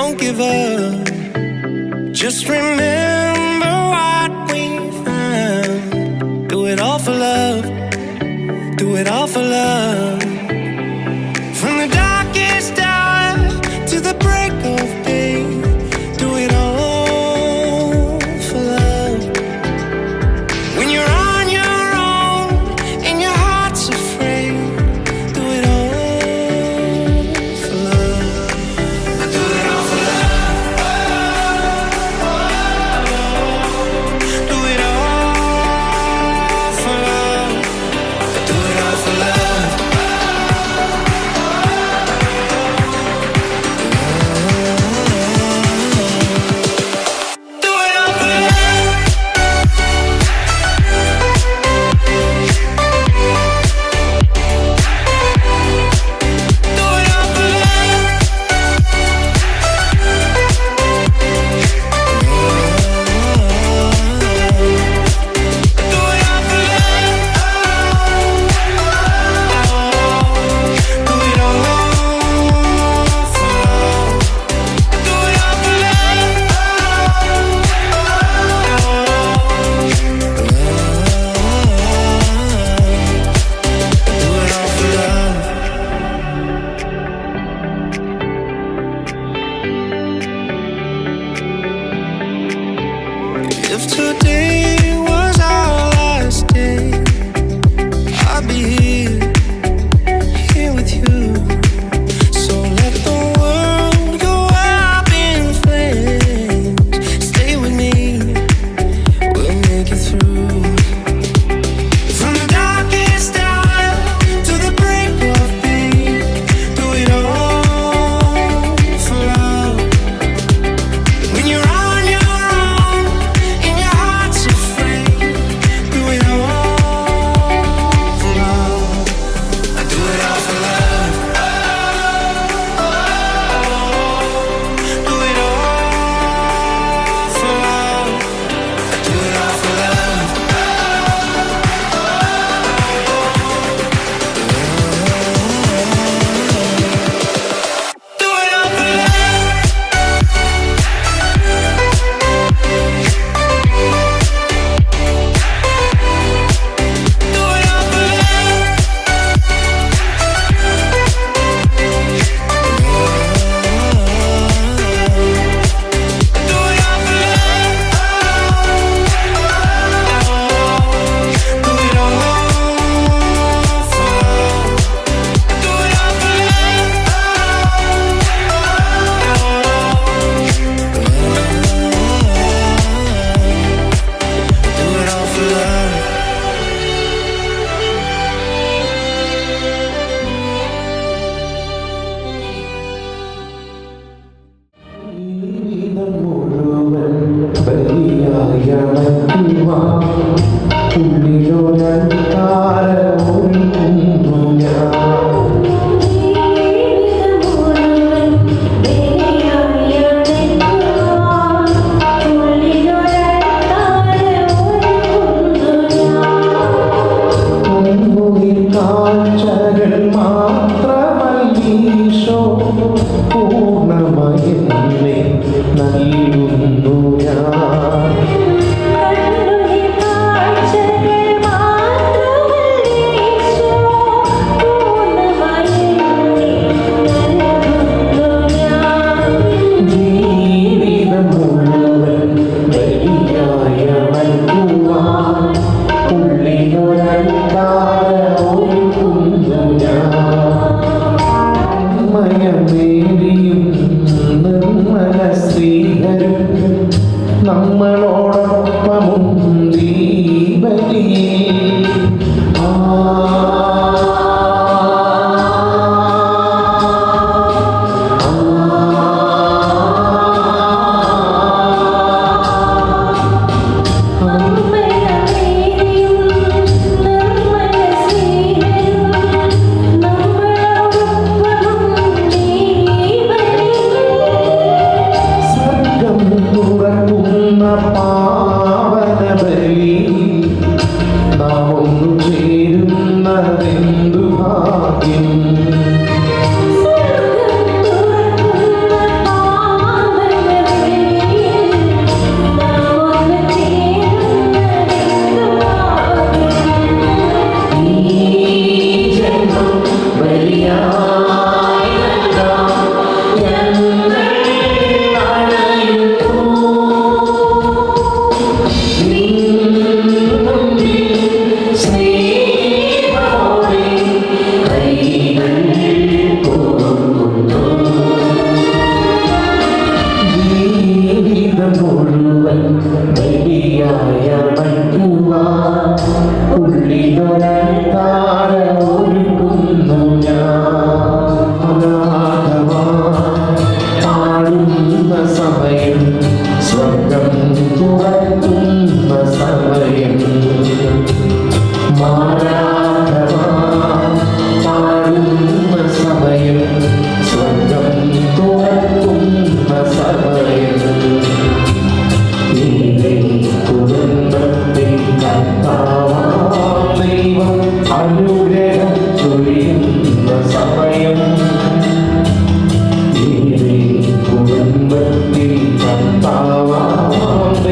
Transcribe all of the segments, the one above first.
don't give up. Just remember what we found. Do it all for love. Do it all for love. From the darkest hour to the break of day. Do it all for love. When you're on your own and your heart's afraid. Do it all for love. Do it all for love. Do it all for love. Do it all for love. Do it all for love. Do it all for love. Do it all for love. Do it all for love. Do it all for love. If today was our last day, I'd be here with you. So let the world go up in flames. Stay with me, we'll make it through. From the darkest hour to the break of day. Do it all for love. When you're on your own and your heart's afraid. Do it all for love. I do it all for love. Do it all for love. I do it all for love. Do it all for love. Do it all for love. Do it all for love. Do it all for love. Do it all for love. Do it all for love. മയമേരിയും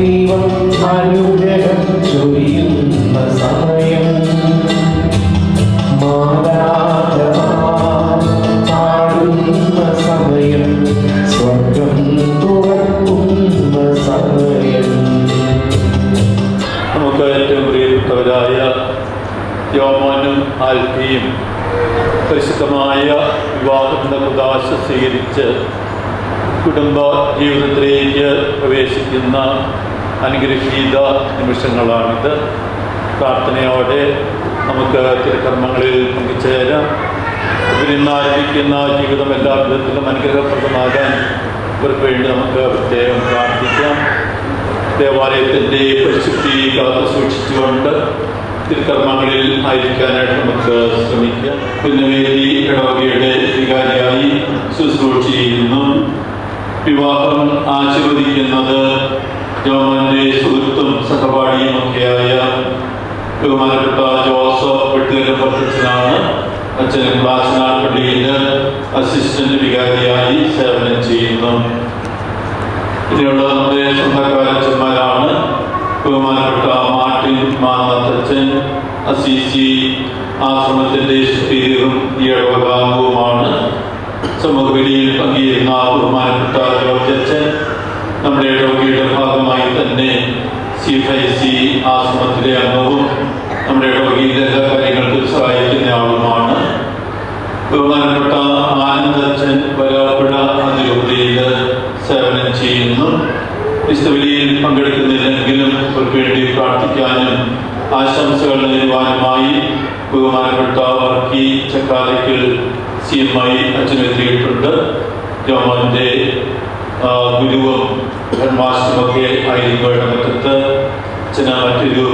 ദൈവം അനുഗ്രഹം ചൊരിയുന്ന സമയം, മാലാഖമാർ പാടുന്ന സമയം, സ്വർഗം തുറക്കുന്ന സമയം. നമുക്ക് ഏറ്റവും പ്രിയപ്പെട്ടവരായ യോമാനും ആൽഫിയും പരിശുദ്ധമായ വിവാഹത്തിന്റെ കുദാശ സ്വീകരിച്ച് കുടുംബ ജീവിതത്തിലേക്ക് പ്രവേശിക്കുന്ന അനുഗ്രഹീത നിമിഷങ്ങളാണിത്. പ്രാർത്ഥനയോടെ നമുക്ക് തിരുക്കർമ്മങ്ങളിൽ പങ്കുചേരാം. ഇവരിന്ന് ആരംഭിക്കുന്ന ജീവിതം എല്ലാ വിധത്തിലും അനുഗ്രഹപ്രദമാകാൻ ഇവർക്ക് വേണ്ടി നമുക്ക് പ്രത്യേകം പ്രാർത്ഥിക്കാം. ദേവാലയത്തിൻ്റെ പരിശുദ്ധി കാത്തു സൂക്ഷിച്ചുകൊണ്ട് തിരുക്കർമ്മങ്ങളിൽ ആയിരിക്കാനായിട്ട് നമുക്ക് ശ്രമിക്കാം. പുന്നവേലി ഇടവകയുടെ വികാരിയായി ശുശ്രൂഷ ചെയ്യുന്നു. വിവാഹം ആശീർവദിക്കുന്നത് ജോമന്റെ സുഹൃത്തും സഹപാഠിയുമൊക്കെയായ ബഹുമാനപ്പെട്ട ജോസഫ് വെട്ടുകരപ്പച്ചനാണ്. അച്ഛൻ പ്ലാച്ചനാൾ പള്ളിയിൽ അസിസ്റ്റന്റ് വികാരിയായി സേവനം ചെയ്യുന്നു. ഇതിനുള്ള നമ്മുടെ സ്വന്തക്കാരച്ചന്മാരാണ് ബഹുമാനപ്പെട്ട മാർട്ടിൻ മാത്തച്ഛൻ, അസീസി ആശ്രമത്തിന്റെ സുപ്പീരിയറും ഈ ഇടവകാംഗവുമാണ്. സമൂഹവിധിയിൽ പങ്കുചേരുന്ന ബഹുമാനപ്പെട്ട ജോർജച്ചൻ നമ്മുടെ ഇടവകയുടെ ഭാഗമായി തന്നെ CFIC ആശ്രമത്തിലെ അംഗവും നമ്മുടെ ഇടവകയിലെ എല്ലാ കാര്യങ്ങൾക്കും സഹായിക്കുന്ന ആളുമാണ്. ബഹുമാനപ്പെട്ട ആനന്ദച്ചൻ വരാപ്പുഴ അതിരൂപതയിൽ സേവനം ചെയ്യുന്നു. വിശുദ്ധബലിയിൽ പങ്കെടുക്കുന്നില്ലെങ്കിലും അവർക്ക് വേണ്ടി പ്രാർത്ഥിക്കാനും ആശംസകൾ നേരുവാനുമായി ബഹുമാനപ്പെട്ട വർക്കി ചക്കാലയ്ക്കൽ CMI അച്ഛനെത്തിയിട്ടുണ്ട്. ജോമന്റെ ഗുരുവും ധർമാഷ്ടമൊക്കെ ആയിരിക്കും ഇടമറ്റത്ത്. അച്ഛന് മറ്റൊരു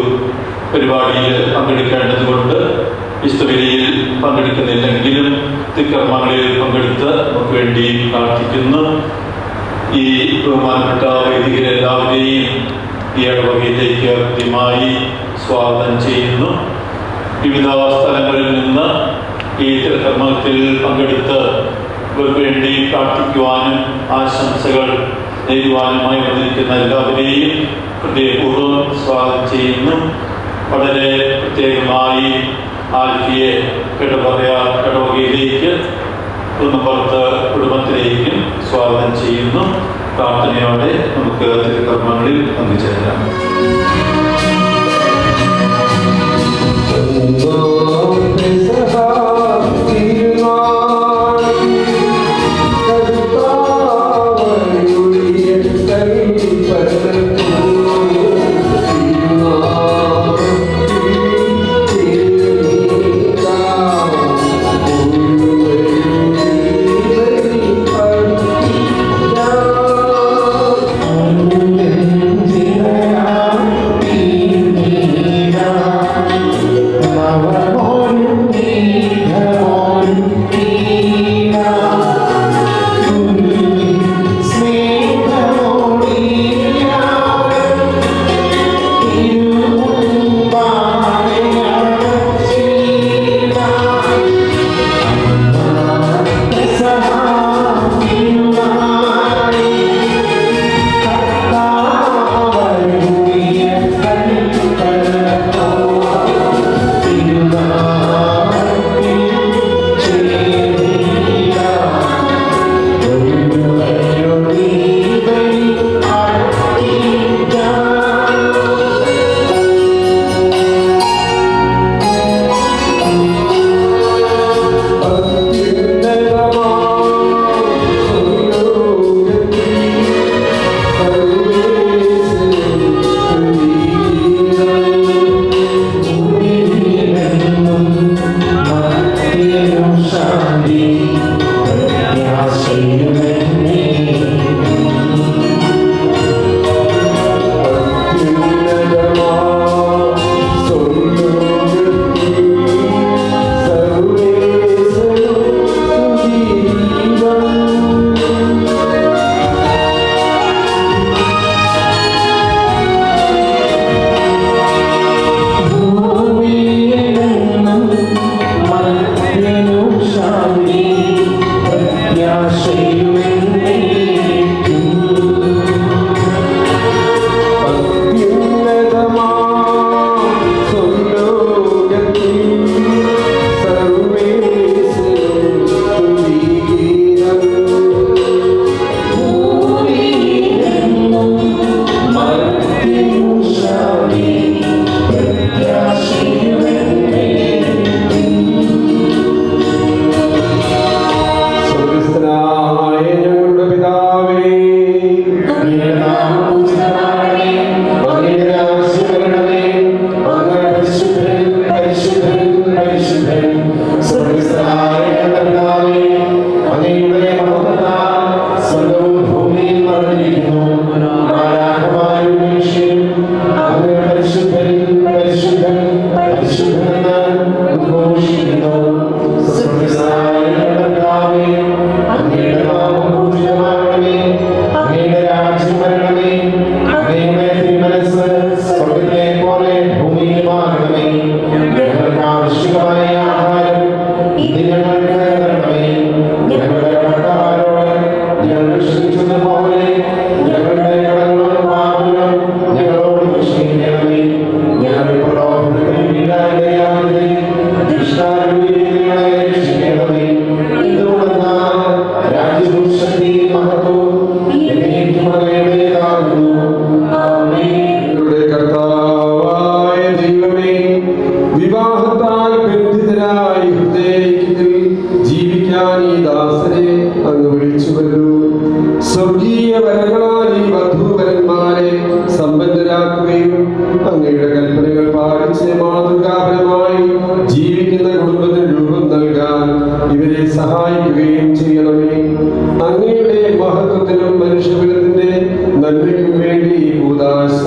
പരിപാടിയിൽ പങ്കെടുക്കേണ്ടതുകൊണ്ട് വിശുദ്ധബലിയിൽ പങ്കെടുക്കുന്നില്ലെങ്കിലും തിരുക്കർമ്മങ്ങളിൽ പങ്കെടുത്ത് നമുക്ക് വേണ്ടി പ്രാർത്ഥിക്കുന്നു. ഈ ബഹുമാനപ്പെട്ട വൈദികരെല്ലാവരെയും ഈ ഇടവകയിലേക്ക് കൃത്യമായി സ്വാഗതം ചെയ്യുന്നു. വിവിധ സ്ഥലങ്ങളിൽ നിന്ന് ഈ തിരുക്കർമ്മത്തിൽ പങ്കെടുത്ത് ഇവർക്ക് വേണ്ടി പ്രാർത്ഥിക്കുവാനും ആശംസകൾ നേരുവാനുമായി വന്നിരിക്കുന്ന എല്ലാവരെയും ഹൃദയപൂർവ്വം സ്വാഗതം ചെയ്യുന്നു. വളരെ പ്രത്യേകമായി ആൽഫിയെ ഇടവകയിലേക്ക് കുന്നപ്പുറത്ത് കുടുംബത്തിലേക്കും സ്വാഗതം ചെയ്യുന്നു. പ്രാർത്ഥനയോടെ നമുക്ക് തിരുക്കർമ്മങ്ങളിൽ പങ്കുചേരാം. Yeah. അങ്ങയുടെ നാമം പൂജിതമാകണമേ. അങ്ങയുടെ രാജ്യം വരണമേ. അങ്ങ് പരിശുദ്ധൻ, പരിശുദ്ധൻ, പരിശുദ്ധൻ. സ്വർഗ്ഗസ്ഥനായ ഞങ്ങളുടെ പിതാവേ, അങ്ങയുടെ മഹത്വത്താൽ സ്വർഗ്ഗവും ഭൂമിയും നിറഞ്ഞിരിക്കുന്നു. മാലാഖമാരും മനുഷ്യരും അങ്ങ് പരിശുദ്ധൻ, പരിശുദ്ധൻ, പരിശുദ്ധനെന്ന് ഉദ്ഘോഷിക്കുന്നു. സ്വർഗ്ഗസ്ഥനായ ഞങ്ങളുടെ പിതാവേ, അങ്ങയുടെ നാമം പൂജിതമാകണമേ. അങ്ങയുടെ രാജ്യം വരണമേ. അങ്ങയുടെ തിരുമനസ്സ് സ്വർഗ്ഗത്തിലെ പോലെ ഭൂമിയിലുമാകണമേ. ഞങ്ങൾക്ക് ആവശ്യമായ ആഹാരം ഇന്ന് ഞങ്ങൾക്ക് തരണമേ. ഞങ്ങളുടെ കടക്കാരോട് ഞങ്ങൾ ക്ഷമിച്ചതുപോലെ ഞങ്ങളുടെ കടങ്ങളും പാപങ്ങളും ഞങ്ങളോട് ക്ഷമിക്കണമേ. ഞങ്ങൾ പ്രലോഭനത്തിൽ വീഴാനിടയാകരുതേ. ദുഷ്ടാരൂപിയിൽ ഞങ്ങളെ രക്ഷിക്കണമേ. എന്തുകൊണ്ടെന്നാൽ രാജ്യവും ശക്തിയും മഹത്വവും എന്നേക്കും അങ്ങയുടേതാകുന്നു. ആമേൻ. ഞങ്ങളുടെ കർത്താവായ ദൈവമേ, വിവാഹത്താൽ ബന്ധിതരായ ഹൃദയത്തിൽ ജീവിക്കാൻ ഈ ദാസരെ അങ്ങ് വിളിച്ചുവല്ലോ. സ്വർഗീയ വരങ്ങളാൽ ഈ വധൂവരന്മാരെ സമ്പന്നരാക്കുകയും അങ്ങയുടെ കൽപ്പനകൾ പാലിച്ച് മാതൃകാപരമായി ജീവിക്കുന്ന കുടുംബത്തിന് രൂപം നൽകാൻ ഇവരെ സഹായിക്കുകയും ചെയ്യണമേ. അങ്ങയുടെ മഹത്വത്തിനും മനുഷ്യകുലത്തിന്റെ നന്മയ്ക്കും വേണ്ടി ഈ കൂദാശ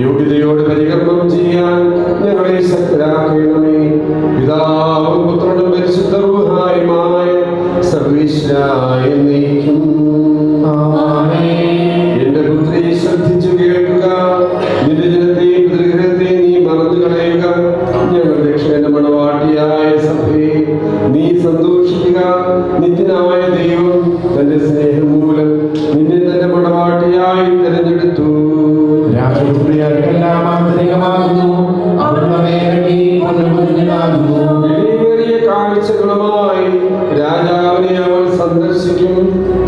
യോഗ്യതയോട് പരികർമ്മം ചെയ്യാൻ ഞങ്ങളെ ശക്തരാക്കണമേ. പിതാവും പുത്രനും പരിശുദ്ധ റൂഹായുമായ സർവീശ്വരായ എന്നേക്കും. എന്റെ പുത്രി ശ്രദ്ധിച്ചു കേൾക്കുക. നിന്റെ ജനത്തെയും പിതൃഗ്രഹത്തെയും നീ മറന്നു കളയുക. ഞങ്ങളുടെ രക്ഷകന്റെ മണവാട്ടിയായ സഭയെ നീ സന്തോഷിക്കുക. നിത്യനായ ദൈവം തന്റെ സ്നേഹം മൂലം നിന്നെ തന്റെ മണവാട്ടിയായി തിരഞ്ഞെടുത്തു. രാജപുത്രിയാർക്കെല്ലാം ആന്തരികമാകുന്നു. അവിടുന്ന് വേണ്ടി പൊന്നുപൊതിഞ്ഞതാകുന്നു. വിലയേറിയ കാഴ്ചകളുമായി രാജാവിനെ അവൾ സന്ദർശിക്കും.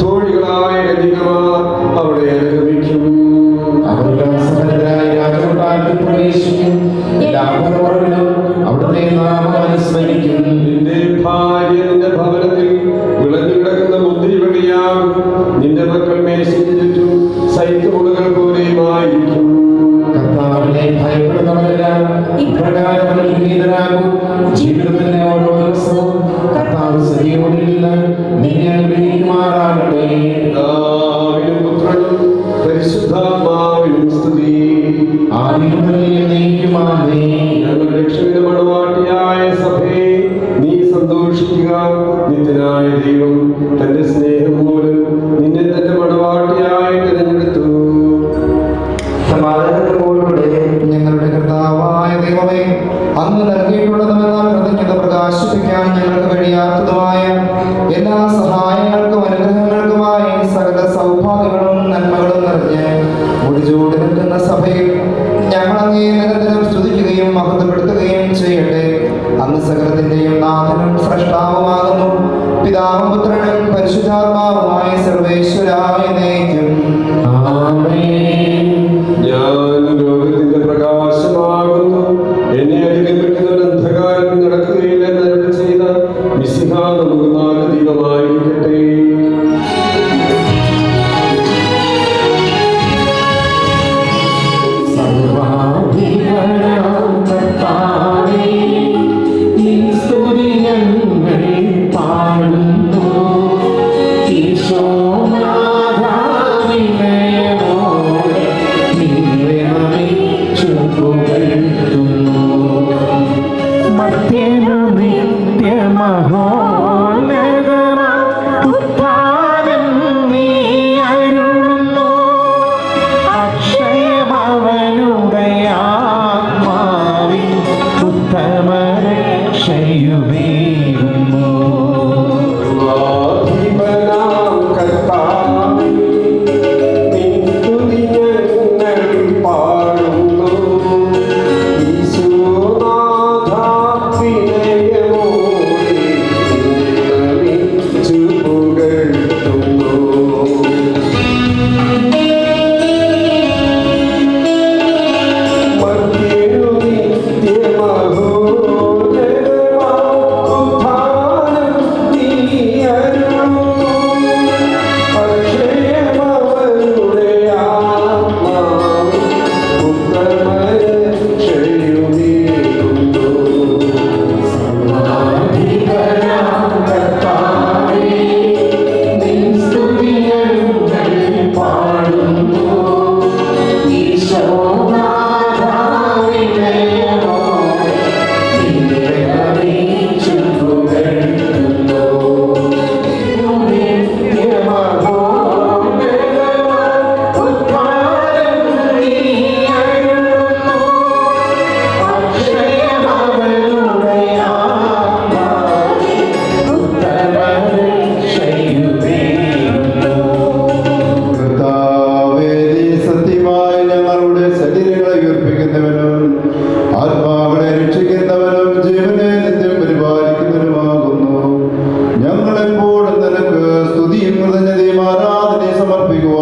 തോഴികളായ കന്യകമാർ അവളെ അനുഗമിക്കും. അവരുടെ സമ്പന്നരായ രാജകൊട്ടാരത്തിൽ പ്രവേശിക്കും. എല്ലാ തലമുറകളിലും അവിടുത്തെ നാമം അനുസ്മരിക്കും. നിന്റെ ഭാര്യ നിന്റെ ഭവനത്തിൽ വിളഞ്ഞു കിടക്കുന്ന മുന്തിരിവള്ളിയാകും. നിന്റെ മക്കൾ മേശയ്ക്ക് ചുറ്റും സൈത്തുമുളുകൾ പോലെയുമായിരിക്കും. കർത്താവിനെ ഭയപ്പെടുന്നവരെല്ലാം ഇപ്രകാരം അനുഗ്രഹീതരാകും. ജീവിതത്തിന്റെ ഓരോ ദിവസവും കർത്താവ് സജീവനിൽ നിന്ന് നിന്നെ അനുഗ്രഹിക്കുമാറാകട്ടെ. പിതാവിനും പുത്രനും പരിശുദ്ധാത്മാവിനും സ്തുതി. ആദിയും എന്നേക്കും ആമേൻ. ഞങ്ങളുടെ രക്ഷകന്റെ മണവാട്ടിയായ സഭയെ നീ സന്തോഷിക്കുക. നിത്യനായ ദൈവം തന്റെ സ്നേഹം മൂലം നിന്നെ തന്റെ മണവാട്ടിയായി തിരഞ്ഞെടുത്തു. സമാധാനത്തോടുകൂടെ ഞങ്ങളുടെ കർത്താവായ ദൈവമേ, അങ്ങ് നൽകിയിട്ടുള്ളതുമെന്നാൽ ഹൃദയത്തെ പ്രകാശിപ്പിക്കാൻ ഞങ്ങൾക്ക് കഴിയാത്തതുമായ എല്ലാ സഹായങ്ങൾക്കും അനുഗ്രഹങ്ങൾക്കുമായി സകല സൗഭാഗ്യങ്ങളും നന്മകളും നിറഞ്ഞ് മുടിചൂടി നിൽക്കുന്ന സഭയിൽ ഞങ്ങൾ അങ്ങേ നിരന്തരം സ്തുതിക്കുകയും മഹത്വപ്പെടുത്തുകയും ചെയ്യട്ടെ. അങ്ങ് സകലത്തിന്റെയും നാഥനും സ്രഷ്ടാവുമാകുന്നു. പിതാവും പുത്രനും പരിശുദ്ധാത്മാവുമായ സർവേശ്വരായ എന്നേക്കും ആമേൻ. ഞാൻ ലോകത്തിന്റെ പ്രകാശമാകുന്നു. എന്നെ അനുഗമിക്കുന്നവർ അന്ധകാരത്തിൽ നടക്കുകയില്ല എന്ന് അരുളി ചെയ്ത മിശിഹ നമുക്ക് മാർഗ്ഗദീപമായിരിക്കട്ടെ. സർവ്വാധിപനാം കർത്താവേ, നിൻ സ്തുതി ഞങ്ങൾ പാടുന്നു. ഈശോനാ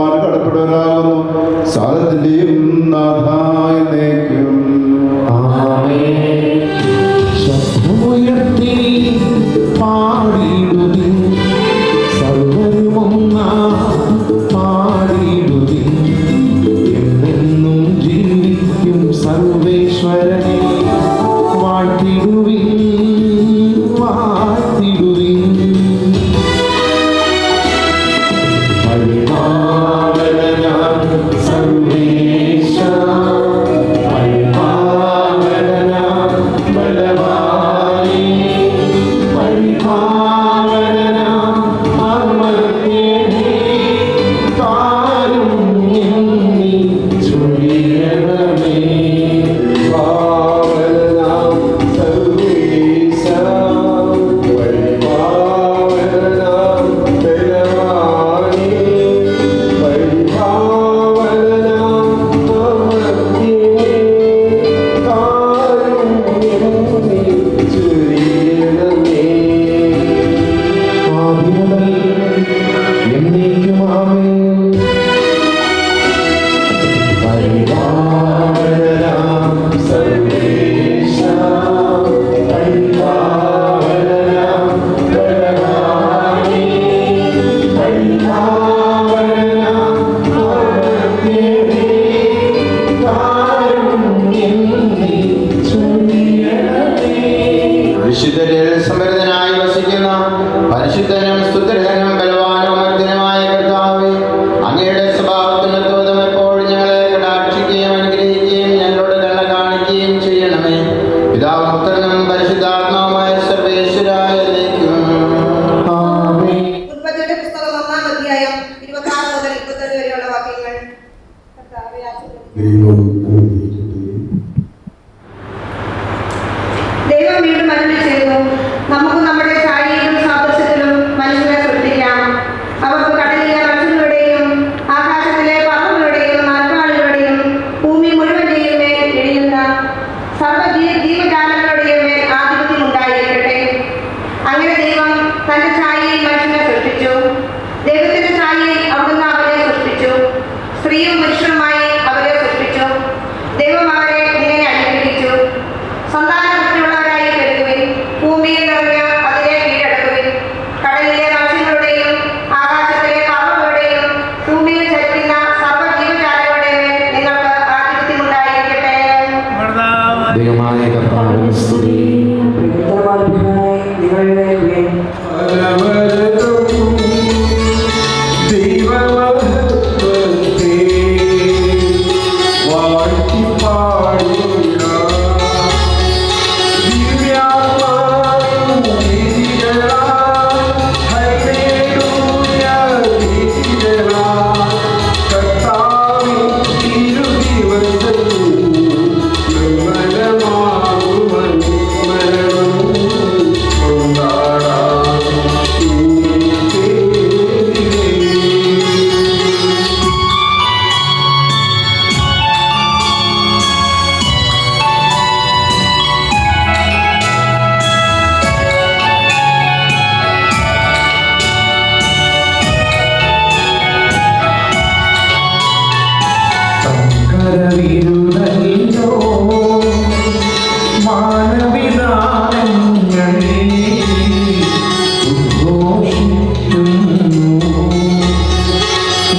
വാഴ്ത്തുവാൻ കടപ്പെട്ടവരാകുന്നു. സാദത്തിന്റെയും നാഥായ എന്നേക്കും. ആമേൻ. ശബ്ദമുയർത്തി പാടിടുവിൻ, സർവ്വരുമൊന്നായി പാടിടുവിൻ. എന്നെന്നും ജീവിക്കും സർവേശ്വരനെ വാഴ്ത്തിടുവിൻ, വാഴ്ത്തിടുവിൻ. പരിപാലനാം സർവേശ, പരിപാലനാം ബലവാനേ, പരിപാലനാം അമർത്യനേ, കാരുണ്യം നീ ചൊരിയണമേ. പരിപാലനാം സർവേശ, പരിപാലനാം ബലവാനേ, പരിപാലനാം അമർത്യനേ, കാരുണ്യം നീ ചൊരിയണമേ. ആദിമുതൽ എന്നേക്കും ആമേൻ. പരിപാലനാം സർവേശ, പരിപാലനാം ബലവാനേ, പരിപാലനാം അമർത്യനേ, കാരുണ്യം നീ ചൊരിയണമേ. വിശുദ്ധരിൽ സമൃദ്ധനായി വസിക്കുന്ന പരിശുദ്ധനും സ്തുത്യർഹനും ബലവാനും അമർത്യനുമായ കർത്താവേ, അങ്ങയുടെ സ്വഭാവത്തിന് ത്വരം എപ്പോഴും ഞങ്ങളെ കടാക്ഷിക്കുകയും അനുഗ്രഹിക്കുകയും ഞങ്ങളോട് കരുണ കാണിക്കുകയും ചെയ്യണമേ. പിതാവും പുത്രനും പരിശുദ്ധാത്മാവുമായ സർവേശ്വരായ എന്നേക്കും. ആമേൻ. ഉൽപ്പത്തിയുടെ പുസ്തകം 1-ാം അധ്യായം 26 മുതൽ 27 വരെയുള്ള വാക്യങ്ങൾ. കർത്താവേ, ദൈവം അനുഗ്രഹിക്കട്ടെ. ദൈവം വീണ്ടും അരുളി ചെയ്തു, നമുക്ക് നമ്മുടെ ഛായയിലും സാദൃശ്യത്തിലും മനുഷ്യരെ സൃഷ്ടിക്കാം. അവർക്ക് കടലിലെ മത്സ്യങ്ങളുടെയും ആകാശത്തിലെ പറവകളുടെയും നാൽക്കാലികളുടെയും ഭൂമി മുഴുവന്റെയും മേൽ ഇഴയുന്ന സർവ്വജീവജാലങ്ങളുടെയും മേൽ ആധിപത്യം ഉണ്ടായിരിക്കട്ടെ. അങ്ങനെ ദൈവം തന്റെ ഛായയിൽ മനുഷ്യനെ സൃഷ്ടിച്ചു. ദൈവത്തിന്റെ ഛായയിൽ അവിടുന്ന് അവരെ സൃഷ്ടിച്ചു. സ്ത്രീയും പുരുഷനുമായി അവരെ സൃഷ്ടിച്ചു. ദൈവം അവരെ ഇങ്ങനെ അനുഗ്രഹിച്ചു: സന്താനപുഷ്ടിയുള്ളവരായി പെരുകുവിൻ, ഭൂമിയിൽ നിറഞ്ഞ് അതിനെ കീഴടക്കുവിൻ. കടലിലെ മത്സ്യങ്ങളുടെയും ആകാശത്തിലെ പറവകളുടെയും ഭൂമിയിൽ ചലിക്കുന്ന സർവ്വജീവജാലങ്ങളുടെയും മേൽ നിങ്ങൾക്ക് ആധിപത്യം ഉണ്ടായിരിക്കട്ടെ. ദൈവമായ കർത്താവിന് സ്തുതി. അനവരതം ദൈവമഹത്വത്തെ വാഴ്ത്തിപ്പാടുക. ദിവ്യാത്മാവിൻ ഗീതികളാൽ ഹല്ലേലൂയ ഗീതികളാൽ കർത്താവിൻ തിരുദിവസത്തിൽ നിർമ്മലമാകും അനുസ്മരണം കൊണ്ടാടാം. കരവിരുന്നല്ലോ മാനവിതാനങ്ങളെ ഉദ്ഘോഷിക്കുന്നു.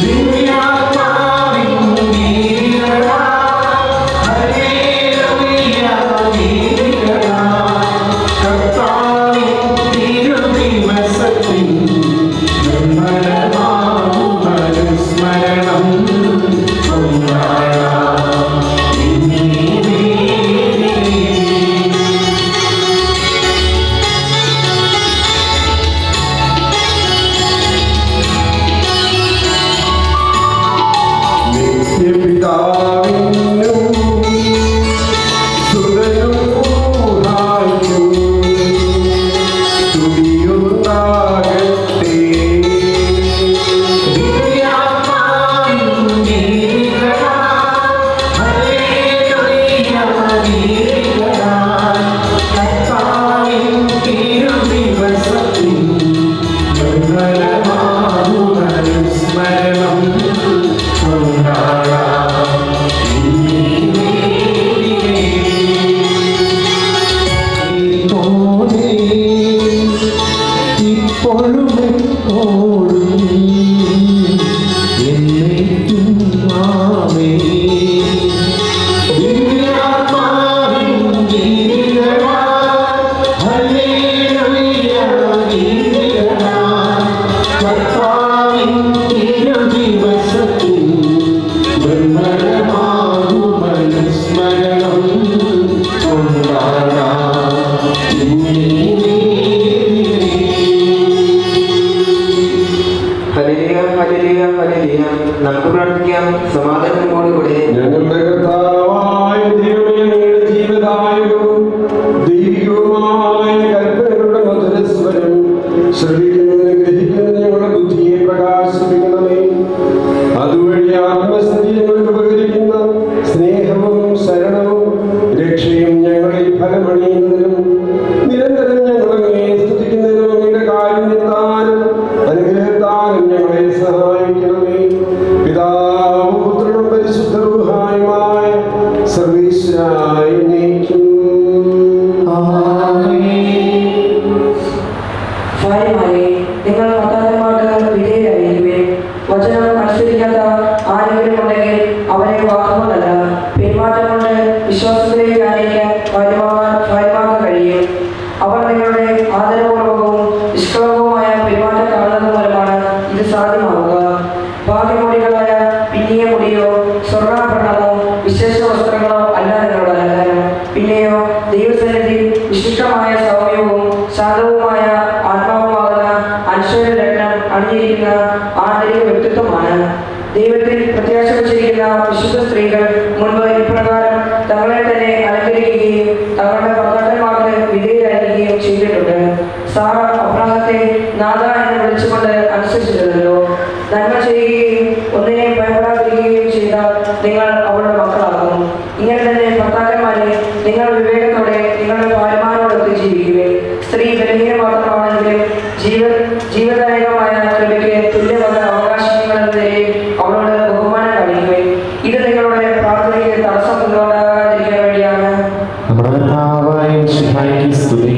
ദിവ്യാത്മാവിൻ ഗീതികളാൽ ഹല്ലേലൂയ ഗീതികളാൽ കർത്താവിൻ തിരുദിവസത്തിൽ നിർമ്മലമാകും അനുസ്മരണം കൊണ്ടാടാം. നിത്യപിതാവിനും സുതനും ഊഹായ്ക്കും സ്തുതിയുണ്ടാകട്ടെ. ദിവ്യാത്മാവിൻ ഗീതികളാൽ ഹല്ലേലൂയ ഗീതികളാൽ കർത്താവിൻ തിരുദിവസത്തിൽ നിർമ്മലമാകും അനുസ്മരണം നമുക്ക് പ്രാർത്ഥിക്കാം. സമാധാനത്തോടുകൂടെ ഞങ്ങളുടെ കർത്താവായ ദൈവമേ, അങ്ങയുടെ ജീവദായകവും ദൈവികവുമായ കൽപ്പനകളുടെ മധുരസ്വരം ശ്രവിക്കുന്നതിന് ഗ്രഹിക്കുന്നതിന് ഞങ്ങളുടെ ബുദ്ധിയെ പ്രകാശിപ്പിക്കണമേ. അതുവഴി ആത്മസ്ഥിതി ഞങ്ങൾക്ക് ഉപകരിക്കുന്ന സ്നേഹവും ശരണവും രക്ഷയും ഞങ്ങളിൽ ഫലമണിയുന്നതിനും നിരന്തരം ഞങ്ങളെ സ്തുതിക്കുന്നതിനും അങ്ങയുടെ കാരുണ്യത്താലും അനുഗ്രഹത്താലും ഞങ്ങളെ സഹായിക്കണമേ. പിതാവും പുത്രനും പരിശുദ്ധ റൂഹായുമായ സർവീശ്വരായി നീക്കും. ഭാര്യമാരെ, നിങ്ങൾ ഭർത്താക്കന്മാർക്ക് വിധേയരായിരിക്കുവിൻ. വചനം അനുസരിക്കാത്ത ആരെങ്കിലും ഉണ്ടെങ്കിൽ അവരെ വാക്കുകൊണ്ടല്ല പെരുമാറ്റം കൊണ്ട് വിശ്വാസത്തിലേക്ക് ആയിരിക്കാൻ ഭാര്യമാർക്ക് കഴിയും. അവർ നിങ്ങളുടെ ആദരപൂർവകവും നിഷ്കളങ്കവുമായ പെരുമാറ്റം കാണുന്നത് മൂലമാണ് ഇത് സാധ്യമാവുക. ഭാഗ്യമൊഴികളായ പിന്നിയ മുടിയോ സ്വർണ്ണാഭരണമോ വിശേഷ വസ്ത്രങ്ങളോ അല്ല നിങ്ങളുടെ അലങ്കാരം. പിന്നെയോ ദൈവസന്നിധി വിശിഷ്ടമായ സൗമ്യവും ശാന്തവുമായ ആത്മാവുമാകുന്ന അൻശ്വരരത്നം അണിഞ്ഞിരിക്കുന്ന ആന്തരിക വ്യക്തിത്വമാണ്. ദൈവത്തിൽ പ്രത്യാശ വച്ചിരിക്കുന്ന വിശുദ്ധ സ്ത്രീകൾ മുൻപ് ഇപ്രകാരം തങ്ങളെ തന്നെ അലങ്കരിക്കുകയും തങ്ങളുടെ ഭർത്താക്കന്മാർക്ക് വിധേയരായിരിക്കുകയും ചെയ്തിട്ടുണ്ട്. സാറ അബ്രാഹത്തെ നാഥ എന്ന് വിളിച്ചുകൊണ്ട് അനുസരിച്ചിരുന്നല്ലോ. നന്മ ചെയ്യുകയും ഒന്നിനെയും ഭയപ്പെടാതിരിക്കുകയും ചെയ്ത നിങ്ങൾ അവളുടെ മക്കളാകും. ഇങ്ങനെ തന്നെ ഭർത്താക്കന്മാരെ, നിങ്ങൾ വിവേകത്തോടെ നിങ്ങളുടെ ഭാര്യമാരോടൊത്ത് ജീവിക്കുകയും സ്ത്രീ ബലഹീന മാത്രമാണെങ്കിലും ജീവദായകമായ കൃപയ്ക്ക് തുല്യമായ അവകാശങ്ങളെന്നതിനെയും അവളോട് ബഹുമാനം കാണിക്കുകയും ഇത് നിങ്ങളുടെ പ്രാർത്ഥനയ്ക്ക് തടസ്സം ഉണ്ടാകാതിരിക്കാൻ വേണ്ടിയാണ്. നമ്മുടെ കർത്താവായ മിശിഹായ്ക്ക് സ്തുതി.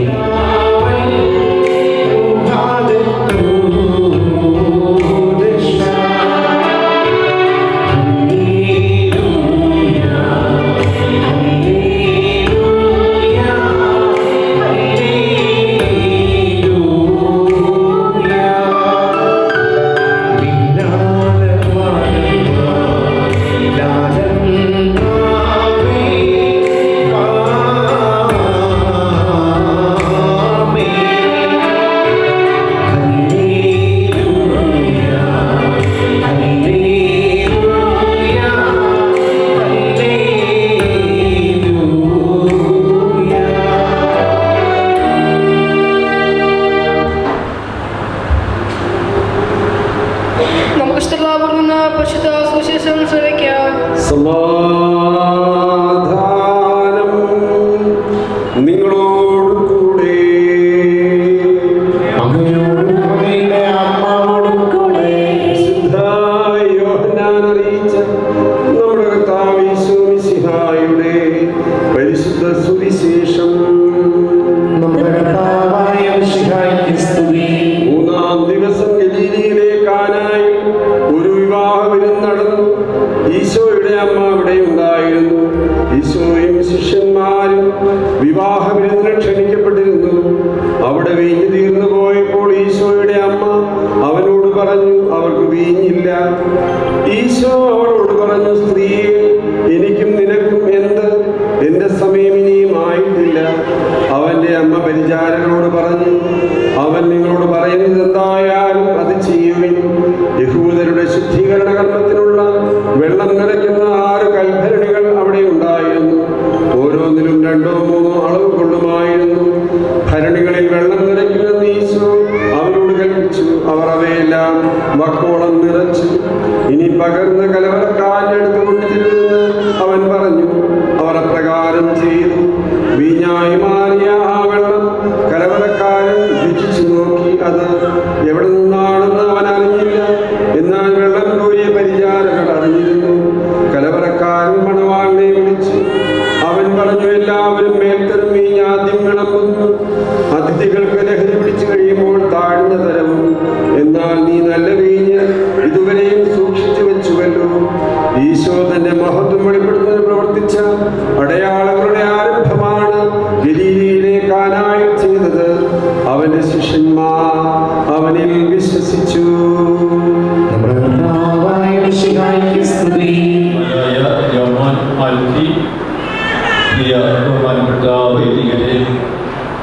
സമാധാനം നിങ്ങളോട് കൂടെ. യോഹന്നാൻ അറിയിച്ച നമ്മുടെ കർത്താവ് യേശു മിശിഹായുടെ പരിശുദ്ധ സുവിശേഷം. മൂന്നാം ദിവസം ഗലീലയിലെ കാനായിൽ ഒരു വിവാഹ വിരുന്ന് നടന്നു. ഈശോയുടെ അമ്മ അവിടെ ഉണ്ടായിരുന്നു. ഈശോയും ശിഷ്യന്മാരും വിവാഹ വിരുന്നിന് ക്ഷണിക്കപ്പെട്ടിരുന്നു. അവിടെ വീഞ്ഞ് തീർന്നു പോയപ്പോൾ ഈശോയുടെ അമ്മ അവനോട് പറഞ്ഞു, അവർക്ക് വീഞ്ഞില്ല. ഈശോ അവളോട് പറഞ്ഞു, സ്ത്രീയെ, എനിക്കും നിനക്കും എന്ത്? എന്റെ സമയം ഇനിയും ആയിട്ടില്ല. അവന്റെ അമ്മ പരിചാരകരോട് പറഞ്ഞു, അവൻ നിങ്ങളോട് പറയുന്നത് എന്തായാലും അത് ചെയ്യുവിൻ. യഹൂദരുടെ ശുദ്ധീകരണ കർമ്മത്തിനുള്ള വെള്ളം നിറയ്ക്കുന്ന 6 കൽഭരണികൾ അവിടെ ഉണ്ടായിരുന്നു. ഓരോന്നിലും 2-3 അളവ് കൊള്ളുമായിരുന്നു. ഭരണികളിൽ വെള്ളം നിറയ്ക്കുമെന്ന് ഈശോ അവരോട് കൽപ്പിച്ചു. അവർ അവയെല്ലാം വക്കോളം നിറച്ചു. ഇനി പകർന്ന കലവറക്കാരൻ്റെ അടുത്ത് കൊണ്ടുചെല്ലുമെന്ന് അവൻ പറഞ്ഞു. അവർ അപ്രകാരം ചെയ്തു. വീഞ്ഞായി മാറിയ ആ വെള്ളം കലവറക്കാരൻ രുചിച്ചു നോക്കി. അത് എവിടെ നിന്നാണെന്ന് അവൻ അറിഞ്ഞില്ല. എന്നാൽ വെള്ളം കോരിയ പരിചാരകർ അറിഞ്ഞിരുന്നു. കലവറക്കാരൻ മണവാളിനെ വിളിച്ചു. അവൻ പറഞ്ഞു, എല്ലാവരും മേൽത്തരം വീഞ്ഞ് ആദ്യം വിളമ്പുന്നു, അതിഥികൾക്ക് ലഹരി പിടിച്ചു കഴിയുമ്പോൾ താഴ്ന്ന തരവും. എന്നാൽ നീ നല്ല വീഞ്ഞ് ഇതുവരെയും സൂക്ഷിച്ചു വെച്ചുവല്ലോ. ഈശോ തന്റെ മഹത്വം വെളിപ്പെടുത്തുന്നതിന് പ്രവർത്തിച്ച അടയാളങ്ങളുടെ ആരംഭമാണ് ഗലീലയിലെ കാനായിൽ ചെയ്തത്. അവന്റെ ശിഷ്യന്മാർ അവനിൽ വിശ്വസിച്ചു. ബഹുമാനപ്പെട്ട വൈദികരെ,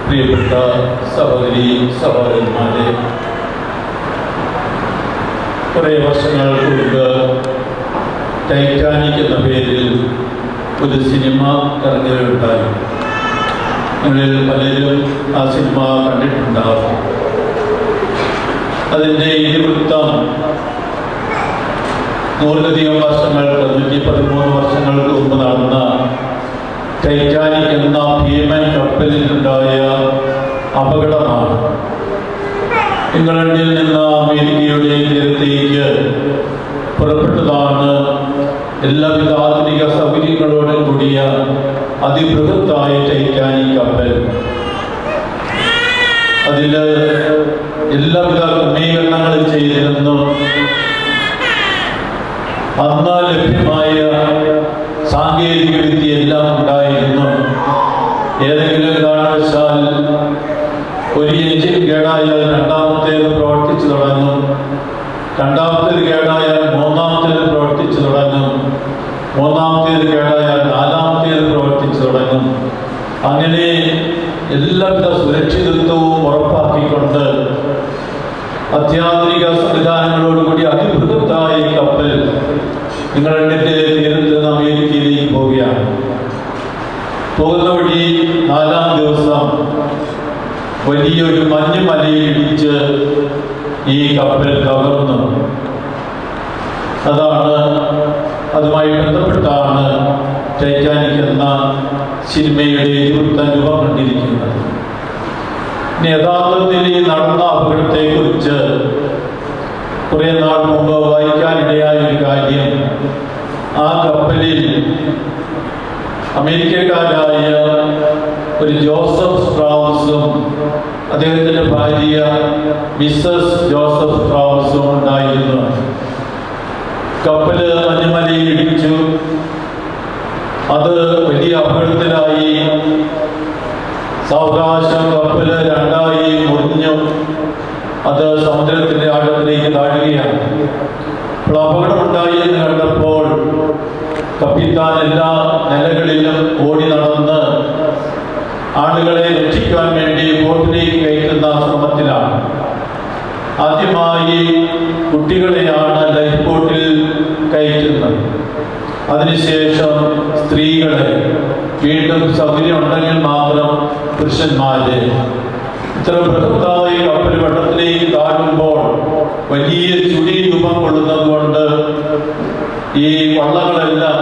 പ്രിയപ്പെട്ട സഹോദരി സഹോദരന്മാരെ, കുറേ വർഷങ്ങൾക്ക് മുമ്പ് ടൈറ്റാനിക് എന്ന പേരിൽ ഒരു സിനിമ ഇറങ്ങുകയുണ്ടായി. നിങ്ങളിൽ പലരും ആ സിനിമ കണ്ടിട്ടുണ്ടാകും. അതിൻ്റെ ഇതിവൃത്തം 100-ലധികം വർഷങ്ങൾക്ക് 113 വർഷങ്ങൾക്ക് മുമ്പ് നടന്ന ടൈറ്റാനിക് എന്ന ഭീമൻ കപ്പലിലുണ്ടായ അപകടമാണ്. ഇംഗ്ലണ്ടിൽ നിന്ന് അമേരിക്കയുടെ തീരത്തേക്ക് പുറപ്പെട്ടതാണ് എല്ലാവിധ ആധുനിക സൗകര്യങ്ങളോടും കൂടിയ അതിബൃഹത്തായ ടൈറ്റാനിക് കപ്പൽ. അതിൽ എല്ലാവിധ ക്രമീകരണങ്ങളും ചെയ്തിരുന്നു. അന്ന് ലഭ്യമായ സാങ്കേതിക വിദ്യ എല്ലാം ഉണ്ടായിരുന്നു. ഏതെങ്കിലും കാരണവശാൽ ഒരു എഞ്ചിൻ കേടായാൽ രണ്ടാമത്തേത് പ്രവർത്തിച്ചു തുടങ്ങും, രണ്ടാമത്തേത് കേടായാൽ മൂന്നാമത്തേത് പ്രവർത്തിച്ചു തുടങ്ങും, മൂന്നാമത്തേത് കേടായാൽ നാലാമത്തേത് പ്രവർത്തിച്ചു തുടങ്ങും. അങ്ങനെ എല്ലാവിധ സുരക്ഷിതത്വവും ഉറപ്പാക്കിക്കൊണ്ട് അത്യാധുനിക സംവിധാനങ്ങളോടുകൂടി അതിബൃഹത്തായ ഈ കപ്പൽ ഇംഗ്ലണ്ടിന്റെ തീരത്ത് നിന്ന് അമേരിക്കയിലേക്ക് പോവുകയാണ്. പോകുന്ന വഴി 4-ാം ദിവസം വലിയൊരു മഞ്ഞുമലയിൽ ഇടിച്ച് ഈ കപ്പൽ തകർന്നു. അതുമായി ബന്ധപ്പെട്ടാണ് ടൈറ്റാനിക് എന്ന സിനിമയുടെ ഇതിവൃത്തം രൂപം കണ്ടിരിക്കുന്നത്. യഥാർത്ഥത്തിൽ ഈ നടന്ന അപകടത്തെക്കുറിച്ച് കുറെ നാൾ മുമ്പ് വായിക്കാനിടയായ ഒരു കാര്യം, ആ കപ്പലിൽ അമേരിക്കക്കാരായ ഒരു ജോസഫ് സ്ട്രൗസും അദ്ദേഹത്തിൻ്റെ ഭാര്യ മിസ്സസ് ജോസഫ് സ്ട്രൗസും ഉണ്ടായിരുന്നു. കപ്പല് മഞ്ഞുമലയിൽ ഇടിച്ചു. അത് വലിയ അപകടത്തിലായി. സാവകാശം കപ്പല് രണ്ടായി മുറിഞ്ഞു. അത് സമുദ്രത്തിന്റെ ആഴത്തിലേക്ക് താഴുകയാണ്. അപ്പോൾ അപകടമുണ്ടായി എന്ന് കണ്ടപ്പോൾ കപ്പിത്താൻ എല്ലാ നിലകളിലും ഓടി നടന്ന് ആളുകളെ രക്ഷിക്കാൻ വേണ്ടി ബോട്ടിലേക്ക് കയറ്റുന്ന ശ്രമത്തിലാണ്. ആദ്യമായി കുട്ടികളെയാണ് ലൈഫ് ബോട്ടിൽ കയറ്റുന്നത്. അതിനുശേഷം സ്ത്രീകളെ, വീണ്ടും സൗകര്യം ഉണ്ടെങ്കിൽ മാത്രം പുരുഷന്മാരെ. ഇത്ര ബൃഹത്തായ കപ്പൽ വെള്ളത്തിലേക്ക് താഴുമ്പോൾ വലിയ ചുഴി രൂപം കൊള്ളുന്നത് കൊണ്ട് ഈ വള്ളങ്ങളെല്ലാം,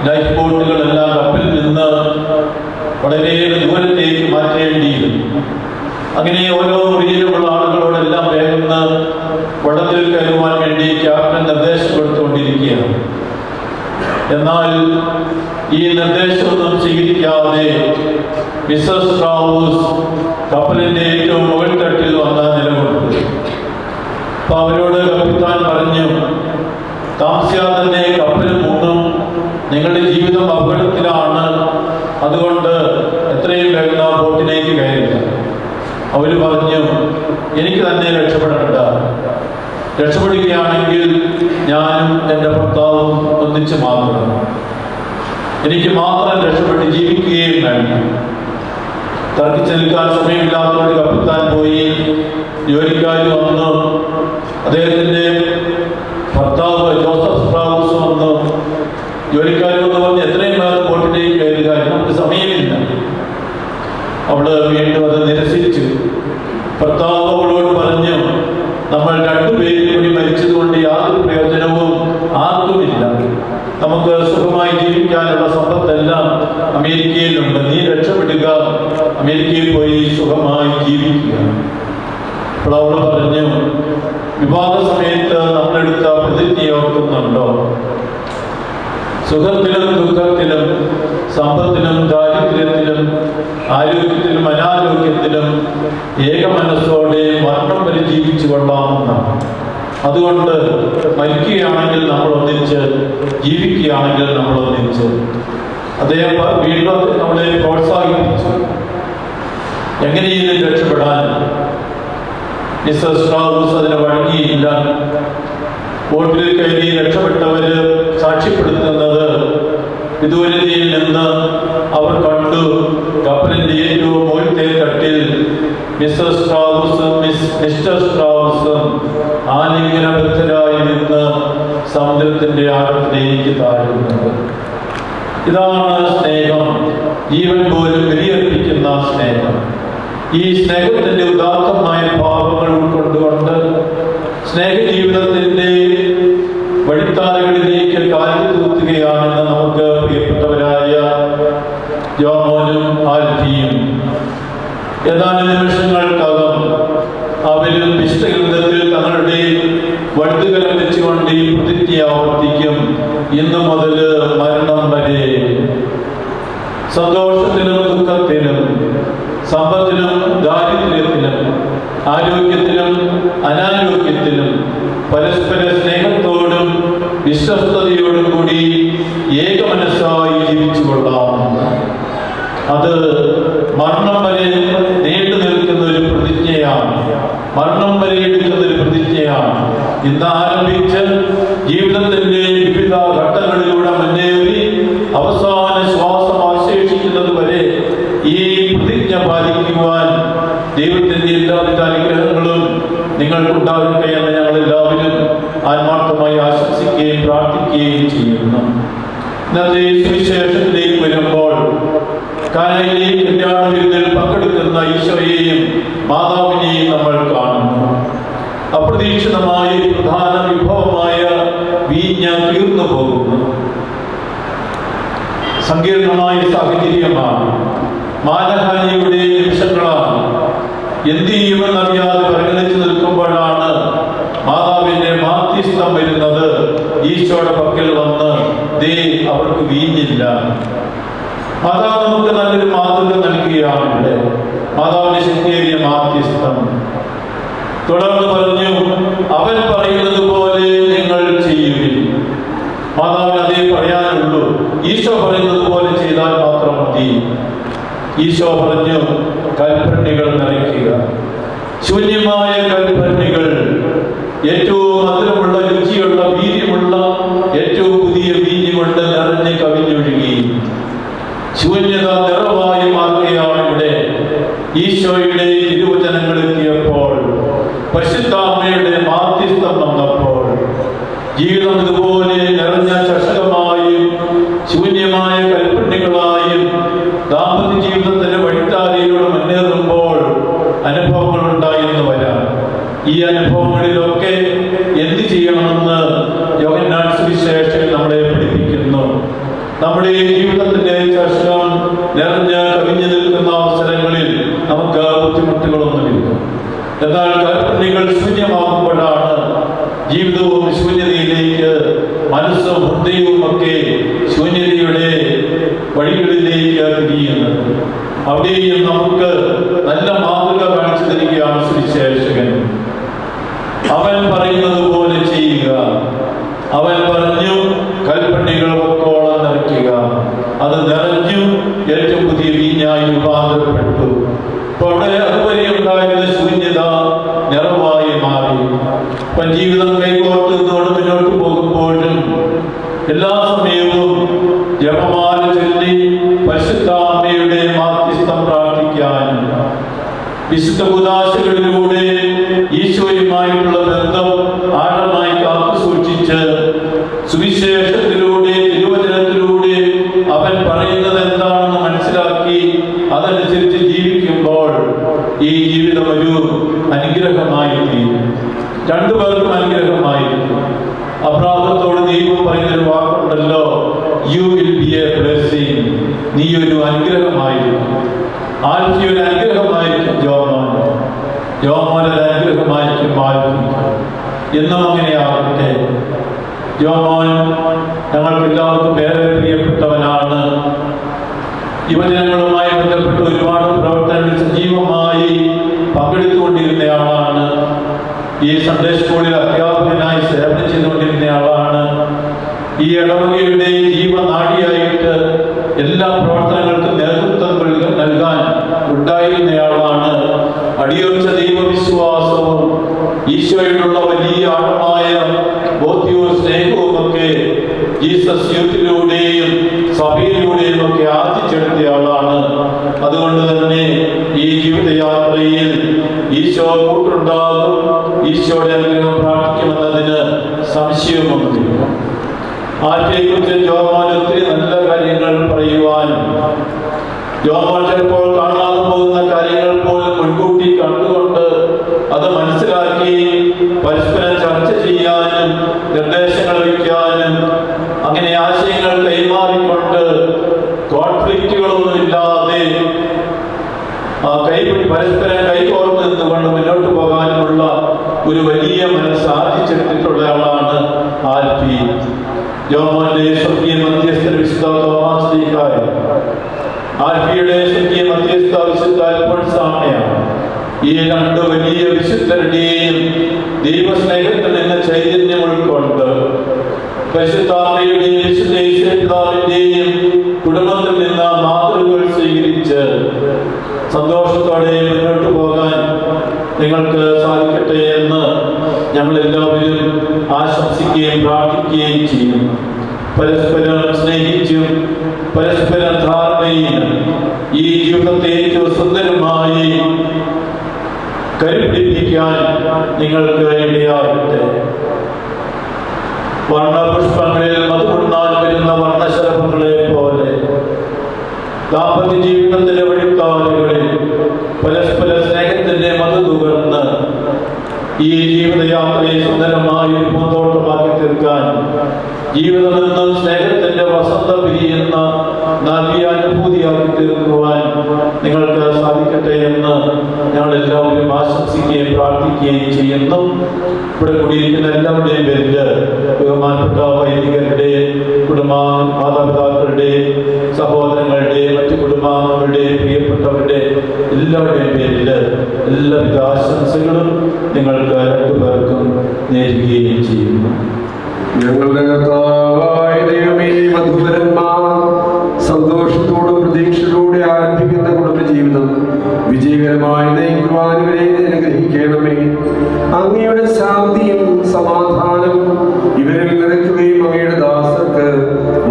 ലൈഫ് ബോട്ടുകളെല്ലാം കപ്പലിൽ നിന്ന് വളരെയേറെ ദൂരത്തേക്ക് മാറ്റേണ്ടിയിരുന്നു. അങ്ങനെ ഓരോ മുറിയിലുമുള്ള ആളുകളോടെല്ലാം വേഗം വള്ളത്തിൽ കയറുവാൻ വേണ്ടി ക്യാപ്റ്റൻ നിർദ്ദേശം കൊടുത്തുകൊണ്ടിരിക്കുകയാണ്. എന്നാൽ ഈ നിർദ്ദേശമൊന്നും സ്വീകരിക്കാതെ മിസ്സസ് സ്ട്രൗസ് കപ്പലിന്റെ ഏറ്റവും മുകൾ തട്ടിൽ വന്ന നിലകൊണ്ടു. അപ്പൊ അവരോട് കപ്പിത്താൻ പറഞ്ഞു, താമസിയാതെ തന്നെ കപ്പൽ മുങ്ങും, നിങ്ങളുടെ ജീവിതം അപകടത്തിലാണ്, അതുകൊണ്ട് എത്രയും വേഗം ആ ബോട്ടിലേക്ക് കയറില്ല. അവർ പറഞ്ഞു, എനിക്ക് തന്നെ രക്ഷപ്പെടേണ്ട, രക്ഷപ്പെടുകയാണെങ്കിൽ ഞാനും എൻ്റെ ഭർത്താവും ഒന്നിച്ച് മാത്രം, എനിക്ക് മാത്രം രക്ഷപ്പെട്ട് ജീവിക്കുകയും വേണം. തർക്കിച്ച് നിൽക്കാൻ സമയമില്ലാത്തതുകൊണ്ട് കപ്പിത്താൻ പോയി. ജോലിക്കാർ വന്നു. അദ്ദേഹത്തിൻ്റെ ഭർത്താവ് ജോസഫ് സ്ട്രൗസ് വന്നു. ജോലിക്കാർ വന്ന് പറഞ്ഞ് എത്രയും വേഗം ബോട്ടിലേക്ക് കയറുക, നമുക്ക് സമയമില്ല. അവള് വീണ്ടും അത് നിരസിച്ചു. ഭർത്താവ് അവളോട് പറഞ്ഞു, നമ്മൾ രണ്ടുപേരും കൂടി മരിച്ചതുകൊണ്ട് യാതൊരു പ്രയോജനവും ആർക്കുമില്ല. നമുക്ക് സുഖമായി ജീവിക്കാനുള്ള സമ്പത്തെല്ലാം അമേരിക്കയിലുണ്ട്. നീ രക്ഷപ്പെടുക, അമേരിക്കയിൽ പോയി സുഖമായി ജീവിക്കുക. അപ്പോൾ അവൾ പറഞ്ഞു, വിവാഹ സമയത്ത് നമ്മളെടുത്ത പ്രതിജ്ഞ ഓർക്കുന്നുണ്ടോ? സുഖത്തിലും ദുഃഖത്തിലും, സമ്പത്തിലും ദാരിദ്ര്യത്തിലും, ആരോഗ്യത്തിലും അനാരോഗ്യത്തിലും ഏക മനസ്സോടെ മരണം വരെ ജീവിച്ചു കൊള്ളാമെന്നാണ്. അതുകൊണ്ട് മരിക്കുകയാണെങ്കിൽ നമ്മൾ ഒന്നിച്ച്, ജീവിക്കുകയാണെങ്കിൽ നമ്മൾ ഒന്നിച്ച്. അദ്ദേഹം വീണ്ടും നമ്മളെ പ്രോത്സാഹിപ്പിച്ചു. എങ്ങനെയും രക്ഷപ്പെടാൻ. മിസ്സസ് സ്ട്രൗസ് അതിന് വഴങ്ങിയില്ല. ബോട്ടിൽ കയറി രക്ഷപ്പെട്ടവര് സാക്ഷ്യപ്പെടുത്തുന്നത്, വിദൂരതയിൽ നിന്ന് അവർ കണ്ടു കപ്പലിന്റെ ഏറ്റവും മുകളിലത്തെ തട്ടിൽ മിസ്സസ് സ്ട്രൗസും മിസ്റ്റർ സ്ട്രൗസും ആലിംഗനബദ്ധരായി നിന്ന് സമുദ്രത്തിന്റെ ആഴത്തിലേക്ക് താഴുന്നത്. ഇതാണ് സ്നേഹം, ജീവൻ പോലും ബലിയർപ്പിക്കുന്ന സ്നേഹം. ഈ സ്നേഹത്തിന്റെ ഉദാത്തമായ ഭാവങ്ങൾ ഉൾക്കൊണ്ടുകൊണ്ട് സ്നേഹജീവിതത്തിന്റെ വഴിത്താരകളിലേക്ക് കാലിൽ തൂത്തുകയാണെന്ന് നമുക്ക് പ്രിയപ്പെട്ടവരായ ജോമോനും ആൽഫിയും ഏതാനും നിമിഷങ്ങൾക്കകം അവരും വിശുദ്ധഗ്രന്ഥത്തിൽ തങ്ങളുടെ വഴുതുകലം വെച്ചുകൊണ്ട് ഈ പ്രതിജ്ഞ ആവർത്തിക്കും. ഇന്നു മുതൽ മരണം വരെ സന്തോഷത്തിലും ദുഃഖത്തിലും സമ്പത്തിലും ദാരിദ്ര്യത്തിലും ആരോഗ്യത്തിലും അനാരോഗ്യത്തിലും പരസ്പര സ്നേഹത്തോടും വിശ്വസ്തയോടും കൂടി ഏകമനസ്സായി ജീവിച്ചു കൊള്ളാം. അത് മരണം വരെ നീണ്ടു നിൽക്കുന്ന ഒരു പ്രതിജ്ഞയാണ്, മരണം വരെ എടുക്കുന്ന ഒരു പ്രതിജ്ഞയാണ്. ഇന്ന് ആരംഭിച്ച് ജീവിതത്തിന്റെ വിവിധ ഘട്ടങ്ങളിലൂടെ മുന്നേറി അവസാന ശ്വാസം അവശേഷിക്കുന്നത് വരെ ഈ പ്രതിജ്ഞ പാലിക്കുവാൻ ദൈവത്തിന്റെ എല്ലാവിധ അനുഗ്രഹങ്ങളും നിങ്ങൾക്കുണ്ടാകട്ടെ എന്ന് ഞങ്ങൾ എല്ലാവരും ആത്മാർത്ഥമായി ആശംസിക്കുകയും പ്രാർത്ഥിക്കുകയും ചെയ്യുന്നു. ഇന്നത്തെ സുവിശേഷത്തിലേക്ക് വരുമ്പോൾ കാനായിലെ കല്യാണ വിരുന്നിൽ പങ്കെടുക്കുന്ന ഈശോയെയും മാതാവിനെയും നമ്മൾ കാണുന്നു. അപ്രതീക്ഷിതമായ പ്രധാന വിഭവമായ വീഞ്ഞ തീർന്നു പോകുന്നു. സങ്കീർണമായ സാഹചര്യമാണ്, മാനഹാനിയുടെ നിമിഷങ്ങളാണ്. എന്ത് ചെയ്യുമെന്നറിയാതെ പരിഗണിച്ചു നിൽക്കുമ്പോഴാണ് മാതാവിന്റെ മാധ്യസ്ഥം വരുന്നത്. ഈശോയുടെ പക്കൽ വന്ന് ദേ അവർക്ക് വീഞ്ഞില്ല. മാതാവ് നമുക്ക് നല്ലൊരു മാതൃക നൽകുകയാണ് ഇവിടെ. മാതാവിന്റെ ശക്തിയേറിയ മാധ്യസ്ഥം. തുടർന്ന് പറഞ്ഞു, അവൻ പറയുന്നത് പോലെ നിങ്ങൾ ചെയ്യുവിൻ. മാതാവിന് അതേ പറയാനുള്ളൂ. ഈശോ പറയുന്നത് പോലെ ചെയ്താൽ മാത്രം മതി. ഈശോ പറഞ്ഞു, കൽപ്പണികൾ നിറയ്ക്കുക. ശൂന്യമായ കൽപ്പണികൾ, ഏറ്റവും മധുരമുള്ള രുചിയുള്ള വീര്യമുള്ള ഏറ്റവും പുതിയ വീഞ്ഞ് കൊണ്ട് നിറഞ്ഞ് കവിഞ്ഞൊഴുകി ശൂന്യത നിറവായി മാറുകയാണ് ഇവിടെ. ഈശോയുടെ തിരുവചനങ്ങൾ എത്തിയപ്പോൾ, പരിശുദ്ധാമ്മയുടെ മാധ്യസ്ഥം വന്നപ്പോൾ, ജീവിതം ഇതുപോലെ നിറഞ്ഞ ചഷകമായും ശൂന്യമായ കൽപ്പണികളായും ദാമ്പത്യ ജീവിതത്തിന്റെ വഴിത്താരയിലൂടെ മുന്നേറുമ്പോൾ അനുഭവങ്ങൾ ഉണ്ടായെന്ന് വരാം. ഈ അനുഭവങ്ങളിലൊക്കെ എന്ത് ചെയ്യണമെന്ന് യോഹന്നാൻ സുവിശേഷൻ നമ്മളെ പഠിപ്പിക്കുന്നു. നമ്മുടെ ജീവിതത്തിന്റെ ചഷകം നിറഞ്ഞ് കവിഞ്ഞു നിൽക്കുന്ന അവസരങ്ങളിൽ നമുക്ക് ബുദ്ധിമുട്ടുകളൊന്നുമില്ല. എന്നാൽ കൽപ്പണികൾ ശൂന്യമാകുമ്പോഴാണ് ജീവിതവും ശൂന്യതയിലേക്ക്, മനസ്സും ഹൃദയവും ഒക്കെ ശൂന്യതയുടെ വഴികളിലേക്ക് തിരിയുന്നത്. അവിടെയും നമുക്ക് നല്ല മാതൃക കാണിച്ചു തരികയാണ് സുവിശേഷകൻ. അവൻ പറയുന്നത് പോലെ ചെയ്യുക. അവൻ പറഞ്ഞു, കൽപ്പണികൾ ഒക്കോളം നിറയ്ക്കുക. അത് നിറഞ്ഞു ഏറ്റവും പുതിയ വീഞ്ഞായി രൂപാന്തരപ്പെട്ടു. അപ്പൊ അവിടെ അതുവരെ ഉണ്ടായിരുന്ന ശൂന്യത നിറവായി മാറി. ഇപ്പം ജീവിതം കൈകോർത്ത് നിന്നോട് മുന്നോട്ട് പോകുമ്പോഴും എല്ലാ സമയവും ജപമാല ചൊല്ലി പരിശുദ്ധാമ്മയുടെ മാധ്യസ്ഥം പ്രാർത്ഥിക്കാനും വിശുദ്ധ കൂദാശകളിലൂടെ ഈശോയുമായിട്ടുള്ള ബന്ധം ആഴമായി കാത്തു സൂക്ഷിച്ച് സുവിശേഷത്തിലൂടെ തിരുവചനത്തിലൂടെ അവൻ പറയുന്നത് എന്താണെന്ന് മനസ്സിലാക്കി അതനുസരിച്ച് ജീവിക്കുമ്പോൾ ഈ ജീവിതം ഒരു അനുഗ്രഹമായി തീരും. രണ്ടുപേർക്കും അനുഗ്രഹമായിരിക്കും. അബ്രാഹത്തോട് ദൈവം പറയുന്നൊരു വാക്കുണ്ടല്ലോ, you will be a blessing. നീ ഒരു അനുഗ്രഹമായിരിക്കും. ആൽഫി ഒരു അനുഗ്രഹമായിരിക്കും ജോമോന്, ജോമോൻ ഒരു അനുഗ്രഹമായിരിക്കും ആൽഫി. എന്നും അങ്ങനെയാകട്ടെ. ജോമോൻ ഞങ്ങൾക്ക് എല്ലാവർക്കും ഏറെ പ്രിയപ്പെട്ടവനാണ്. യുവജനങ്ങളുമായി ബന്ധപ്പെട്ട് ഒരുപാട് പ്രവർത്തനങ്ങൾ സജീവമായി പങ്കെടുത്തുകൊണ്ടിരുന്നയാളാണ്. ഈ സൺഡേ സ്കൂളിൽ അധ്യാപകനായി സേവനം ചെയ്തുകൊണ്ടിരുന്നയാളാണ്. ഈ ഇടവകയുടെ ജീവനാഡിയായിട്ട് എല്ലാ പ്രവർത്തനങ്ങൾക്കും നേതൃത്വം നൽകാൻ ഉണ്ടായിരുന്നയാളാണ്. അടിയുറച്ച ദൈവവിശ്വാസവും ഈശോയോടുള്ള വലിയ ആഴമായ ബോധ്യവും സ്നേഹവും ഒക്കെ ജീസസ് യൂത്തിലൂടെയും സഭയിലൂടെയും ഒക്കെ ആർജിച്ചെടുത്തയാളാണ്. അതുകൊണ്ട് തന്നെ ഈ ജീവിതയാത്രയിൽ ഈശോ കൂട്ടുണ്ടാകും, ഈശോയുടെ അനുഗ്രഹം പ്രാർത്ഥിക്കുമെന്നതിന് സംശയമൊന്നുമില്ല. ആൽഫിയെക്കുറിച്ച് ജോമോൻ ഒത്തിരി നല്ല കാര്യങ്ങൾ പറയുവാനും ജോമോൻ ചിലപ്പോൾ കാണാതെ പോകുന്ന കാര്യങ്ങൾ പോലും മുൻകൂട്ടി കണ്ടുകൊണ്ട് അത് മനസ്സിലാക്കി പരസ്പരം ചർച്ച ചെയ്യാനും നിർദ്ദേശങ്ങൾ വയ്ക്കാനും അങ്ങനെ ആശയങ്ങൾ കൈമാറിക്കൊണ്ട് കോൺഫ്ലിക്റ്റുകളൊന്നുമില്ലാതെ പരസ്പരം കൈകോർത്ത് നിന്നുകൊണ്ട് മുന്നോട്ട് പോകാനുമുള്ള ഒരു വലിയ മനസ്സ് ആർജിച്ചെടുത്തിട്ടുള്ള ആളാണ് ആൽഫി. ജോമോന്റെ സ്വർഗീയ മധ്യസ്ഥ വിശുദ്ധ തോമാസ് ലീഹായ, ആൽഫിയുടെ സ്വർഗീയ മധ്യസ്ഥ വിശുദ്ധ അൽഫോൻസാമയാണ്. ഈ രണ്ട് വലിയ വിശുദ്ധരുടെയും ദൈവസ്നേഹത്തിൽ നിന്ന് ചൈതന്യം ഉൾക്കൊണ്ട് പരിശുദ്ധാത്മയുടെയും വിശുദ്ധ യേശുപിതാവിന്റെയും കുടുംബത്തിൽ നിന്ന് മാതൃകകൾ സ്വീകരിച്ച് സന്തോഷത്തോടെ മുന്നോട്ട് പോകാൻ നിങ്ങൾക്ക് സാധിക്കട്ടെ എന്ന് ഞങ്ങൾ എല്ലാവരും ആശംസിക്കുകയും പ്രാർത്ഥിക്കുകയും ചെയ്യും. പരസ്പരം സ്നേഹിച്ചും പരസ്പരം ധാരണയും ഈ ജീവിതത്തെ ഏറ്റവും സുന്ദരമായി കരുപിടിപ്പിക്കാൻ നിങ്ങൾക്ക് ഇടയാകട്ടെ. വർണ്ണപുഷ്പങ്ങളിൽ മധുണ്ണാൻ വരുന്ന വർണ്ണശലഭങ്ങളെ പോലെ ദാമ്പത്യ ജീവിതത്തിന്റെ വഴിത്താലുകളിൽ പരസ്പര സ്നേഹത്തിന്റെ മധു തുകർന്ന് ഈ ജീവിതയാത്രയെ സുന്ദരമായി പൂന്തോട്ടമാക്കി തീർക്കാൻ, ജീവിതമെന്ന സ്നേഹത്തിന്റെ വസന്ത പിരിയുന്ന നവ്യാനുഭൂതിയാക്കി തീർക്കുവാൻ നിങ്ങൾക്ക് സാധിക്കട്ടെ എന്ന് ഞങ്ങൾ എല്ലാവരും ആശംസിക്കുകയും പ്രാർത്ഥിക്കുകയും ചെയ്യുന്നു. ഇവിടെ കൂടിയിരിക്കുന്ന എല്ലാവരുടെയും പേരില് ബഹുമാനപ്പെട്ട വൈദികരുടെ, മാതാപിതാക്കളുടെ, സഹോദരങ്ങളുടെ, മറ്റു കുടുംബാംഗങ്ങളുടെ, പ്രിയപ്പെട്ടവരുടെ എല്ലാവരുടെയും പേരില് എല്ലാവിധ ആശംസകളും നിങ്ങൾക്ക് രണ്ടുപേർക്കും നേരുകയും ചെയ്യുന്നു. ഞങ്ങളുടെ കർത്താവായ ദൈവമേ, മധുരന്മാർ സന്തോഷത്തോടും പ്രതീക്ഷയോടെ ആരംഭിക്കുന്ന കുടുംബജീവിതം വിജയകരമായി നയിക്കുവാൻ ഇവരെ അനുഗ്രഹിക്കണമേ. അങ്ങയുടെ ശാന്തിയും സമാധാനവും ഇവരിൽ നിറയ്ക്കുകയും അങ്ങയുടെ ദാസർക്ക്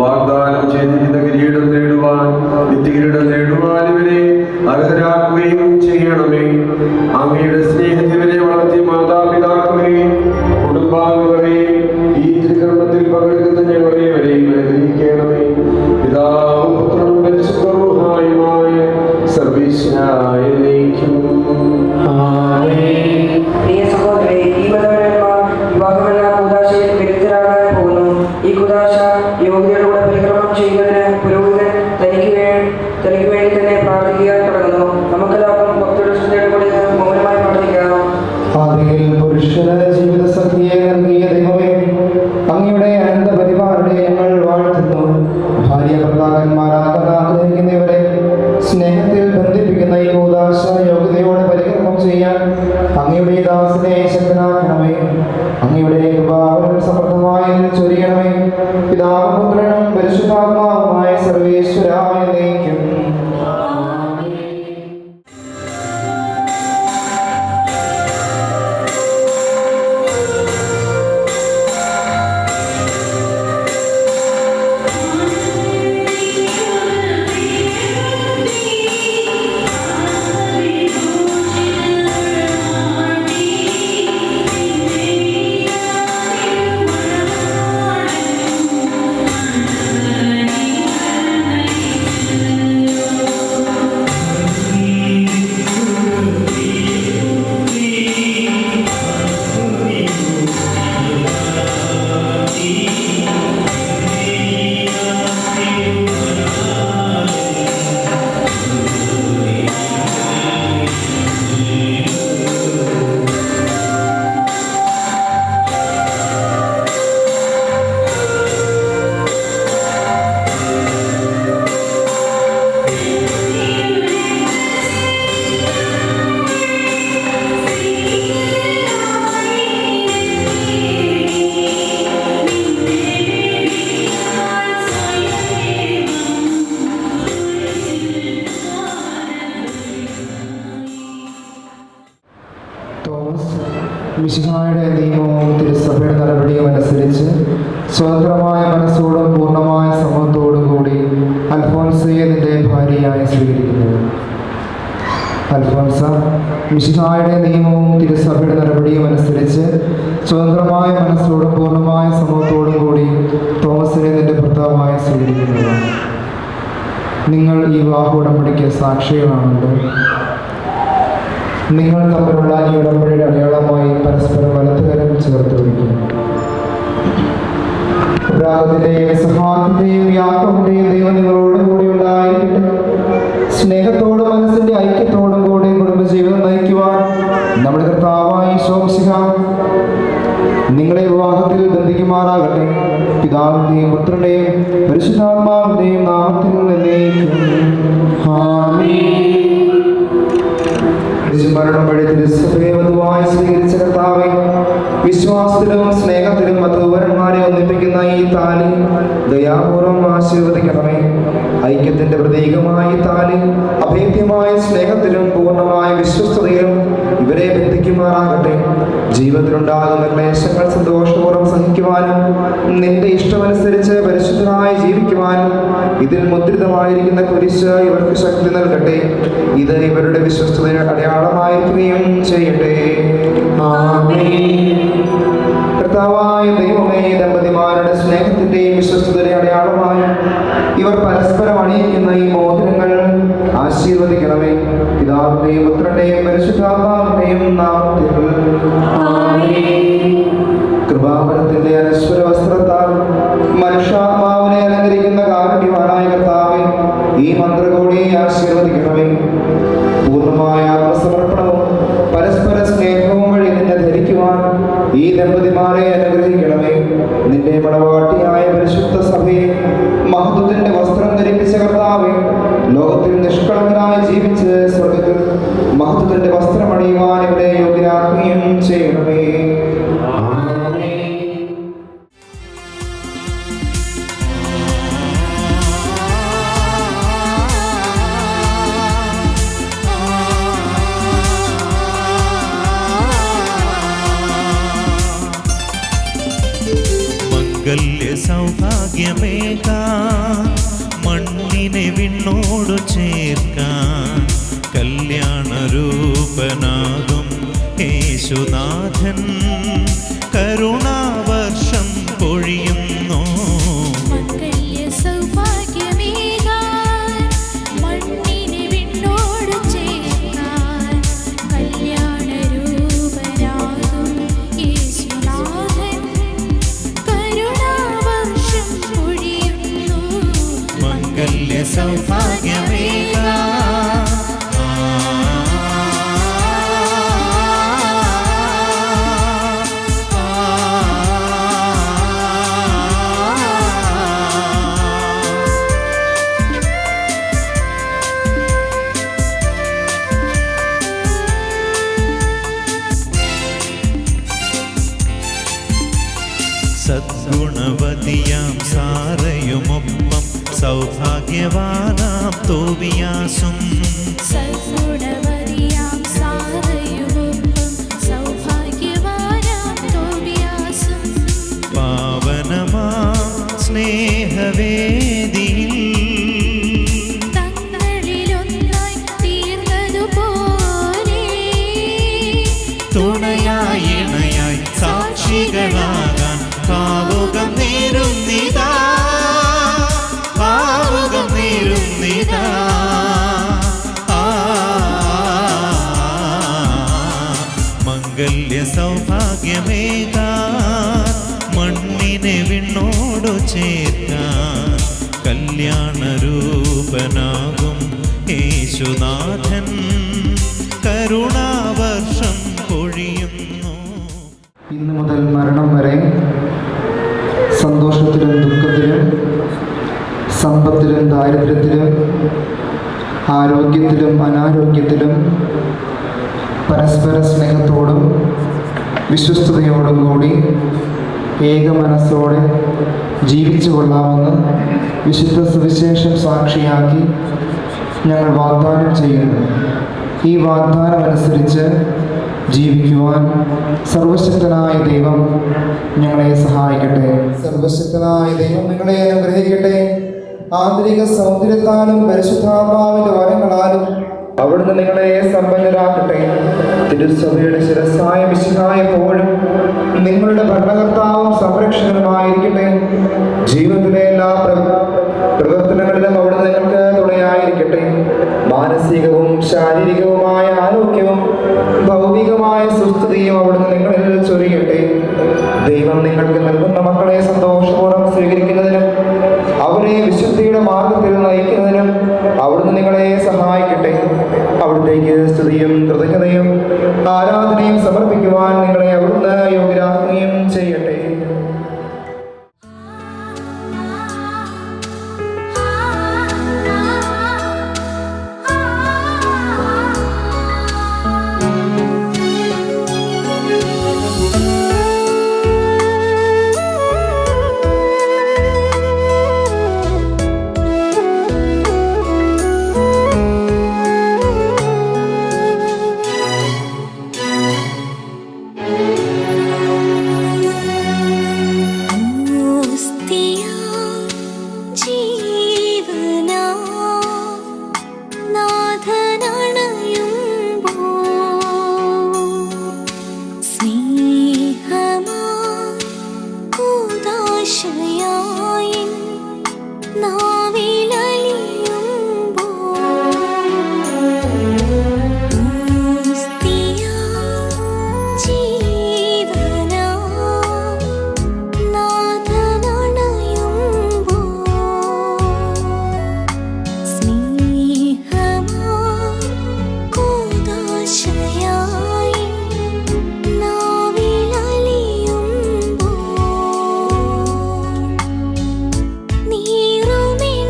വാഗ്ദാനം ചെയ്തിരുന്ന കിരീടം നേടുവാൻ, നിത്യകിരീടം നേടുവാൻ ഇവരെ അർഹരാക്കുകയും ചെയ്യണമേ. അങ്ങയുടെ സ്നേഹത്തിവരെ വളർത്തിയ മാതാപിതാക്കളെയും കുടുംബാംഗങ്ങളെയും ഈ തിരുക്കർമ്മത്തിൽ പങ്കെടുക്കുന്ന ഞങ്ങളെ വരെയും അനുഗ്രഹിക്കണമേ. പിതാവും പുത്രനും പരിശുദ്ധവുമായ സർവീശ്വരായ നയിക്കും. പ്രിയ സഹോദരരെ, ഈ മതപരന്മാർ വിവാഹമെന്ന കൂദാശയിൽ വിരുദ്ധരാകാൻ പോകുന്നു. ഈ കൂദാശ യോഗ്യതയോടെ പരിക്രമണം ചെയ്യുന്നതിന് പുരോഹിതൻ തനിക്ക് വേണ്ടി തന്നെ പ്രാർത്ഥിക്കാൻ തുടങ്ങുന്നു. നമുക്കെല്ലാവർക്കും ഭക്തിയുടെ ശ്രദ്ധയോടെ മൗനമായി പ്രാർത്ഥിക്കാം. ആദിയിൽ പുരുഷന് ജീവിത സഖിയെ നൽകിയ ദൈവമേ, അങ്ങയുടെ അനന്ത പരിപാലനെ ഞങ്ങൾ വാഴ്ത്തുന്നു. ഭാര്യ ഭർത്താക്കന്മാരാകാൻ ആഗ്രഹിക്കുന്നവരെ സ്നേഹത്തിൽ ബന്ധിപ്പിക്കുന്ന ഈ കൂദാശ യോഗ്യതയോടെ പരിക്രമം ചെയ്യാൻ അങ്ങയുടെ ദാസനെ ശക്തനാക്കണമേ. അങ്ങയുടെ കൃപാവരം സമൃദ്ധമായി ചൊരിയണമേ. പിതാവും പുത്രനും പരിശുദ്ധാത്മാവുമായ സർവേശ്വരായ നയിക്കും. മിശിഹായുടെ നിയമവും തിരുസഭയുടെ നടപടിയും അനുസരിച്ച് സ്വതന്ത്രമായ മനസ്സോടും പൂർണ്ണമായ സമ്മതത്തോടും കൂടി അൽഫോൻസയെ നിന്റെ ഭാര്യയായി സ്വീകരിക്കുന്നു. അൽഫോൻസ, മിശിഹായുടെ നിയമവും തിരുസഭയുടെ നടപടിയും അനുസരിച്ച് സ്വതന്ത്രമായ മനസ്സോടും പൂർണ്ണമായ സമ്മതത്തോടും കൂടി തോമസിനെ നിങ്ങൾ ഈ വിവാഹ ഉടമ്പടിക്ക് സാക്ഷികളാണല്ലോ. നിങ്ങൾ തമ്മിലുള്ള ഈ ഉടമ്പടിയുടെ അടയാളമായി പരസ്പരം വലത്തുകരം ചേർത്ത് പിടിക്കും. അബ്രാഹത്തിന്റെയും ഇസ്ഹാക്കിന്റെയും യാക്കോബിന്റെയും ദൈവം നിങ്ങളോട് കൂടി ഉണ്ടായിരിക്കട്ടെ. സ്നേഹത്തോടും മനസ്സിന്റെ ഐക്യത്തോടും കൂടി കുടുംബജീവിതം നയിക്കുവാൻ നമ്മുടെ കർത്താവായ ഈശോ മിശിഹാ നിങ്ങളെ വിവാഹത്തിൽ ബന്ധിക്കുമാറാകട്ടെ. പിതാവിന്റെയും പുത്രന്റെയും പരിശുദ്ധാത്മാവിന്റെയും നാമത്തിൽ മരണം വഴി തിരുസഭയെ വധുവായി സ്വീകരിച്ച കർത്താവേ, വിശ്വാസത്തിലും സ്നേഹത്തിലും വധൂവരന്മാരെ ഒന്നിപ്പിക്കുന്ന ഈ താലി ദയാപൂർവം ആശീർവദിക്കണമേ. ഐക്യത്തിന്റെ പ്രതീകമായി താലി അഭേദ്യമായ സ്നേഹത്തിലും പൂർണ്ണമായ വിശ്വസ്തതയിലും ഇവരെ ബന്ധിക്കുമാറാകട്ടെ. ജീവിതത്തിലുണ്ടാകുന്ന ക്ലേശങ്ങൾ സന്തോഷപൂർവ്വം സഹിക്കുവാനും നിന്റെ ഇഷ്ടമനുസരിച്ച് പരിശുദ്ധമായി ജീവിക്കുവാനും ഇതിൽ മുദ്രിതമായിരിക്കുന്ന കുരിശ് ഇവർക്ക് ശക്തി നൽകട്ടെ. ഇത് ഇവരുടെ വിശ്വസ്തതയുടെ അടയാളമായിരിക്കുകയും ചെയ്യട്ടെ. കർത്താവായ ദൈവമേ, ദമ്പതിമാരുടെ സ്നേഹത്തിന്റെയും വിശ്വസ്തതയുടെ അടയാളമായി ഇവർ പരസ്പരം അണിയിക്കുന്ന ഈ മോതിരങ്ങൾ ആശീർവദിക്കണമേ. പിതാവിന്റെയും പുത്രന്റെയും പരിശുദ്ധാത്മാവിന്റെയും നാമത്തിൽ. കൃപാവരത്തിന്റെ അനശ്വര വസ്ത്രത്താൽ മനുഷ്യാത്മാവിനെ അലങ്കരിക്കുന്ന കാരുണ്യവാനായ കർത്താവേ, ഈ മന്ത്രകോടിയെ ആശീർവദിക്കണമേ. പൂർണ്ണമായ ആത്മസമർപ്പണവും പരസ്പര സ്നേഹവും വഴി നിന്നെ ധരിക്കുവാൻ ഈ ദമ്പതിമാരെ അനുഗ്രഹിക്കണമേ. നിന്റെ മണവാട്ടിയായ പരിശുദ്ധ സഭയെ മഹത്വത്തിന്റെ വസ്ത്രം ധരിപ്പിച്ച കർത്താവേ, ലോകത്തിൽ നിഷ്കളങ്കരായി ജീവിച്ച് സ്വർഗത്തിൽ മഹത്വത്തിന്റെ വസ്ത്രം അണിയുവാൻ ഇവിടെ യോഗ്യരാക്കുകയും ചെയ്യണമേ. സൗഭാഗ്യമേകാൻ മണ്ണിനെ വിണ്ണോടു ചേർക്കാൻ കല്യാണരൂപനാകും യേശുനാഥൻ കരുണാവർഷം പൊഴിയുന്നു. സൗഭാഗ്യമേകാൻ സദ്ഗുണവതിയാം സാറയുമൊപ്പം സൗഭാഗ്യവാനാം തോബിയാസും. സദ്ഗുണവതിയാം സാറയുമൊപ്പം സൗഭാഗ്യവാനാം തോബിയാസും. പാവനമാം സ്നേഹവേദിയിൽ തങ്ങളിലൊന്നായി തീർന്നതുപോലെ തുണയായി ഇണയായി സാക്ഷികളാകാൻ ഭാവുകം നേരുന്നിതാ, ഭാവുകം നേരുന്നിതാ. മംഗല്യ സൗഭാഗ്യമേകാൻ മണ്ണിനെ വിണ്ണോടു ചേർക്കാൻ കല്യാണരൂപനാകും യേശുനാഥൻ കരുണാവർഷം പൊഴിയുന്നു. ഇന്നു മുതൽ മരണം വരെ സന്തോഷത്തിലും ദുഃഖത്തിലും സമ്പത്തിലും ദാരിദ്ര്യത്തിലും ആരോഗ്യത്തിലും അനാരോഗ്യത്തിലും പരസ്പര സ്നേഹത്തോടും വിശ്വസ്തയോടും കൂടി ഏക മനസ്സോടെ ജീവിച്ചു കൊള്ളാമെന്ന് വിശുദ്ധ സുവിശേഷം സാക്ഷിയാക്കി ഞങ്ങൾ വാഗ്ദാനം ചെയ്യുന്നു. ഈ വാഗ്ദാനമനുസരിച്ച് ജീവിക്കുവാൻ സർവശക്തനായ ദൈവം ഞങ്ങളെ സഹായിക്കട്ടെ. സർവശക്തനായ ദൈവം നിങ്ങളെ അനുഗ്രഹിക്കട്ടെ. ആന്തരിക സൗന്ദര്യത്താലും പരിശുദ്ധാത്മാവിന്റെ വരങ്ങളാലും അവിടുന്ന് നിങ്ങളെ സമ്പന്നരാക്കട്ടെ. തിരുസഭയുടെ ശിരസ്സായ മിശിഹായ എപ്പോഴും നിങ്ങളുടെ ഭരണകർത്താവും സംരക്ഷകനുമായിരിക്കട്ടെ. ജീവിതത്തിലെ എല്ലാ പ്രവർത്തനങ്ങളിലും അവിടുന്ന് നിങ്ങൾക്ക് തുണയായി ശാരീരികവുമായ ആരോഗ്യവും ഭൗതികമായ സുസ്ഥിതിയും അവിടുന്ന് നിങ്ങളിൽ ചൊരിയട്ടെ. ദൈവം നിങ്ങൾക്ക് നൽകുന്ന മക്കളെ സന്തോഷപൂർവ്വം സ്വീകരിക്കുന്നതിനും അവരെ വിശുദ്ധിയുടെ മാർഗത്തിൽ നയിക്കുന്നതിനും അവിടുന്ന് നിങ്ങളെ സഹായിക്കട്ടെ. അവിടത്തേക്ക് സ്തുതിയും കൃതജ്ഞതയും ആരാധനയും സമർപ്പിക്കുവാൻ നിങ്ങളെ അവിടുന്ന് യോഗ്യരാക്കുകയും ചെയ്യട്ടെ. നീറുമെൻ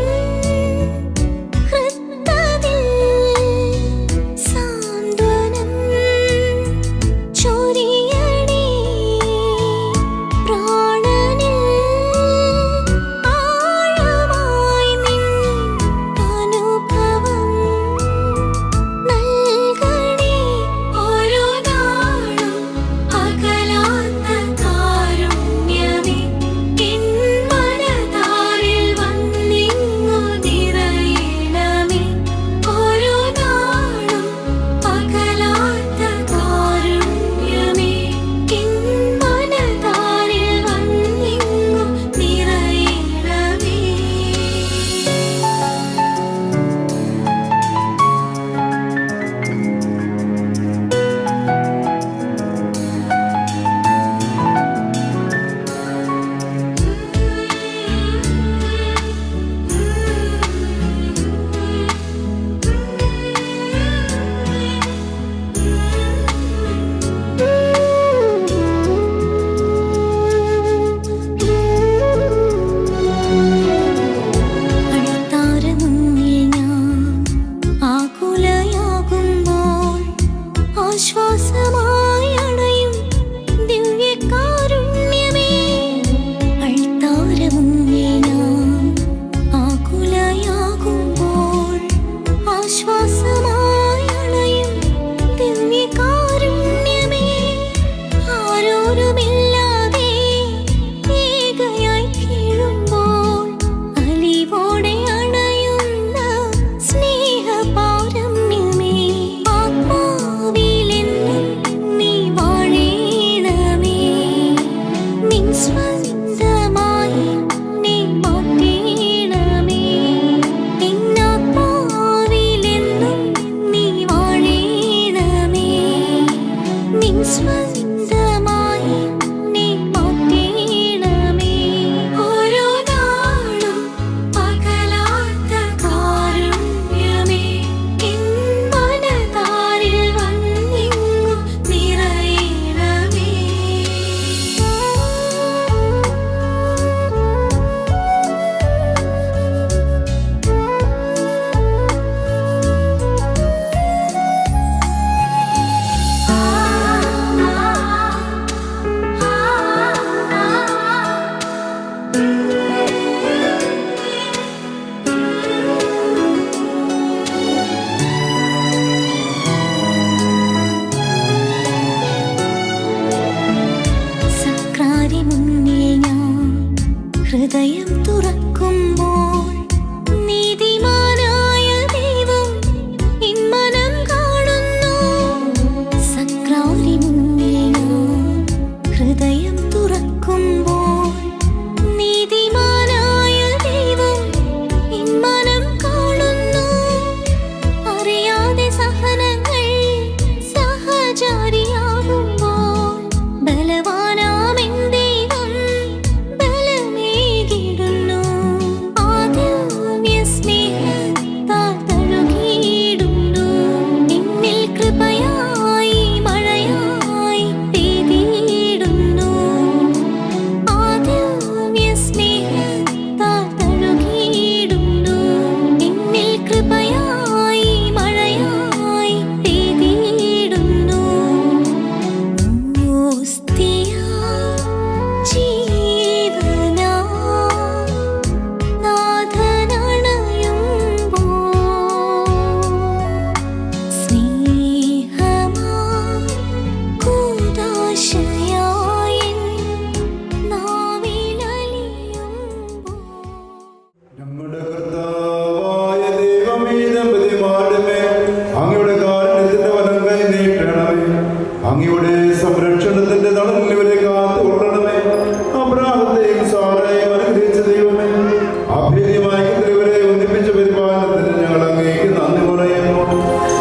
അഭേദ്യമായ ഇവരെ ഒന്നിപ്പിച്ച പരിപാലനത്തിന് ഞങ്ങൾ അങ്ങേക്ക് നന്ദി പറയുന്നു.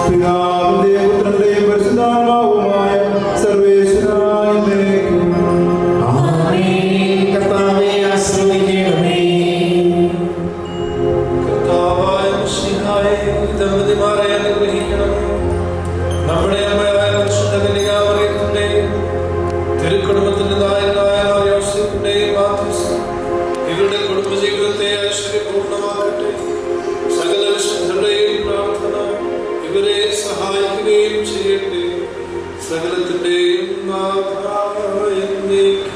പിതാവിന്റെയും പുത്രന്റെയും പരിശുദ്ധാത്മാവുമായ സർവേശ്വരായ എന്നേക്കും. കർത്താവേ ആശ്രയിക്കണമേ. കർത്താവായ മിശിഹായേ, ദമ്പതിമാരെ അനുഗ്രഹിക്കണമേ. നമ്മുടെ അമ്മയായ പരിശുദ്ധ കന്യകാമറിയത്തിന്റെയും തിരുക്കുടുംബത്തിന്റെ നായകനായ യോസേഫിന്റെയും മാധ്യസ്ഥം ഇവരുടെ കുടുംബജീവിതത്തെ ഐശ്വര്യപൂർണ്ണമാക്കട്ടെ. സകല വിശുദ്ധരുടെയും പ്രാർത്ഥന ഇവരെ സഹായിക്കുകയും ചെയ്യട്ടെ. സകലത്തിന്റെയും നാഥായ എന്നേക്കും.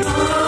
Oh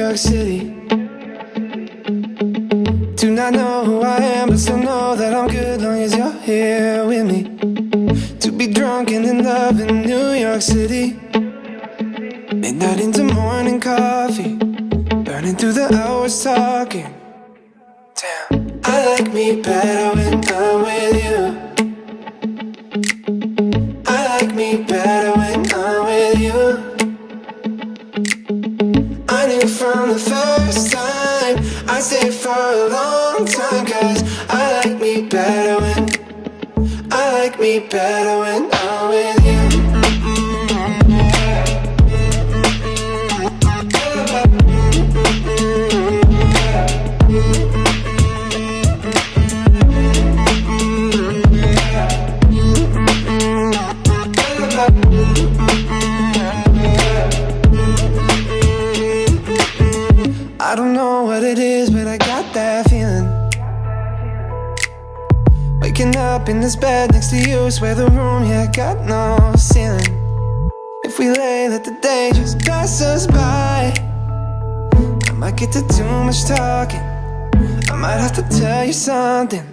York City. Do not know who I am, but still know that I'm good long as you're here with me. To be drunk and in love in New York City. Midnight into morning coffee, burning through the hours talking. Damn, I like me better when I'm with you. I like me better when I'm with you. I knew from the first time I'd stay for a long time, 'cause I like me better when I'm with you. I don't know what it is, but I got that feeling. Waking up in this bed next to you, swear the room, yeah, got no ceiling. If we lay, let the day just pass us by. I might get to too much talking, I might have to tell you something.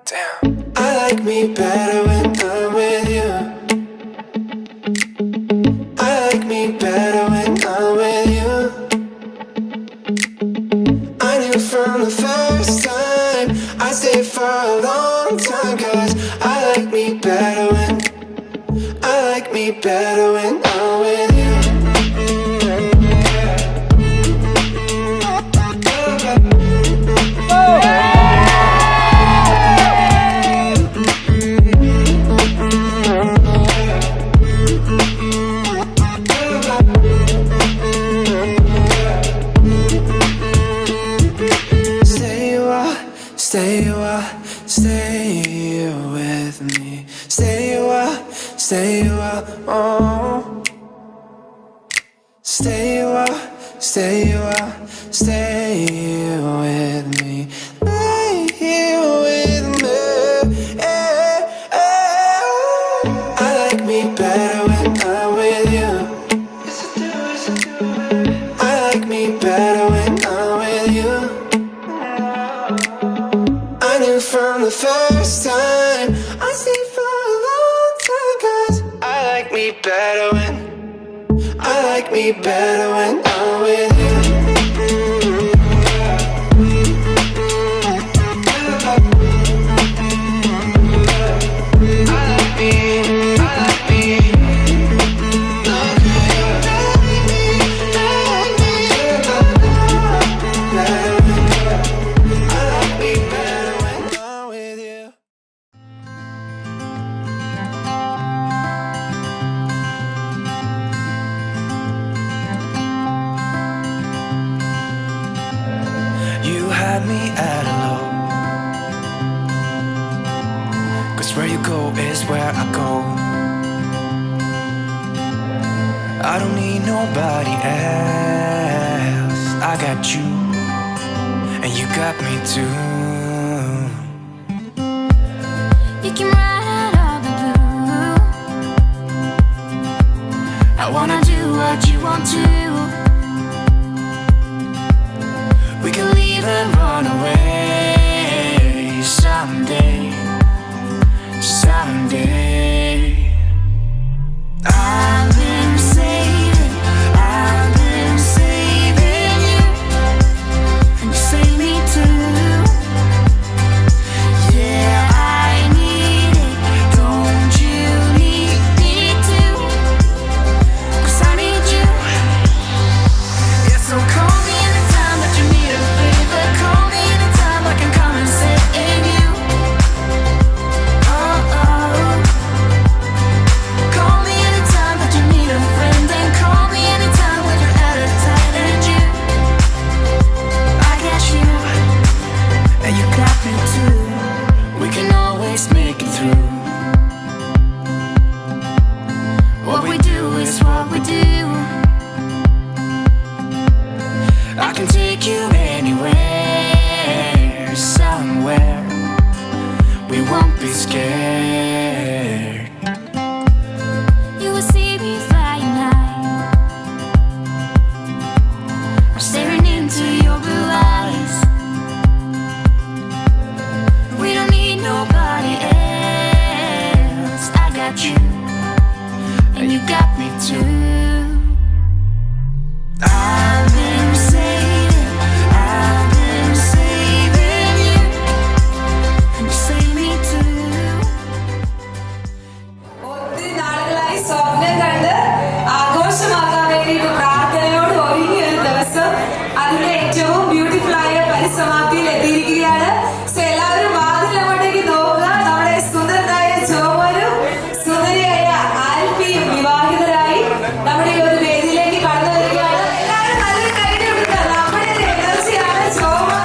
Damn, I like me better when I'm with you. I like me better when I'm with you. I knew from the first time I'd stay for a long time, 'cause I like me better when I'm with you. Stay with me. Stay a while, oh. Stay a while, stay with me. Lay here with me. I like me better when I'm with you. I like me better when I'm with you. I knew from the first time I'd stay for a long time, 'cause I like me better when I'm with you. Me at a low, 'cause where you go is where I go. I don't need nobody else. I got you, and you got me too. You can ride out all the blue. I wanna do what you want to. We can leave and run away someday. I've been saving you, and you save me too. Yeah, I need it, don't you need me too? 'Cause I need you. ഏറ്റവും beautiful ആയ പരിസമാപ്തിയിൽ എത്തിയിരിക്കുകയാണ്. എല്ലാവരും വാതിലങ്ങോട്ടേക്ക് നോക്കുക. നമ്മുടെ സുന്ദരനായ ജോമോനും സുന്ദരിയായ ആൽഫിയും വിവാഹിതരായി നമ്മുടെ ഈ ഒരു വേദിയിലേക്ക് കടന്നു വരികയാണ്. എല്ലാവരും നല്ലൊരു കൈയ്യടി കൊടുക്കുക. നമ്മുടെ ഒരു എനർജിയാണ് ജോമോ.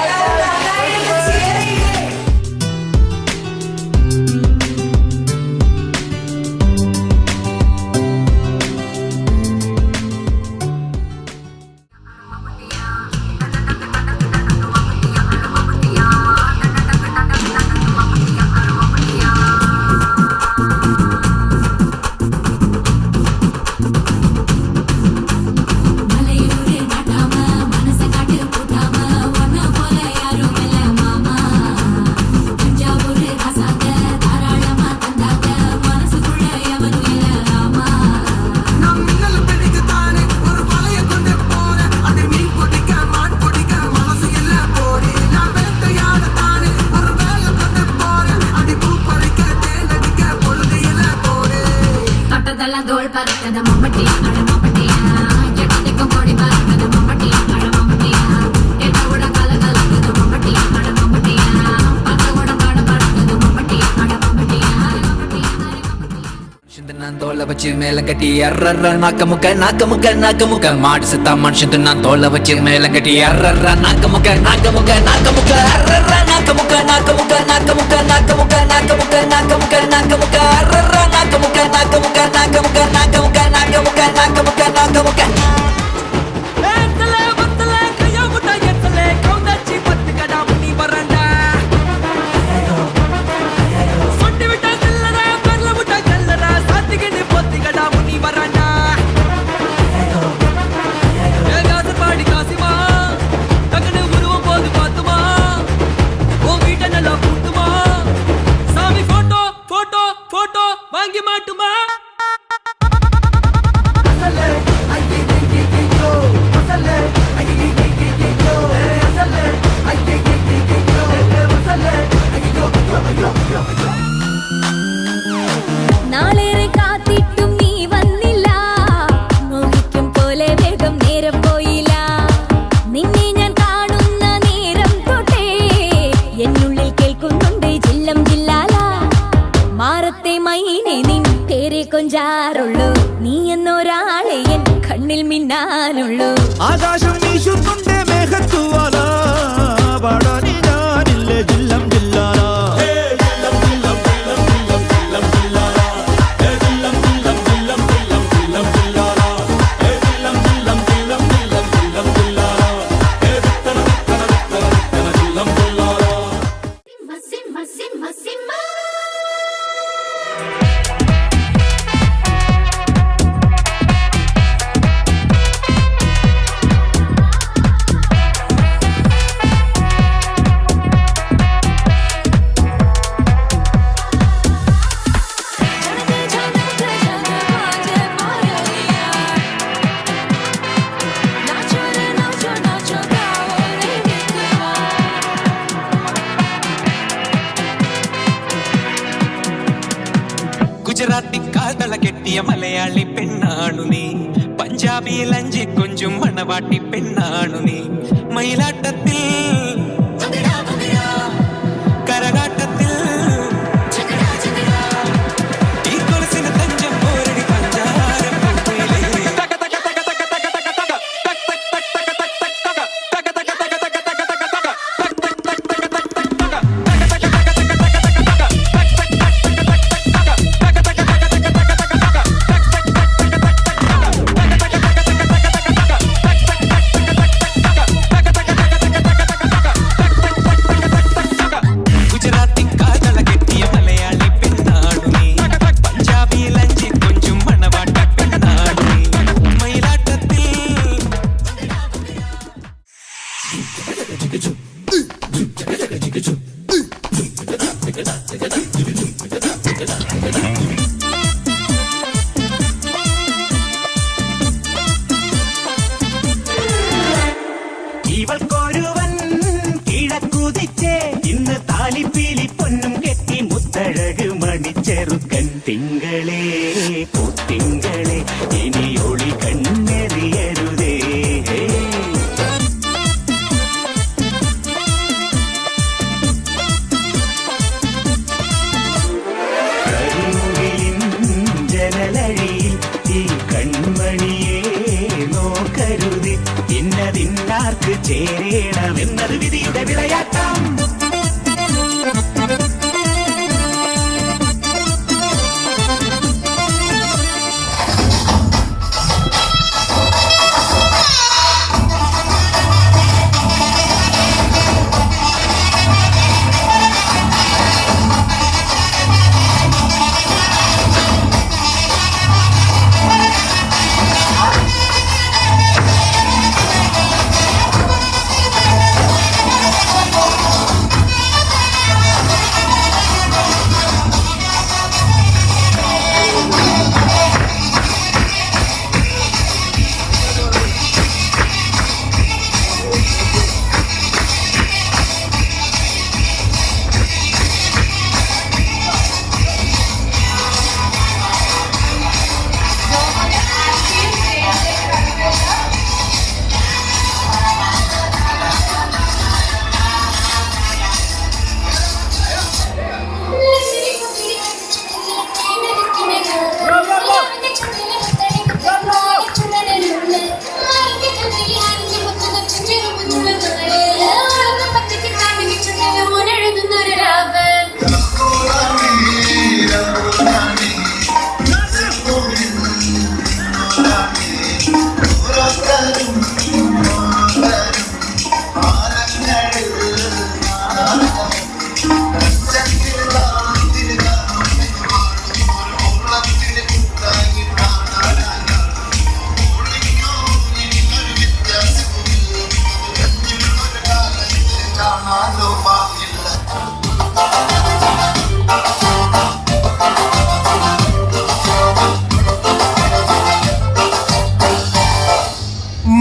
എല്ലാവരും നന്നായിട്ട് cheer ചെയ്യ്. தோலை வச்சு மேல கட்டி அர்ற நாக்க முக்க மாடு செத்தா மனுஷன் தின்னான் தோலை வச்சு மேல கட்டி அர்ற நாக்க முக்க அர்ற நாக்க முக்க அர்ற நாக்க முக்க வாங்கி மாட்டுமா നാളേറെ കാത്തിട്ടും നീ വന്നില്ല. മോഹിക്കും പോലെ വേഗം നേരം പോയില്ല. നിന്നെ ഞാൻ കാണുന്ന നേരം തൊട്ടേ എന്നുള്ളിൽ കേൾക്കുന്നുണ്ട് ജില്ലം ജില്ലാല. മാറത്തെ മൈനെ നിൻ പേരെ കൊഞ്ചാറുള്ളൂ. നീ എന്നൊരാളെ എൻ കണ്ണിൽ മിന്നാനുള്ളൂ. ആകാശം വീശുന്നുണ്ട് മേഘത്തുവാല പാടാനി ഞാനില്ല ജില്ലം ജില്ലാല. ഗുജറാത്തിക്കാതള കെട്ടിയ മലയാളി പെണ്ണാണു നീ. പഞ്ചാബിയിൽ അഞ്ചി കൊഞ്ചും മണവാട്ടി പെണ്ണാണു നീ. മയിലാട്ടത്തിൽ കരകാട്ടത്തിൽ ഈ കൊലുസിന് തഞ്ചം പോരടി പഞ്ചാരം ഇവൾക്കൊരുവൻ കിഴക്കുതിച്ചേ ഇന്ന് താലിപ്പീലി പൊന്നും കെട്ടി മുത്തഴക് മണിച്ചെറുക്കൻ. തിങ്കളേ പൂത്തിങ്കളെ ഇനി ഒളി കണ്ണെറിയരുതേ. ആർക്ക് ചേരണമെന്നത് വിധിയുടെ വിളയാട്ടം.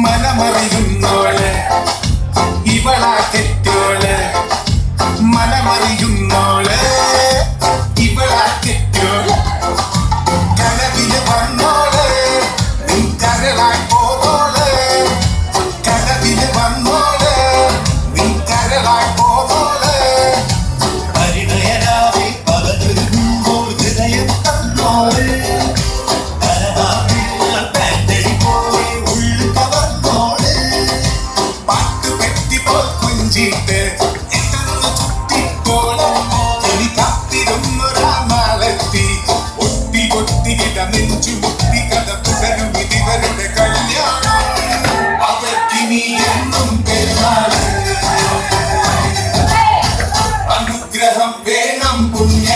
മനമറിയുന്നോള് ഇവളാ തെറ്റോള്, മനമറിയുന്നോള് ഇവളാ തെറ്റോള്. കനവില് വന്നോള് നീ കരളായി പോന്നോള്, കനവില് വന്നോള് നീ കരളായി പോന്നോള്. പരിണയരാവിൽ പകരുമ്പോൾ ഹൃദയം തന്നോള്, അനുഗ്രഹം വേണം പുണ്യ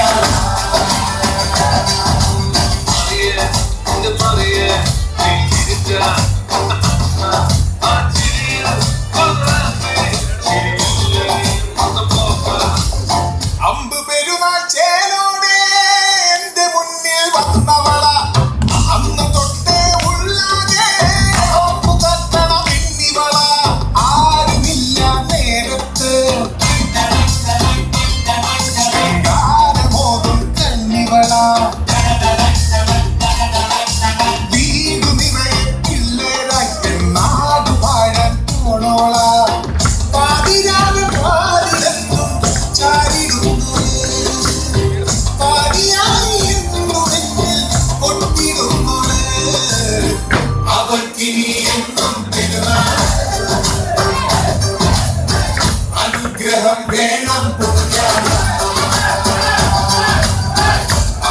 അമ്പ് പെരുമാൾ ചേലോടെ എന്റെ മുന്നിൽ വന്നവള, അന്ന് തൊട്ടേ ഉള്ളാകെ കത്തണം എന്നിവള. ആരുമില്ല നേരത്ത് ഗാനമോതും കണ്ണിവള, വീടു നിറയെ പിള്ളേരായി നാടു വാഴാൻ പോണോള. പാതിരാവ് പാതിരെന്നും ചാരിടുന്നു, പാതിയായി എന്നുമെങ്കിൽ കൊട്ടിടുന്നു. അവൾക്കിനി എന്നും പെരുന്നാൾ, അനുഗ്രഹം വേണം പുണ്യ.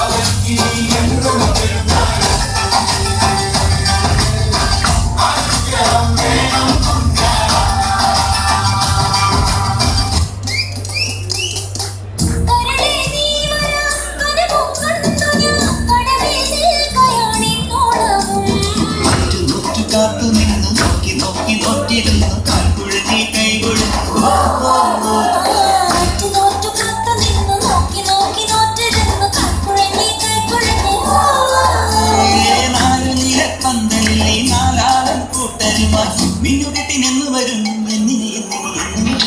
അവൾക്കിനി എന്നും പെരുന്നാൾ, അനുഗ്രഹം വേണം പുണ്യ. കാത്തു നിന്ന് നോക്കി നോക്കി നോറ്റിരുന്നു കാൽക്കുഴത്തി കൈകൊടുത്തു. നാല് നിലപ്പന്തലിലെ നാലാളൻ കൂട്ടരുമായി മിന്നുകെട്ടിനെന്നു വരും എന്നിനി എന്നിനി എന്നിനി.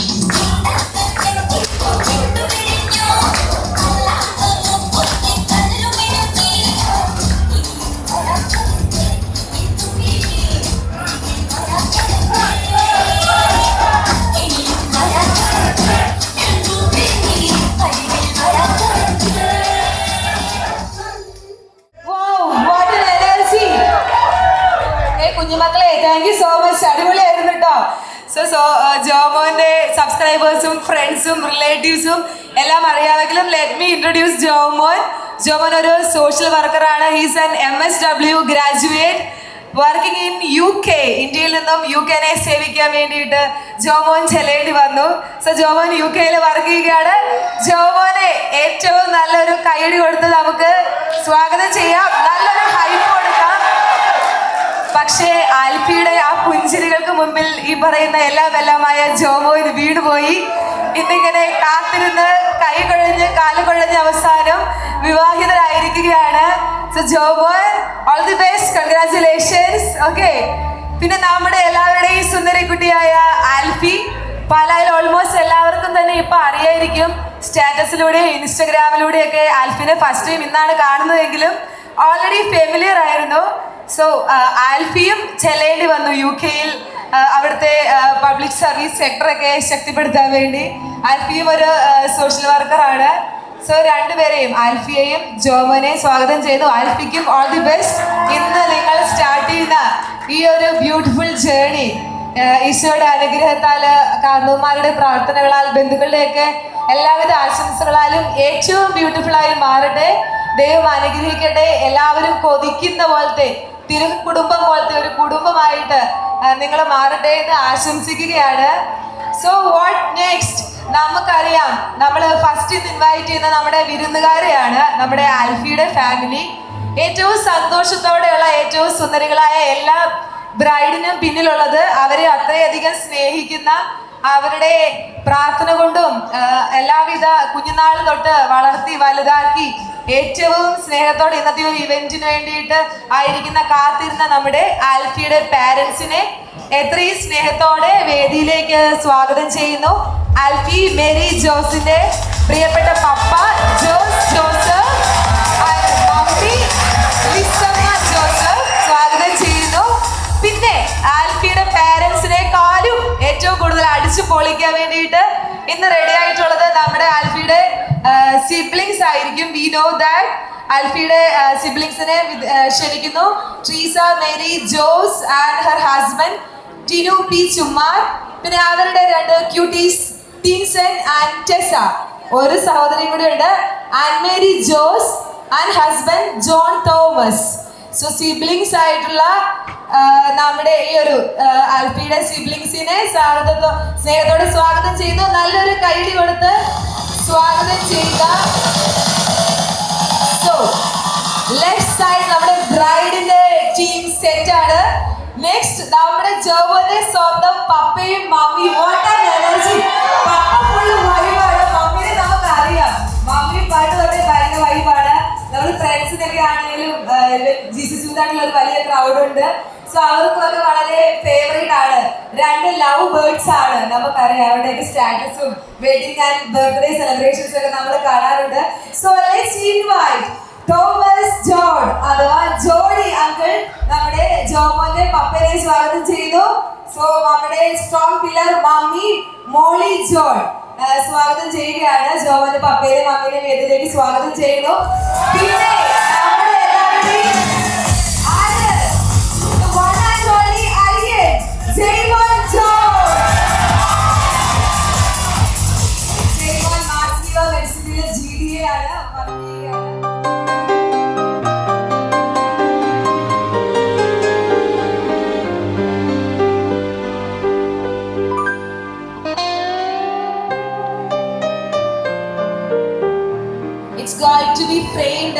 കുഞ്ഞുമക്കളെ താങ്ക് യു സോ മച്ച്, അടിപൊളിയായിരുന്നു കേട്ടോ. സോ ജോമോന്റെ സബ്സ്ക്രൈബേഴ്സും ഫ്രണ്ട്സും റിലേറ്റീവ്സും എല്ലാം അറിയാമെങ്കിലും let me introduce Jomon. Jomon ഒരു സോഷ്യൽ വർക്കറാണ്. He's an MSW graduate working in UK. ഇന്ത്യയിൽ നിന്നും UK-നെ സേവിക്കാൻ വേണ്ടിയിട്ട് ജോമോൻ ചെല്ലേണ്ടി വന്നു. സോ ജോമോൻ UK-യിൽ വർക്ക് ചെയ്യുകയാണ്. ജോമോനെ ഏറ്റവും നല്ലൊരു കൈയടി കൊടുത്ത് നമുക്ക് സ്വാഗതം ചെയ്യാം, നല്ലൊരു ഹൈപ്പ് കൊടുക്കാം. പക്ഷേ ആൽഫിയുടെ ആ പുഞ്ചിരികൾക്ക് മുമ്പിൽ ഈ പറയുന്ന എല്ലാമായ ജോമോൻ വീണുപോയി. ഇന്നിങ്ങനെ കാത്തിരുന്ന് കൈ കുഴഞ്ഞ് കാല് കുഴഞ്ഞ് അവസാനം വിവാഹിതരായിരിക്കുകയാണ്. So Jomon, all the best, congratulations. Okay, പിന്നെ നമ്മുടെ എല്ലാവരുടെയും സുന്ദരി കുട്ടിയായ ആൽഫി. പാലായിൽ ഓൾമോസ്റ്റ് എല്ലാവർക്കും തന്നെ ഇപ്പൊ അറിയായിരിക്കും. സ്റ്റാറ്റസിലൂടെയും ഇൻസ്റ്റഗ്രാമിലൂടെയൊക്കെ ആൽഫിനെ ഫസ്റ്റ് ടൈം ഇന്നാണ് കാണുന്നതെങ്കിലും ഓൾറെഡി ഫെമിലിയർ ആയിരുന്നു. സോ ആൽഫിയും ചെല്ലേണ്ടി വന്നു UK-യിൽ അവിടുത്തെ പബ്ലിക് സർവീസ് സെക്ടറൊക്കെ ശക്തിപ്പെടുത്താൻ വേണ്ടി. ആൽഫിയും ഒരു സോഷ്യൽ വർക്കറാണ്. സോ രണ്ടുപേരെയും, ആൽഫിയെയും ജോമോനെയും സ്വാഗതം ചെയ്തു. ആൽഫിക്കും ഓൾ ദി ബെസ്റ്റ്. ഇന്ന് നിങ്ങൾ സ്റ്റാർട്ട് ചെയ്യുന്ന ഈ ഒരു ബ്യൂട്ടിഫുൾ ജേർണി ഈശോയുടെ അനുഗ്രഹത്താൽ, കാരണവന്മാരുടെ പ്രാർത്ഥനകളാൽ, ബന്ധുക്കളുടെയൊക്കെ എല്ലാവിധ ആശംസകളാലും ഏറ്റവും ബ്യൂട്ടിഫുൾ ആയി മാറട്ടെ. ദൈവം അനുഗ്രഹിക്കട്ടെ. എല്ലാവരും കൊതിക്കുന്ന പോലത്തെ, തിരു കുടുംബം പോലത്തെ ഒരു കുടുംബമായിട്ട് നിങ്ങൾ മാറട്ടെ എന്ന് ആശംസിക്കുകയാണ്. So what next? നമുക്കറിയാം, നമ്മൾ ഫസ്റ്റ് ഇൻവൈറ്റ് ചെയ്യുന്ന നമ്മുടെ വിരുന്നുകാരെയാണ്, നമ്മുടെ ആൽഫിയുടെ ഫാമിലി. ഏറ്റവും സന്തോഷത്തോടെയുള്ള, ഏറ്റവും സുന്ദരികളായ എല്ലാ ബ്രൈഡിനും പിന്നിലുള്ളത് അവരെ അത്രയധികം സ്നേഹിക്കുന്ന, അവരുടെ പ്രാർത്ഥന കൊണ്ടും എല്ലാവിധ കുഞ്ഞുനാൾ തൊട്ട് വളർത്തി വലുതാക്കി ഏറ്റവും സ്നേഹത്തോടെ ഇന്നത്തെ ഒരു ഇവന്റിന് വേണ്ടിയിട്ട് ആയിരിക്കുന്ന കാത്തിരുന്ന നമ്മുടെ ആൽഫിയുടെ പാരൻസിനെ എത്രയും സ്നേഹത്തോടെ വേദിയിലേക്ക് സ്വാഗതം ചെയ്യുന്നു. ആൽഫി മേരി ജോസിന്റെ പ്രിയപ്പെട്ട പപ്പ ജോസ് ജോസഫ്, മമ്മി ലിസമ്മ ജോസഫ് സ്വാഗതം ചെയ്യുന്നു. പിന്നെ ആൽഫിയുടെ പാരൻസിനെക്കാളും ഏറ്റവും കൂടുതൽ അടിച്ചു പൊളിക്കാൻ വേണ്ടിയിട്ട് ഇന്ന് റെഡി ആയിട്ടുള്ളത് നമ്മുടെ ആൽഫിയുടെ സിബ്ലിങ്സ് ആയിരിക്കും. We know that. ആൽഫിയുടെ സിബ്ലിങ്സിനെ ക്ഷണിക്കുന്നു. Treesa Mary Jose and her husband Tinu P Chummar. പിന്നെ അവരുടെ രണ്ട് ക്യൂട്ടീസ് ടിൻസൺ ആൻഡ് ടെസ. ഒരു സഹോദരിയും കൂടി ഉണ്ട്, Annmary Jose and husband John Thomas. So siblings ആയിട്ടുള്ള നമ്മുടെ ഈ ഒരു ആൽഫിയുടെ സിബ്ലിങ്സിനെ സ്നേഹത്തോടെ സ്വാഗതം ചെയ്യുന്നു. നല്ലൊരു കൈയടി കൊടുത്ത് സ്വാഗതം ചെയ്യുക. സോ ലെഫ്റ്റ് സൈഡ് നമ്മുടെ ബ്രൈഡിന്റെ ടീം സെറ്റ് ആണ്. നെക്സ്റ്റ് നമ്മുടെ ജോമോന്റെ സ്വന്തം പപ്പയും മമ്മിയും. What an energy! Papa full വൈബാണ്, മമ്മിനെ നമുക്ക് അറിയാം. മമ്മി പാട്ട് തൊട്ടേ ഭയങ്കര വൈബാണ്. നമ്മൾ ഫ്രണ്ട്സിനൊക്കെ ആണെങ്കിലും ജീസസ് യൂത്തായിട്ടുള്ള ഒരു വലിയ ക്രൗഡ് ഉണ്ട്. സോ അവർക്കൊക്കെ വളരെ ഫേവറേറ്റ് ആണ്. രണ്ട് ലവ് ബേർഡ്സ് ആണ്. നമുക്കറിയാം അവരുടെയൊക്കെ സ്റ്റാറ്റസും വെഡിങ് ആൻഡ് ബർത്ത്ഡേ സെലിബ്രേഷൻസ് ഒക്കെ നമ്മൾ കാണാറുണ്ട്. So let's invite Thomas John അഥവാ ജോഡി അങ്കിൾ നമ്മുടെ ജോമോന്റെ പപ്പനെ സ്വാഗതം ചെയ്യുന്നു. സോ നമ്മുടെ സ്ട്രോങ് പില്ലർ മമ്മി മോളി ജോൺ സ്വാഗതം ചെയ്യുകയാണ്. ജോമോന്റെ പപ്പയെ മമ്മിനെ വേദിയിലേക്ക് സ്വാഗതം ചെയ്യുന്നു. പിന്നെ നമ്മുടെ എല്ലാവരുടെയും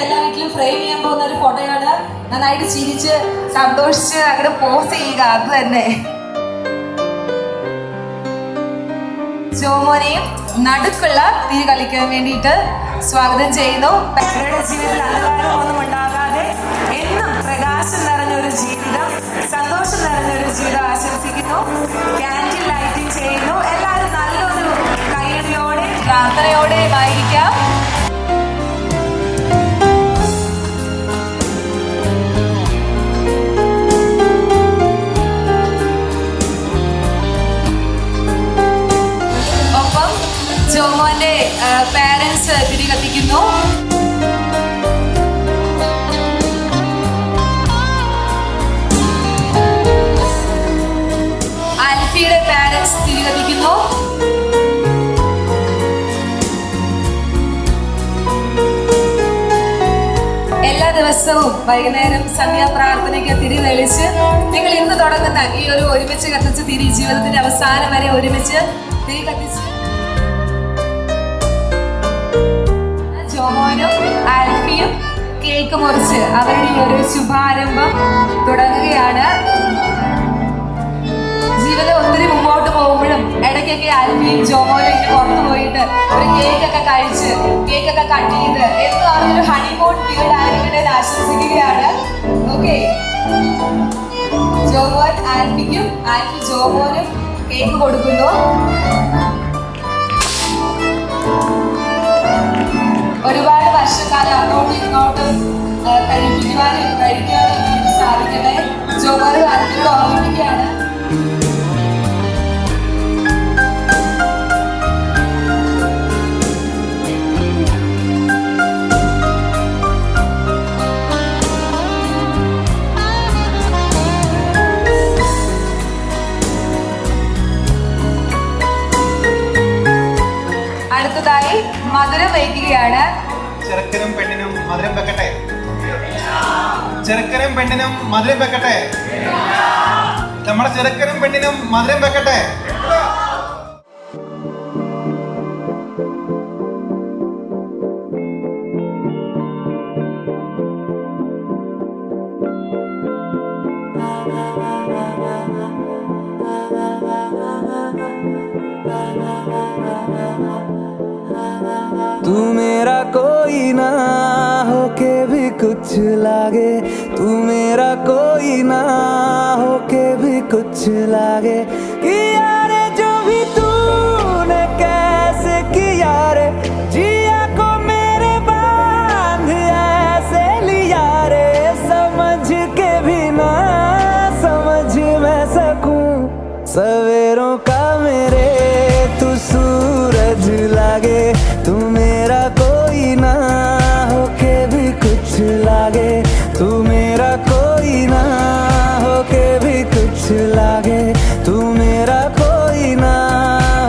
എല്ലാ വീട്ടിലും ഫ്രെയിം ചെയ്യാൻ പോകുന്ന ഒരു ഫോട്ടോയാണ്. നന്നായിട്ട് ചിരിച്ച് സന്തോഷിച്ച് അങ്ങോട്ട് പോസ് ചെയ്യുക. അത് തന്നെ ജോമോനെയും നടുക്കുള്ള തിരി കളിക്കാൻ വേണ്ടിയിട്ട് സ്വാഗതം ചെയ്യുന്നു. അവരുടെ ജീവിതത്തിൽ അന്ധകാരമൊന്നും ഉണ്ടാകാതെ എന്നും പ്രകാശം നിറഞ്ഞൊരു ജീവിതം, സന്തോഷം നിറഞ്ഞൊരു ജീവിതം ആശംസിക്കുന്നു. ക്യാൻഡിൽ ലൈറ്റിംഗ് ചെയ്യുന്നു. എല്ലാവരും നല്ലൊരു കൈയടിയോടെ പ്രാർത്ഥനയോടെയും ആയിരിക്കാം. ജോമോന്റെ പാരൻസ് തിരി കത്തിക്കുന്നു. ആൽഫി ദിവസവും വൈകുന്നേരം സന്ധ്യാപ്രാർത്ഥനയ്ക്ക് തിരി തെളിച്ച് നിങ്ങൾ ഇന്ന് തുടങ്ങുന്ന ഈ ഒരു ഒരുമിച്ച് കത്തിച്ച് തിരി ജീവിതത്തിന്റെ അവസാനം വരെ ഒരുമിച്ച് തിരി കത്തിച്ച് ജോമോനും ആൽഫിയും കേക്ക് മുറിച്ച് അവരുടെ ഈ ഒരു ശുഭാരംഭം തുടങ്ങുകയാണ്. ജീവിതം ഒത്തിരി മുമ്പോട്ട് പോകുമ്പോഴും ഇടയ്ക്കൊക്കെ ആൽഫിയും ജോമോനും ഇങ്ങനെ പുറത്തു പോയിട്ട് ഒരു കേക്കൊക്കെ കഴിച്ച് കേക്കൊക്കെ കട്ട് ചെയ്ത് എന്നും അവരൊരു ഹണിമൂൺ പീരീഡ് ആയിരിക്കട്ടെ എന്ന് ആശംസിക്കുകയാണ്. ഓക്കെ, ജോമോൻ ആൽഫിക്കും ആൽഫി ജോമോനും കേക്ക് കൊടുക്കുന്നു. ഒരുപാട് വർഷക്കാലം അങ്ങോട്ടും ഇങ്ങോട്ടും കഴിപ്പിക്കുവാനും കഴിക്കാനും സാധിക്കട്ടെ. ജോമോനും ആൽഫിയോട് ഓർമ്മിപ്പിക്കുകയാണ്. അടുത്തതായി മധുരം വയ്ക്കുകയാണ്. ചെറുക്കനും പെണ്ണിനും മധുരം വെക്കട്ടെ. ചെറുക്കനും പെണ്ണിനും മധുരം വെക്കട്ടെ. നമ്മുടെ ചെറുക്കനും പെണ്ണിനും മധുരം വെക്കട്ടെ. तू मेरा कोई ना होके भी कुछ लागे, तू मेरा कोई ना होके भी कुछ लागे। किया रे जो भी तूने कैसे किया रे, जिया को मेरे बांध ऐसे लिया रे। समझ के भी ना समझ मैं सकूं, सवेरों का मेरे तू सूरज लागे। तू मेरा कोई ना होके भी कुछ लागे, तू मेरा कोई ना होके भी कुछ लागे, तू मेरा कोई ना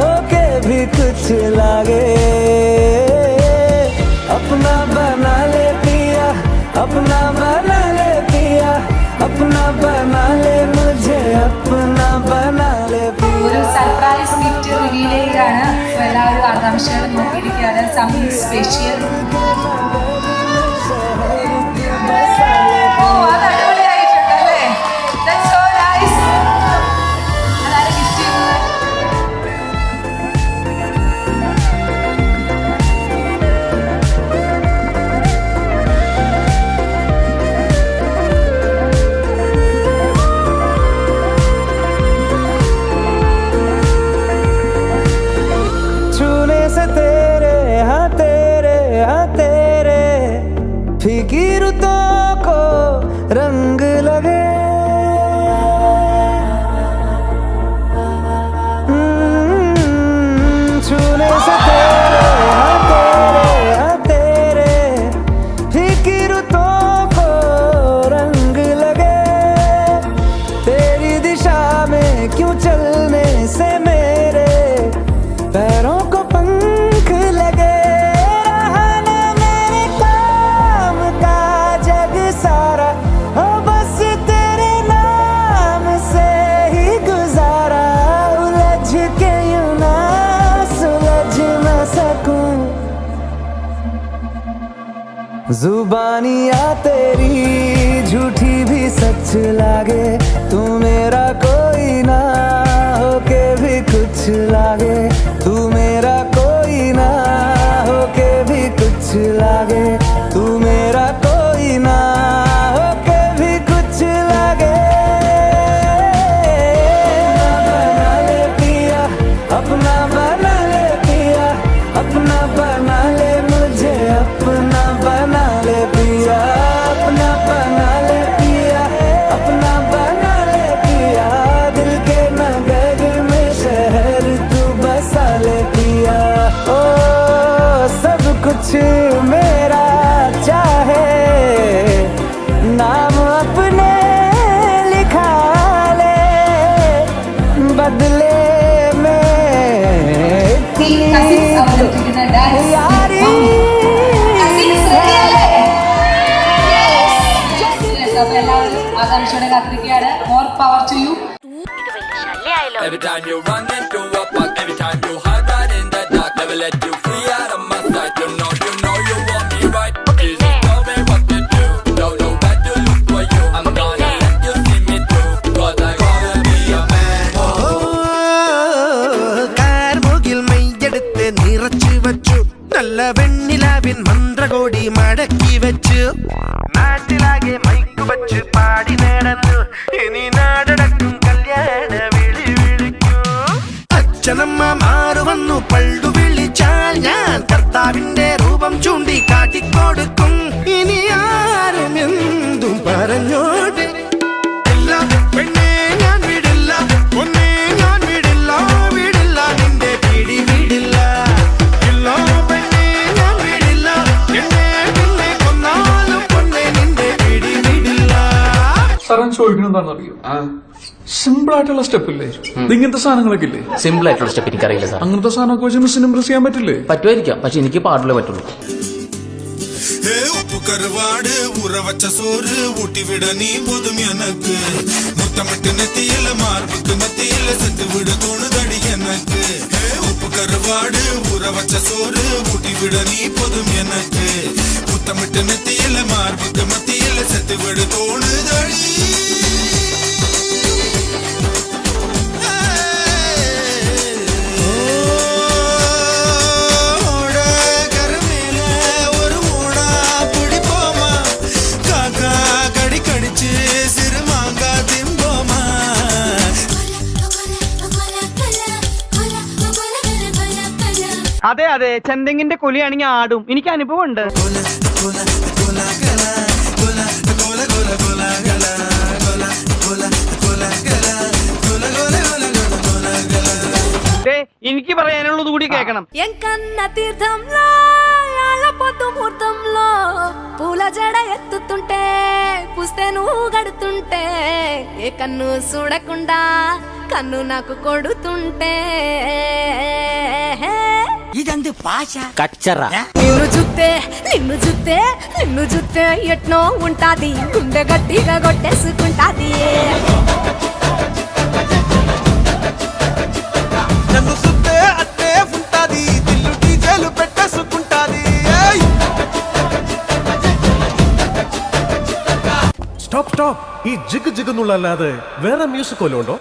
होके भी कुछ लागे। अपना बना ले पिया, अपना बना ले पिया, अपना बना ले मुझे, अपना बना ले पिया. ഒരു സർപ്രൈസ് ഗിഫ്റ്റ് റിവീൽ ചെയ്യുകയാണ്. എല്ലാവരും ആകാംക്ഷയോടെ നോക്കിയിരിക്കുകയാണ്. Something special. ഓ, അത് അടിപൊളിയായിട്ടുണ്ടല്ലേ. That's so nice. അതാരെ ഗിഫ്റ്റ് ചെയ്യുന്നത്? छूने से तेरे हाँ तेरे हाँ तेरे फीकी रुतों को रंग लगे। छूने से तेरे हाँ तेरे फीकी रुतों को रंग लगे। तेरी दिशा में क्यों चलने से मेरे पैरों को पंख लगे। रहा ना मेरे काम का जग सारा, हो बस तेरे नाम से ही गुजारा। उलझ के यूं ना सुलझ न सकूं, जुबानियाँ तेरी झूठी भी सच लागे। तू मेरा कोई ना होके भी कुछ लागे, तू मेरा कोई ना होके भी कुछ लागे, तू मेरा कोई ना होके भी कुछ लागे। अपना बना ले पिया, अपना बना ले पिया, अपना बना ले मुझे, अपना बना ले पिया, अपना बना ले पिया, अपना बना ले पिया। दिल के नगर में शहर तू बसा ले पिया। ओ सब कुछ मेरा चाहे, नाम अपने लिखा ले, बदले में അവതരിപ്പിക്കുന്ന ഡാൻസ് यारी Yes. ആകാംക്ഷയോടെ കാത്തിരിക്കുകയാണ്. More power to you. Every time you run into a park, every time you hide right in the dark, never let you free out of my sight. You know you want me right. Jesus told me what to do. Don't know where to look for you. I'm gonna let you see me through, 'cause I wanna be a man. കാർമുകിൽ മെയ്യെടുത്ത് നിറച്ചു വച്ചു, നല്ല വെണ്ണിലാവിൻ മന്ത്രകോടി മടക്കി വെച്ചു, നാട്ടിലാകെ mic വച്ച് പാടി നടന്നു, ഇനി നാടടക്കും കല്യാണ വിളി വിളിക്കൂ. അച്ഛനമ്മ മാറു വന്നു പള്ളു വിളിച്ചാൽ ഞാൻ കർത്താവിന്റെ രൂപം ചൂണ്ടി കാട്ടിക്കൊടുക്കും. ഇനി ആരും എന്തും പറഞ്ഞോട്ടെ, എല്ലാ പെണ്ണെ ഞാൻ വിടില്ല, പൊന്നെ ഞാൻ വിടില്ല, വിടില്ല നിന്റെ പിടി വിടില്ല. ഇല്ല പെണ്ണെ ഞാൻ വിടില്ല, എന്നെ പിന്നെ കൊന്നാലും പൊന്നെ നിന്റെ പിടി വിടില്ല. സാറൻ ചോദിക്കണം എന്താണെന്നറിയോ? സിമ്പിൾ ആയിട്ടുള്ള സ്റ്റെപ്പ് ഇല്ലേ? ഇങ്ങനത്തെ സാധനങ്ങളൊക്കെ ഇല്ലേ? സിമ്പിൾ ആയിട്ടുള്ള സ്റ്റെപ്പ് എനിക്കറിയില്ല സാർ. അങ്ങനത്തെ സാധനമൊക്കെ വെച്ച് മിസ്സിന് ഇംപ്രസ് ചെയ്യാൻ പറ്റില്ലേ? പറ്റുമായിരിക്കാം, പക്ഷെ എനിക്ക് പാടില്ലേ പറ്റുള്ളൂ. உப்பு கருவாடு ஊற வச்ச சோறு ஊட்டி விட நீ போதும் எனக்கு, முத்தமிட்டு நெத்தியில மார்புக்கு மத்தியில செத்து விட தோணுதடி எனக்கு. உப்பு கருவாடு ஊற வச்ச சோறு ஊட்டி விட நீ போதும் எனக்கு, முத்தமிட்டு நெத்தியில மார்புக்கு மத்தியில செத்து விட தோணுதடி. അതെ അതെ, ചെന്തെങ്ങിന്റെ കൊലിയാണെങ്കിൽ ആടും. എനിക്ക് അനുഭവം ഉണ്ട്. എനിക്ക് പറയാനുള്ളത് കൂടി కేకడం. ఎంకన్న తీర్థంలో పొద్దు ముహూర్తంలో పూల జడ ఎత్తుతుంటే పుస్తే నువ్వు గడుతుంటే ఏ కన్ను చూడకుండా కన్ను నాకు కొడుతుంటే ఇదంది భాష కచ్చరా. నిన్ను చూస్తే ఎట్నో ఉంటాది, గుండె గట్టిగా కొట్టేసుకుంటాది. నన్ను చూస్తే అట్టే ఉంటాది, దిల్లు డీజేలు పెట్టేసుకుంటాది. Stop stop. ഈ ജിഗ് ജിഗ് എന്നുള്ളല്ലാതെ വേറെ മ്യൂസിക് വല്ലതും ഉണ്ടോ?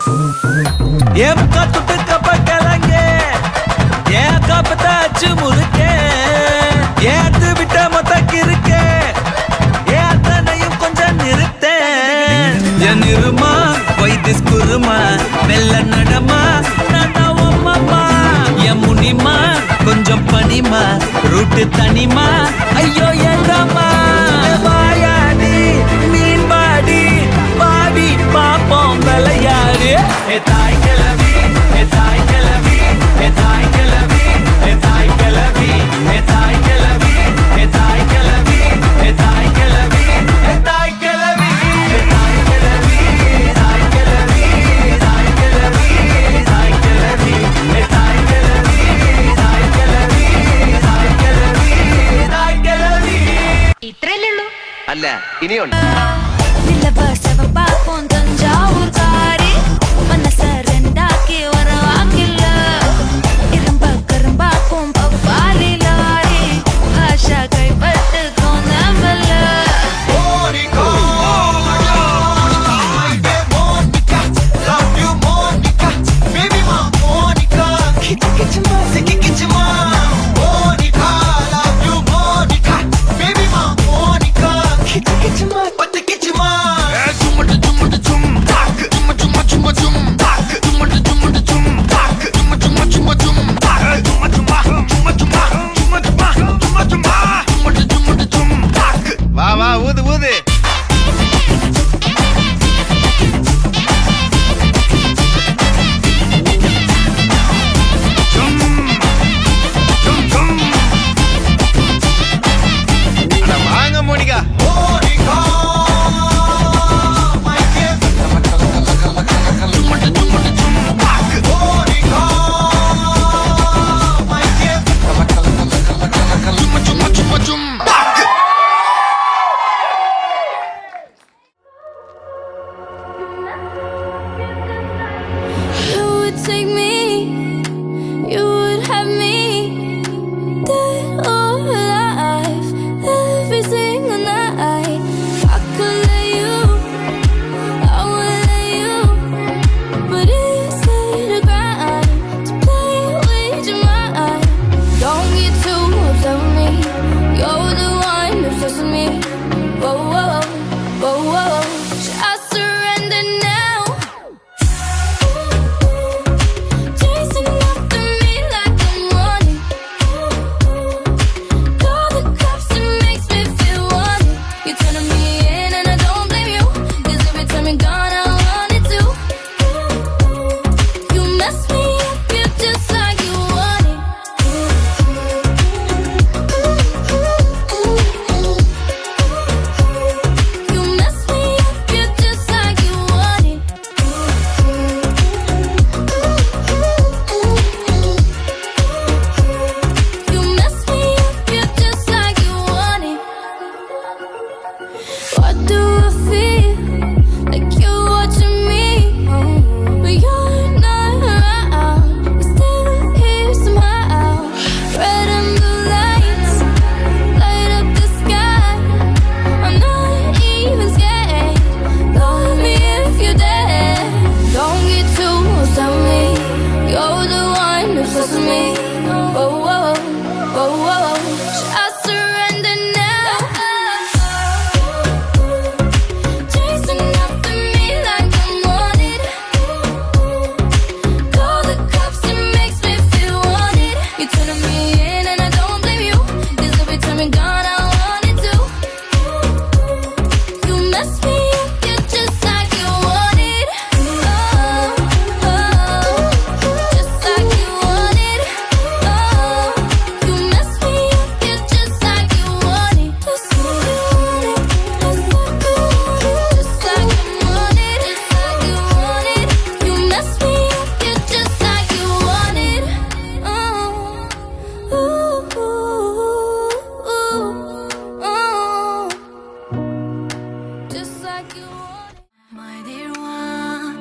கொஞ்சம் பனிமா ரூட்டு தனிமா ஐயோ என்றமா வாயாடி மீன் பாடி பாடி பாப்போம் விளையாடு. தாய் கிளவி தாய் கிளவி தாய் கிளவி தாய் கிளவி தாய் கிளவி தாய் கிளவி தாய் கிளவி தாய் கிளவி தாய் கிளவி தாய் கிளவி தாய் கிளவி தாய் கிளவி தாய் கிளவி தாய் கிளவி தாய் கிளவி தாய் கிளவி. ഇത്രയല്ലേ ഉള്ളൂ? അല്ല, ഇനിയുണ്ട്. പാപ്പും തഞ്ചാവൂർക്കാരി മനസ്സ രണ്ടാക്കി വരവാക്കില്ല, ഇരുമ്പാക്കും പപ്പാലിലാരി ഭാഷ കൈപ്പറ്റ് തോന്നമല്ല. But to get you take me, you would have me dead or alive every single night. I could let you, I would let you, but it's the grind to play with your mind. Don't get too upset with me, you're the one obsessed with me. Whoa, whoa, whoa, whoa. Should I surrender now? Chasing after me like I'm wanted. Call the cops, it makes me feel wanted. You're turning me in and I don't blame you, 'cause every time you're gone I want it to. You mess me up, you're just like you wanted. You mess me up, you're just like you wanted. You mess me up, you're just like you wanted. Why do I feel like you're watching me? But you're not around, you're still here somehow. Red and blue lights light up the sky. I'm not even scared. Love me if you're dead. Don't get too upset with me, you're the one obsessed with me. Whoa, whoa, whoa, whoa. Should I surrender now? Chasing after me like I'm wanted. Call the cops, it makes me feel wanted. You're turning me in and I don't blame you, 'cause every time you're gone I want it to. You mess me up, you're just like you wanted. Oh, oh, just like you wanted. Oh, you mess me up, you're just like you wanted. Just like you wanted, just like you wanted, just like you wanted, just like you wanted. You mess me up, you're just like you wanted. Oh, ooh, ooh, ooh, just like you wanted. My dear one,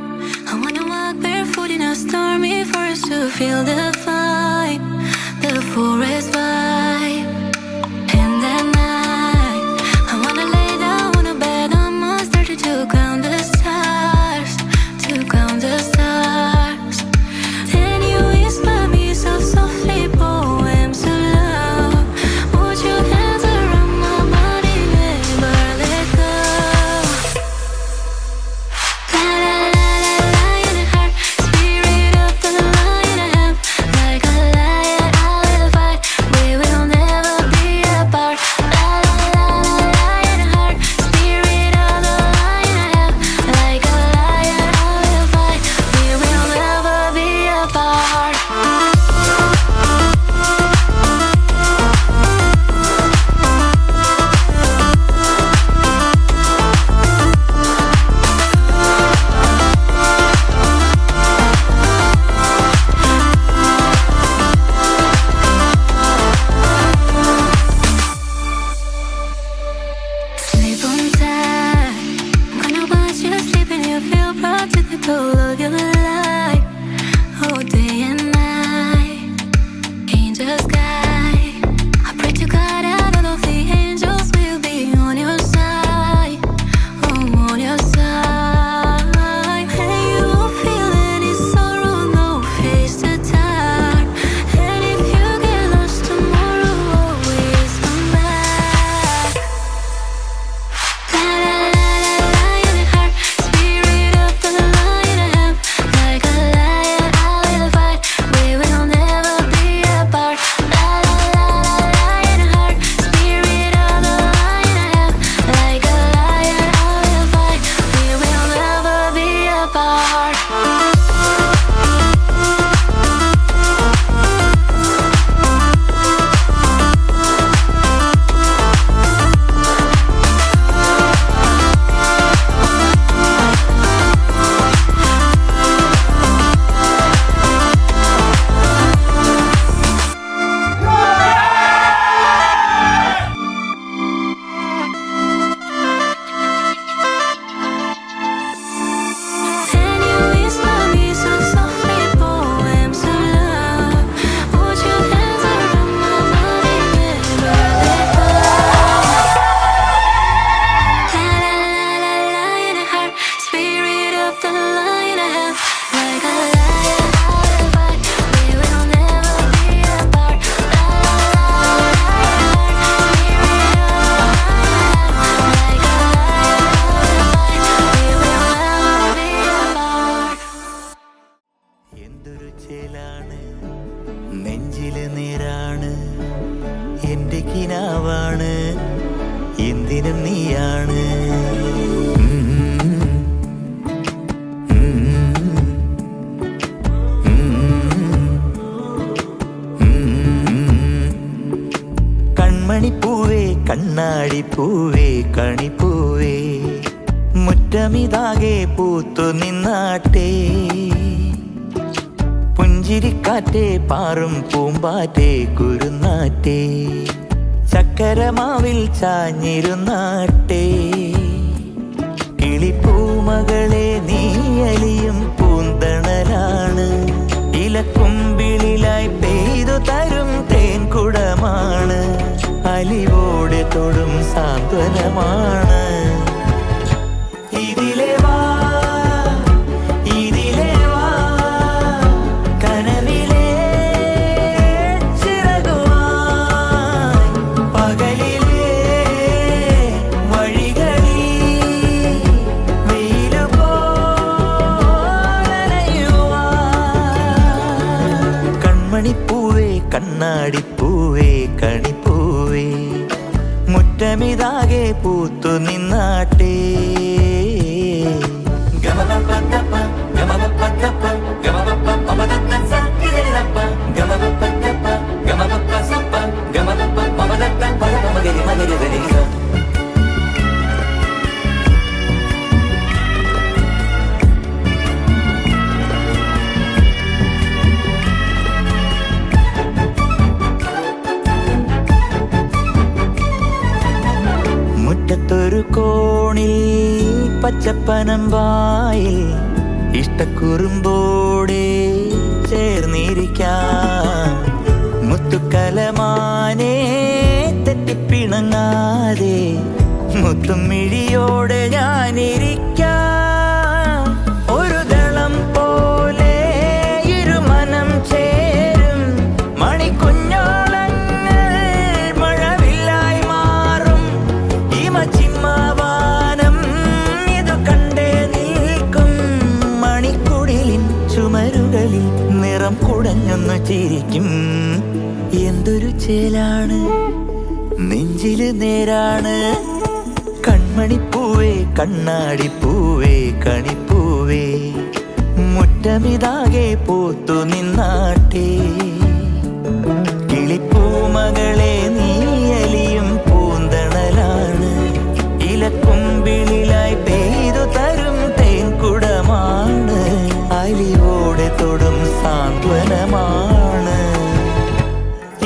I wanna walk barefoot in a stormy forest to feel the vibe, the forest vibe. And at night, I wanna lay down on a bed on my started to count the stars, to count the stars. Then you whisper me softly poems of love. Put your hands around my body, never let go. La la la la la in the heart, spirit of the lion I have. Like a lion I will fight. നെഞ്ചില് നേരാണ് എന്റെ കിനാവാണ് എന്തിനും നീയാണ് കൺമണിപ്പൂവേ കണ്ണാടിപ്പൂവേ കണിപ്പൂവേ മുറ്റമിതാകെ പൂത്തു നിന്നാട്ടെ പുഞ്ചിരിക്കാറ്റേ പാറും പൂമ്പാറ്റേ കുരുന്നാറ്റേ ചക്കരമാവിൽ ചാഞ്ഞിരുന്നാട്ടെ കിളിപ്പൂമകളെ നീയലിയും പൂന്തണലാണ് ഇലക്കുമ്പിളിലായി പെയ്തു തരും തേൻകുടമാണ് അലിവോടെ തൊടും സാന്ത്വനമാണ് ഇതിലെ വാ ഇതിലെ വാ കനവിലെ ചിറകുമായി പകലിലെ വഴികളിൽ വെയിലു പോലണയുവാൻ കൺമണിപ്പൂവേ കണ്ണാടിപ്പൂവേ കണിപ്പൂവേ മുറ്റമിതാകെ പൂത്തു നിന്നാട്ടെ മുറ്റത്തൊരു കോണിൽ പച്ചപ്പനമ്പായിൽ ഇഷ്ടക്കുറുമ്പോടെ ചേർന്നിരിക്കാം മുത്തുക്കലമാനെ തെറ്റിപ്പിണങ്ങാതെ മുത്തും മിഴിയോടെ ഞാനിരിക്കാം ഒരു ദളം പോലെ ഇരുമനം ചേരും മണിക്കുഞ്ഞോളങ്ങൾ മഴവില്ലായി മാറും ചിമ്മാവാനം ഇതു കണ്ടേ നിൽക്കും മണിക്കുടിലിൻ ചുമരുകളിൽ നിറം കുടഞ്ഞൊന്നു ചിരിക്കും എന്തൊരു ചേലാണ് നെഞ്ചില് നേരാണ് കൺമണിപ്പൂവേ കണ്ണാടിപ്പൂവേ കണിപ്പൂവേ മുറ്റമിതാകെ പൂത്തു നിന്നാട്ടെ കിളിപ്പൂമകളെ നീയലിയും പൂന്തണലാണ് ഇലക്കുമ്പിളിലായി പെയ്തു തരും തേൻകുടമാണ് അലിവോടെ തൊടും സാന്ത്വനമാണ്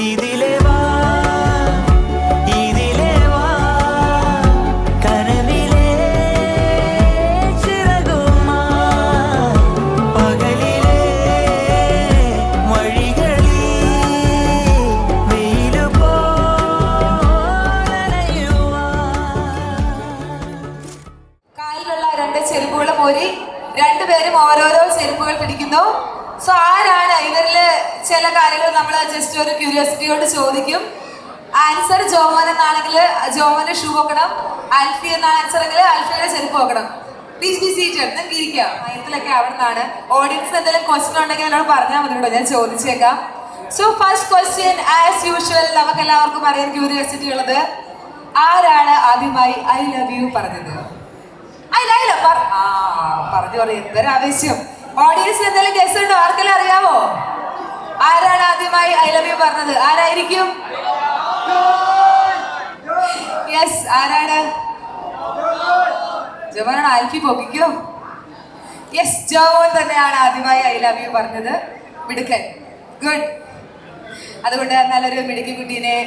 ഇതിലെ വാ ഇതിലെ വാ കനവിലെ ചിറകുമായി പകലിലെ വഴികളിൽ വെയിലു കാലിലുള്ള രണ്ട് ചെരുപ്പുകളും ഊരി രണ്ടുപേരും ഓരോരോ ചെരുപ്പുകൾ പിടിക്കുന്നു. സോ ആരാണ് ഇവരില് ചില കാര്യങ്ങൾ നമ്മൾ ജസ്റ്റ് ഒരു ക്യൂരിയോസിറ്റി കൊണ്ട് ചോദിക്കും. ആൻസർ ജോമോൻ എന്നാണെങ്കിൽ ജോമോന്റെ ഷൂ വെക്കണം, ആൽഫി എന്നാണ് ആൻസർ എങ്കിൽ ആൽഫിയുടെ ചെരുപ്പ് വെക്കണം. Please be seated. നിങ്ങൾക്ക് ഇരിക്കാം. മയത്തിലൊക്കെ അവിടെ നിന്നാണ്. ഓഡിയൻസിന് എന്തെങ്കിലും ക്വസ്റ്റ്യൻ ഉണ്ടെങ്കിൽ എന്നോട് പറഞ്ഞാൽ മതി കേട്ടോ, ഞാൻ ചോദിച്ചേക്കാം. So first question as usual നമുക്ക് എല്ലാവർക്കും അറിയാൻ ക്യൂരിയോസിറ്റി ഉള്ളത്, ആരാണ് ആദ്യമായി ഐ ലവ് യു പറഞ്ഞത്? പറഞ്ഞു പറയും എന്തൊരു ആവേശം. ഓഡിയൻസിന് എന്തെങ്കിലും ഗസ് ഉണ്ടോ? ആർക്കെല്ലാം അറിയാമോ ആരാണ് ആദ്യമായി ഐ ലവ് യു പറഞ്ഞത്? ആരായിരിക്കും? യെസ്, ആരാണ്? ജോമോനാണ്. ആൽഫി പൊക്കിക്കോ. യെസ്, ജോമോൻ തന്നെയാണ് ആദ്യമായി ഐ ലവ് യു പറഞ്ഞത്. മിടുക്കൻ, ഗുഡ്. അതുകൊണ്ട് നല്ലൊരു മിടുക്കി കുട്ടീനെ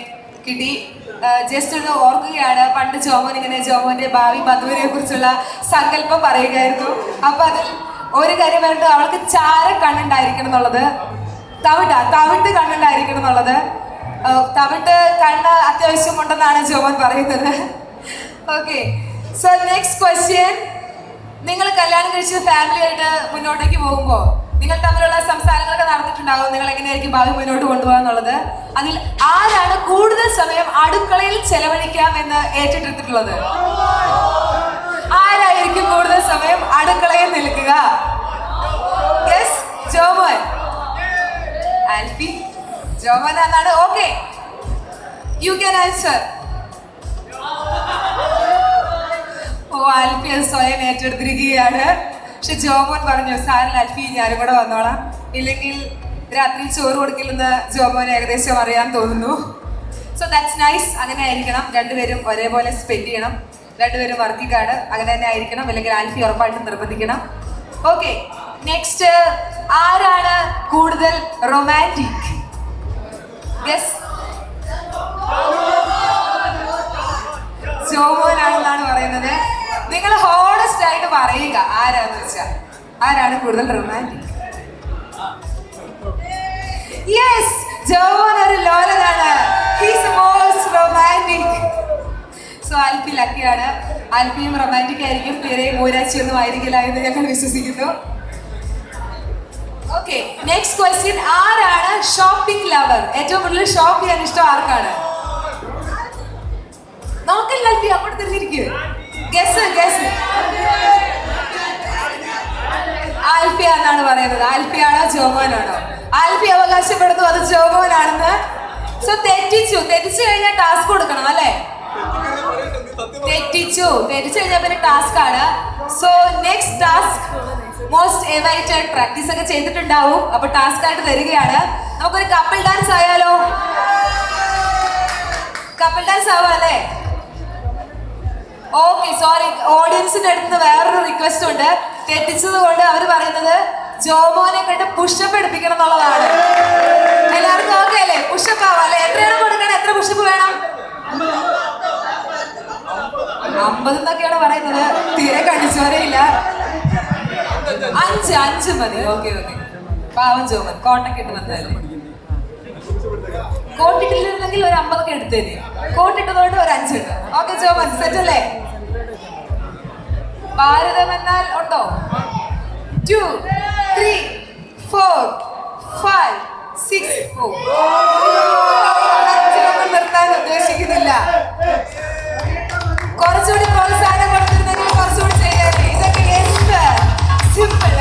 കിട്ടി. ജസ്റ്റ് ഒന്ന് ഓർക്കുകയാണ്, പണ്ട് ജോമോൻ ഇങ്ങനെ ജോമോന്റെ ഭാവി ബന്ധുവിനെ കുറിച്ചുള്ള സങ്കല്പം പറയുകയായിരുന്നു. അപ്പൊ അതിൽ ഒരു കാര്യം പറഞ്ഞിട്ട് അവൾക്ക് ചാര കണ്ണുണ്ടായിരിക്കണം എന്നുള്ളത്, തവിട്ട് കണ്ണുണ്ടായിരിക്കണം എന്നുള്ളത്. തവിട്ട് കണ്ണ് അത്യാവശ്യം ഉണ്ടെന്നാണ് ജോമോൻ പറയുന്നത്. Okay, so next question. നിങ്ങൾ കല്യാണം കഴിച്ച് ഫാമിലി ആയിട്ട് മുന്നോട്ടേക്ക് പോകുമ്പോൾ നിങ്ങൾ തമ്മിലുള്ള സംസാരങ്ങളൊക്കെ നടന്നിട്ടുണ്ടാവും, നിങ്ങൾ എങ്ങനെയായിരിക്കും ഭാവി മുന്നോട്ട് കൊണ്ടുപോകാന്നുള്ളത്. അതിൽ ആരാണ് കൂടുതൽ സമയം അടുക്കളയിൽ ചെലവഴിക്കാം എന്ന് ഏറ്റെടുത്തിട്ടുള്ളത്? ആരായിരിക്കും കൂടുതൽ സമയം അടുക്കളയിൽ നിൽക്കുക? യെസ്, ജോമോൻ. ആൽഫി, ജോമോൻ എന്നാണ്. Okay, you can answer. ഓ, ആൽഫി അത് സ്വയം ഏറ്റെടുത്തിരിക്കുകയാണ്. പക്ഷെ ജോമോൻ പറഞ്ഞു, സാറിൽ ആൽഫി ഞാനും കൂടെ വന്നോളാം, ഇല്ലെങ്കിൽ രാത്രി ചോറ് കൊടുക്കില്ലെന്ന് ജോമോൻ ഏകദേശം അറിയാൻ തോന്നുന്നു. So that's nice. അങ്ങനെ ആയിരിക്കണം, രണ്ടുപേരും ഒരേപോലെ സ്പെൻഡ് ചെയ്യണം. രണ്ടുപേരും വർക്കിംഗ് ആണ്, അങ്ങനെ തന്നെ ആയിരിക്കണം, അല്ലെങ്കിൽ ആൽഫി ഉറപ്പായിട്ടും നിർബന്ധിക്കണം. ഓക്കെ, നെക്സ്റ്റ് ആരാണ് കൂടുതൽ റൊമാൻറ്റിക്? ഗസ്. ജോമോനാണെന്നാണ് പറയുന്നത്. നിങ്ങൾ ഹോണസ്റ്റ് ആയിട്ട് പറയുക ആരാന്ന് വെച്ചാൽ, ആരാണ് കൂടുതൽ റൊമാൻറ്റിക്? യെസ്, ജോമോൻ ഒരു ലോലനാണ്. He's most romantic. So Alphy ലക്കിയാണ്. ആൽഫിയും റൊമാൻറ്റിക് ആയിരിക്കും, പിറയും മൂരാച്ചിയൊന്നും ആയിരിക്കില്ല എന്ന് ഞങ്ങൾ വിശ്വസിക്കുന്നു. Okay, next question. ആരാണ് ഷോപ്പിംഗ് ലവർ? ഏറ്റവും കൂടുതൽ ഷോപ്പ് ചെയ്യാൻ ഇഷ്ടം ആർക്കാണ്? നോക്കല്ല ആൽഫി, അങ്ങോട്ട് തിരിഞ്ഞിരിക്കുക. Guess guess. ആൽഫിയ എന്നാണ് പറയുന്നത്. ആൽഫിയാണോ ജോമോനാണോ? ആൽഫി അവകാശപ്പെടുന്നു അത് ജോമോനാണെന്ന്. സോ തെറ്റിച്ചു കഴിഞ്ഞാൽ ടാസ്ക് കൊടുക്കണം അല്ലേ? തെറ്റിച്ചു കഴിഞ്ഞാൽ പിന്നെ ടാസ്ക് ആണ്. So next task most awaited, practice ഒക്കെ ചെയ്തിട്ടുണ്ടാവും, അപ്പൊ ടാസ്ക് ആയിട്ട് തരികയാണ്. നമുക്കൊരു കപ്പിൾ ഡാൻസ് ആയാലോ? കപ്പിൾ ഡാൻസ് ആവാം അല്ലേ? ഓക്കെ, സോറി, ഓഡിയൻസിന്റെ അടുത്ത് വേറൊരു റിക്വസ്റ്റ് ഉണ്ട്. തെറ്റിച്ചത് കൊണ്ട് അവർ പറയുന്നത് ജോമോനെ കണ്ട് പുഷപ്പ് എടുപ്പിക്കണം എന്നുള്ളതാണ്. എല്ലാവർക്കും ഓക്കെ അല്ലേ? പുഷപ്പ് ആവാം അല്ലേ? എത്രയാണ് കൊടുക്കണം? എത്ര പുഷപ്പ് വേണം? 50 എന്നൊക്കെയാണ് പറയുന്നത്. തീരെ കടിച്ചോരയില്ല. 5 മതി. ഓക്കെ. പാവം ജോമൻ കോട്ടൊക്കെ ഇട്ട് വന്നതല്ലേ. കോട്ടിട്ടില്ലെങ്കിൽ ഒരു 50 ഒക്കെ എടുത്തേനെ. കോട്ടിട്ടതുകൊണ്ട് ഒരു 5 ഉണ്ട്. ഓക്കെ ജോമൻ, സെറ്റ് അല്ലേ? ഭാരതം എന്നാൽ ഉണ്ടോ? 2, 3, 4, 5, 6. നിർത്താൻ ഉദ്ദേശിക്കുന്നില്ല. കുറച്ചുകൂടി പ്രോത്സാഹനം കൊടുത്തിരുന്നെങ്കിൽ കുറച്ചുകൂടി ചെയ്യാതെ. ഇതൊക്കെ എന്ത് സിമ്പിൾ.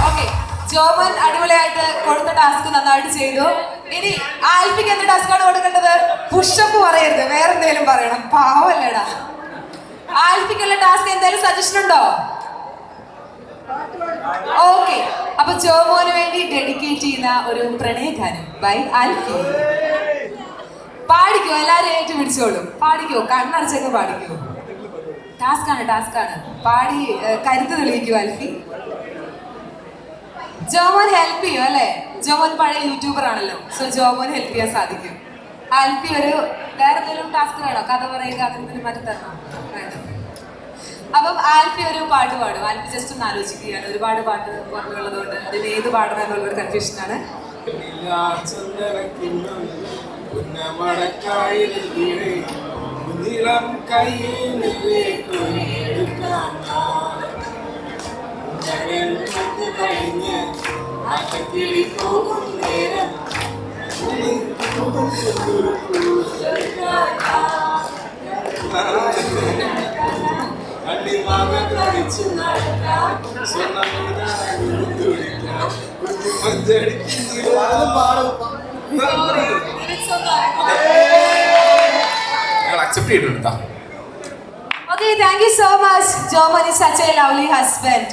ഓക്കെ, ജോമൻ അടിപൊളിയായിട്ട് കൊടുത്ത ടാസ്ക് നന്നായിട്ട് ചെയ്തു. ഇനി ആൽഫിക്ക് എന്ത് ടാസ്ക് ആണ് കൊടുക്കേണ്ടത്? പുഷപ്പ് പറയരുത്, വേറെ എന്തെങ്കിലും പറയണം. പാവല്ലേടാ. ആൽഫിക്കുള്ള ടാസ്ക് എന്തെങ്കിലും സജഷൻ ഉണ്ടോ? ഓക്കെ, അപ്പൊ ജോമോന് വേണ്ടി ഡെഡിക്കേറ്റ് ചെയ്യുന്ന ഒരു പ്രണയഗാനം ബൈ ആൽഫി. പാടിക്കോ, എല്ലാരും ഏറ്റു പിടിച്ചോളും. പാടിക്കോ, കണ്ണടച്ചൊക്കെ പാടിക്കോ. ടാസ്ക് ആണ്. പാടി കരുത്ത് തെളിയിക്കൂ ആൽഫി. ജോമോൻ ഹെൽപ്പ് ചെയ്യും അല്ലേ? ജോമോൻ പഴയ യൂട്യൂബർ ആണല്ലോ, സോ ജോമോൻ ഹെൽപ്പ് ചെയ്യാൻ സാധിക്കും. ആൽഫി ഒരു വേറെ എന്തെങ്കിലും ടാസ്ക് വേണോ? കഥ പറയുക, അങ്ങനെ മാറ്റി തരണോ? അപ്പം ആൽഫി ഒരു പാട്ട് പാടും. ആൽഫി ജസ്റ്റ് ഒന്ന് ആലോചിക്കുകയാണ്. ഒരുപാട് പാട്ട് ഉള്ളതുകൊണ്ട് അതിൽ ഏത് പാടണം എന്നുള്ളൊരു കൺഫ്യൂഷനാണ്. Okay, thank you so much. Joman is such a lovely husband.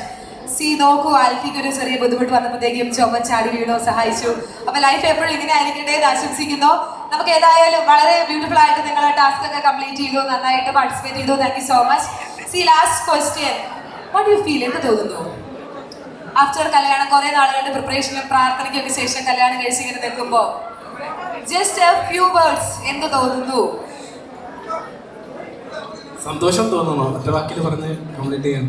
C നോക്കൂ, ആൽഫിക്ക് ഒരു ചെറിയ ബുദ്ധിമുട്ട് വന്നപ്പോഴത്തേക്കും ജോമൻ ചാടി വീണോ സഹായിച്ചു. അപ്പൊ ലൈഫ് എപ്പോഴും ഇങ്ങനെ ആയിരിക്കട്ടെ എന്ന് ആശംസിക്കുന്നു. നമുക്ക് ഏതായാലും വളരെ ബ്യൂട്ടിഫുൾ ആയിട്ട് നിങ്ങൾ ടാസ്ക് ഒക്കെ കംപ്ലീറ്റ് ചെയ്തു, നന്നായിട്ട് പാർട്ടിസിപ്പേറ്റ് ചെയ്തു. Thank you so much. C last question, what you feel? എന്ത് തോന്നുന്നു ആഫ്റ്റർ കല്യാണം? കുറെ നാളുകളുടെ പ്രിപ്പറേഷനും പ്രാർത്ഥനയ്ക്കൊക്കെ ശേഷം കല്യാണം കഴിച്ചിങ്ങനെ നിൽക്കുമ്പോ ജസ്റ്റ് എ ഫ്യൂ വേർഡ്സ്, എന്ത് തോന്നുന്നു? സന്തോഷം തോന്നുന്നു. ഒറ്റ വാക്കിൽ പറഞ്ഞ് കംപ്ലീറ്റ് ചെയ്യാൻ.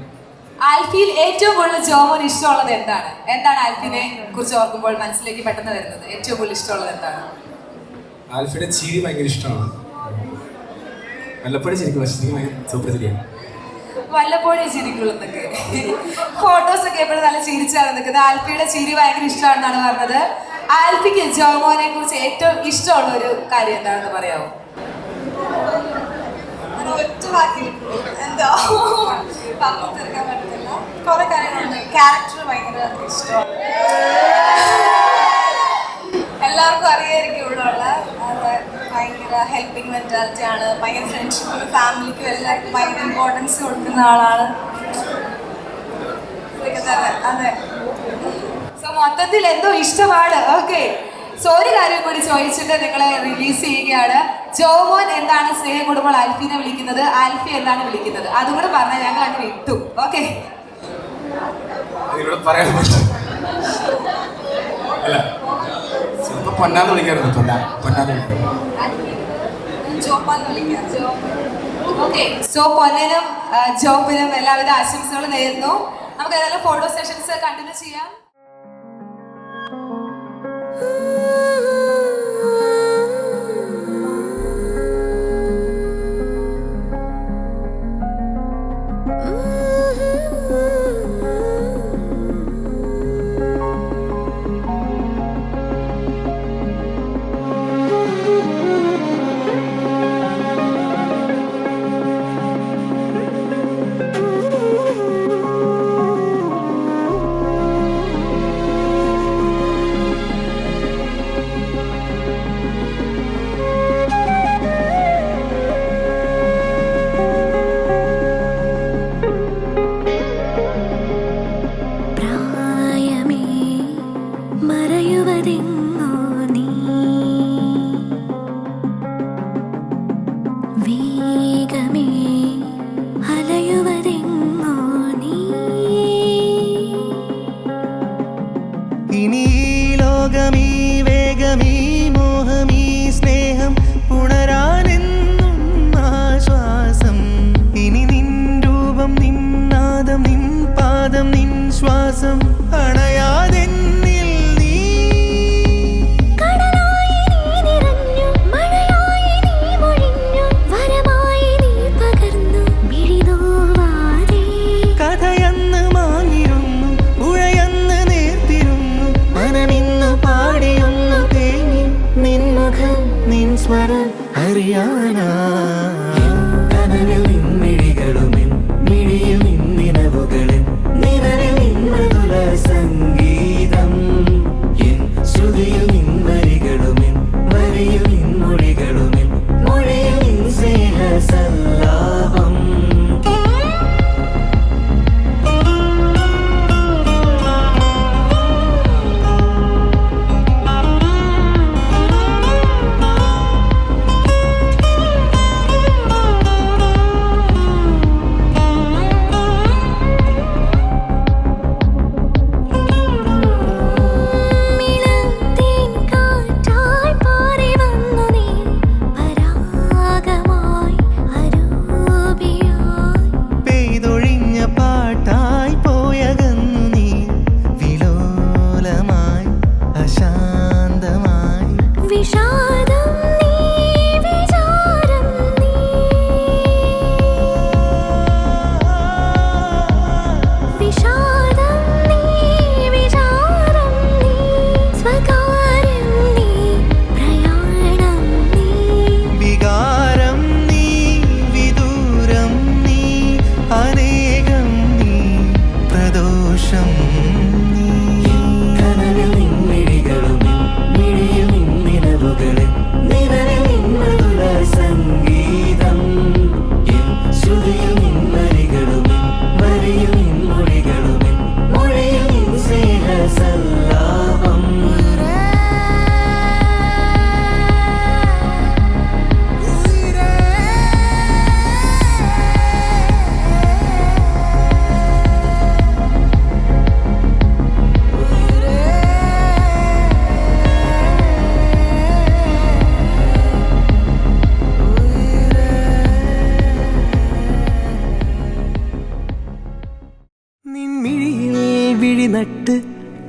ആൽഫിയിൽ ഏറ്റവും കൂടുതൽ ജോമോന് ഇഷ്ടമുള്ളത് എന്താണ്? എന്താണ് ആൽഫിനെ കുറിച്ച് ഓർക്കുമ്പോൾ മനസ്സിലേക്ക് പെട്ടെന്ന് വരുന്നത്? ഏറ്റവും കൂടുതൽ ഇഷ്ടമുള്ളത് എന്താണ്? ആൽഫിയുടെ ചിരി ഭയങ്കര ഇഷ്ടമാണ്. വല്ലപ്പോഴും ചിരിക്കും, പക്ഷേ സൂപ്പർ ചിരിയാണ്. വല്ലപ്പോഴും ചിരിക്കുള്ളതൊക്കെ ഫോട്ടോസ് ഒക്കെ എപ്പോഴും നല്ല ചിരിച്ചാണ് നിൽക്കുന്നത്. ആൽഫിയുടെ ചിരി ഭയങ്കര ഇഷ്ടമാണെന്നാണ് പറഞ്ഞത്. ആൽഫിക്ക് ജോമോനെ കുറിച്ച് ഏറ്റവും ഇഷ്ടമുള്ള ഒരു കാര്യം എന്താണെന്ന് പറയാമോ? ഒറ്റ വാക്കിൽ എന്താ പറഞ്ഞു തീർക്കാൻ പറ്റുന്നില്ല. കുറെ കാര്യങ്ങളുണ്ട്. ക്യാരക്ടർ ഭയങ്കര ഇഷ്ടമാണ്. എല്ലാവർക്കും അറിയായിരിക്കും ഇവിടെ ഉള്ള ഭയങ്കര ഹെൽപ്പിംഗ് മെന്റാലിറ്റി ആണ്, ഭയങ്കര ഫ്രണ്ട്ഷിപ്പിനും ഫാമിലിക്കും എല്ലാവർക്കും ഭയങ്കര ഇമ്പോർട്ടൻസ് കൊടുക്കുന്ന ആളാണ്. അതെ, സോ മൊത്തത്തിൽ എന്തോ ഇഷ്ടമാണ്. ഓക്കെ, സോ ഒരു കാര്യം കൂടി ചോദിച്ചിട്ട് നിങ്ങളെ റിലീസ് ചെയ്യുകയാണ്. ജോമോൻ എന്താണ് സ്നേഹം കൊടുമ്പോൾ ആൽഫിനെ വിളിക്കുന്നത്, ആൽഫി എന്താണ് വിളിക്കുന്നത്, അതും കൂടെ പറഞ്ഞാൽ ഞങ്ങൾ അങ്ങ് വിട്ടു. ഓക്കെ, ഇവിടെ പറയാൻ പറ്റും അല്ല, ചിലപ്പോൾ പൊന്നാന്ന് വിളിക്കാറുണ്ട്. ഓക്കെ, സോ പൊന്നനും ജോബിനും എല്ലാവിധ ആശംസകളും നേരുന്നു. നമുക്ക് ഏതായാലും ഫോട്ടോ സെഷൻസ് കണ്ടിന്യൂ ചെയ്യാം.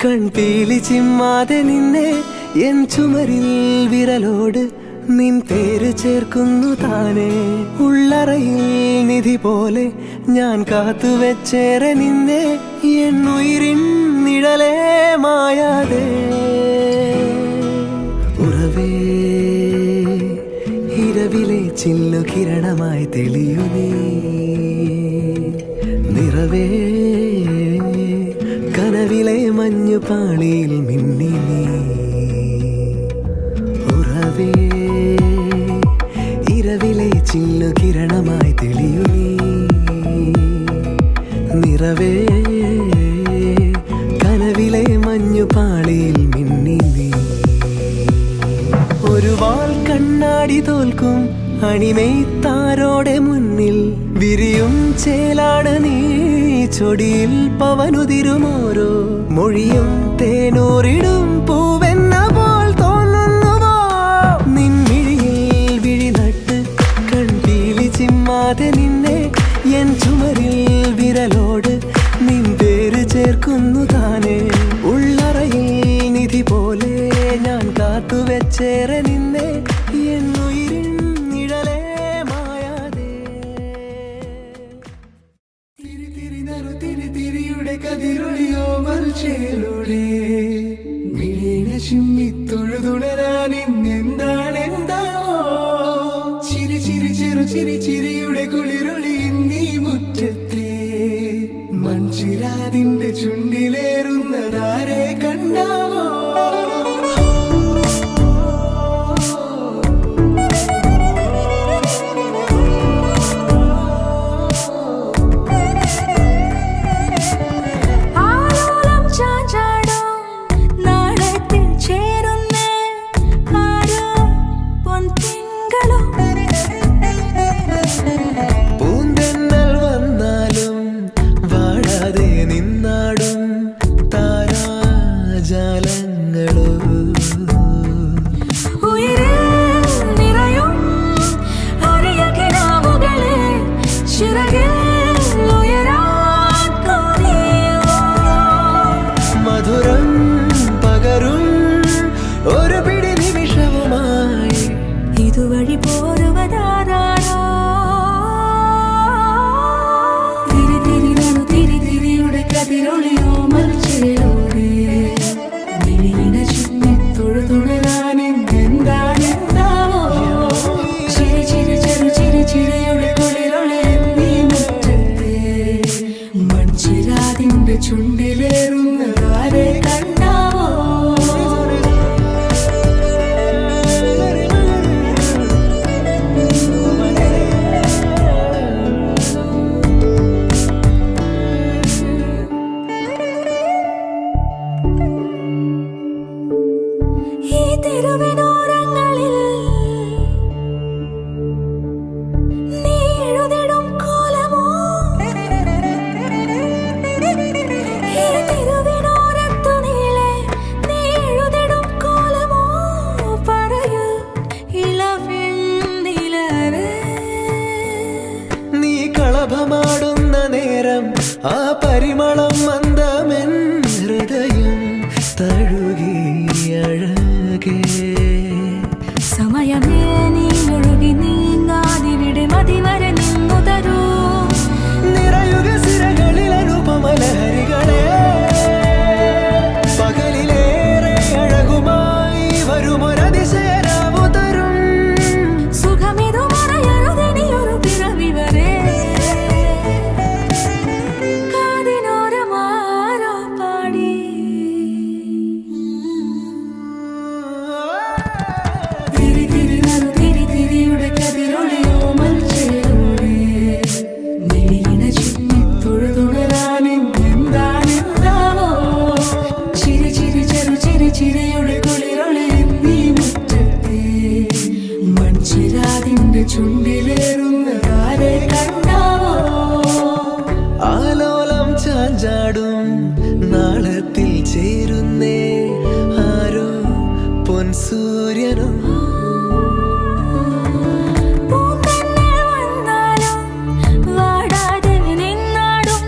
കൺപീലി ചിമ്മാതെ നിന്നെ എൻ ചുമരിൽ വിരലോട് നിൻ പേര് ചേർക്കുന്നു താനേ. ഉള്ളറയിൽ നിധി പോലെ ഞാൻ കാത്തുവെച്ചേറെ നിന്നെ എന്നുയിരിൻ നിഴലേ മായാതെ. ഉറവേ ഇരവിലെ ചില്ലു കിരണമായി തെളിയു നീ. നിറവേ കനവിലെ മഞ്ഞു പാളിയിൽ മിന്നി നീ. ചിന്താതേ ഇരവിലെ ചില്ലു കിരണമായി തെളിയൂ നീ നിറവേ കനവിലെ മഞ്ഞുപാളിയിൽ മിന്നി നീ ഒരു വാൾ കണ്ണാടി തോൽക്കും അണിമേത്താരോടെ മുന്നിൽ വിരിയും ചേലാണ് നീ ചൊടിയിൽ പവനുതിരുമോരോ മൊഴിയും തേനൂറിടും പൂവെന്ന പോൽ തോന്നുന്നുവോ നിൻമിഴിയിൽ വിഴി നട്ട് കൺപീലി ചിമ്മാതെ നിന്നെ എൻ ചുമരിൽ വിരലോട് നിൻ പേര് ചേർക്കുന്നു താനേ ഉള്ളറയിൽ നിധി പോലെ ഞാൻ കാത്തുവെച്ചേറെ നിന്നെ എന്നുയിരിൻ നിഴലേ മായാതെ തിരിയുടെ കതിരൊളിയോ മൽച്ചേലൂടെ മിഴീണ ചിമ്മിത്തൊഴുതുണരാൻ ഇന്നെന്താണെന്താവോ ചിരി ചിരി ചെറു ചിരി ചിരിയുടെ കുളിരൊളി നീ മുറ്റത്തെ മൺചിരാതിന്റെ ചുണ്ടിലേറുന്നതാരെ കണ്ടാവോ പൂന്തെന്നൽ വന്നാലും വാഴാതെ നിന്നാടും താരാജാലങ്ങളോ മധുരം പകരും ഒരു പിടി നിമിഷവുമായി ഇതുവഴി പോരുവതാരോ തിരിയുടെ കതിരൊളിയോ മൽച്ചേലോടെ മിഴിയിണ ചുമ്മിത്തൊഴുതുണരാൻ എന്താണെന്താവോ ചിരി ചിരി ചെറു ചിരി ചിരിയുടെ കുളിരൊളി നീ മുറ്റത്തെ മൺചിരാതിന്റെ ചുണ്ടിലേറുന്നതാരെ കണ്ടാവോ ഈ തെരുവിനോരങ്ങളിൽ നീ എഴുതിടും കോലമോ ഈ തെരുവിനോരത്തു നീളെ നീ എഴുതിടും കോലമോ പറയൂ ഇളവെണ്ണിലവേ നീ കളഭമാടുന്ന നേരം ആ പരിമളം മന്ദമെൻ ഹൃദയം തഴുകിയഴകേ സമയമേ നീ ഒഴുകി നീങ്ങാതിവിടെ മതിവരെ നിന്നു തരൂ നിറയുക സിരകളിൽ അനുപമലഹരികളെ പകലിലേറെ അഴകുമായി വരുമൊരതിശയരാവു തരും സുഖമിതു മറയരുതെനിയൊരു പിറവി വരെ കാതിനോരമാരോ പാടി തിരിയുടെ കതിരൊളിയോ മൽച്ചേലോടെ മിഴിയിണ ചിമ്മിത്തൊഴുതുണരാൻ എന്താണെന്താവോ ചിരി ചിരി ചെറു ചിരി ചിരിയുടെ കുളിരൊളി നീ മുറ്റത്തെ മൺചിരാതിന്റെ ചുണ്ടിലേറുന്നതാരെ കണ്ടാവോ ആലോലം ചാഞ്ചാടും നാളത്തിൽ ചേരുന്നേ ആരോ പൊൻസൂര്യനോ പൂന്തന്നൽ വന്നാലും വാടാതെ നിന്നാടും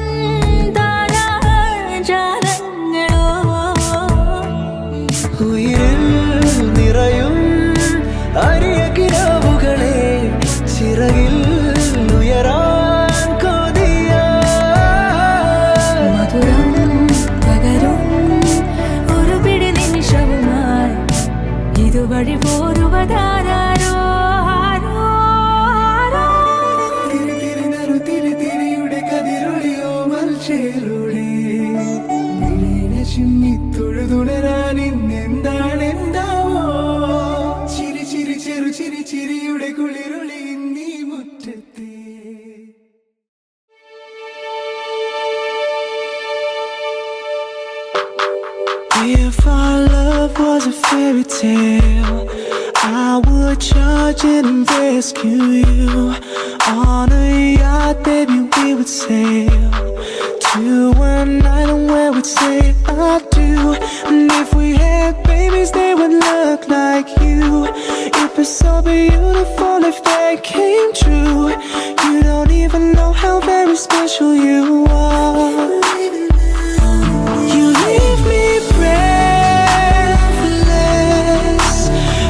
താരാജാലങ്ങളോ ഉയിരിൽ നിറയും അരിയ കിനാവുകളെ ചിറകിൽ ഉയരാൻ കൊതിയ മധുരം പകരും ഒരു പിടി നിമിഷവുമായി ഇതുവഴി പോരുവതാരോ തിരിയുടെ കതിരൊളിയോ മൽച്ചേലൂടെ ചിമ്മിത്തൊഴുതുണരാൻ ഇന്നെന്താ If our love was a fairy tale, I would charge in and rescue you. On a yacht, baby, we would sail to an island where we'd say I do. And if we had babies, they would look like you. It'd be so beautiful if they came true. You don't even know how very special you are. You leave me breathless.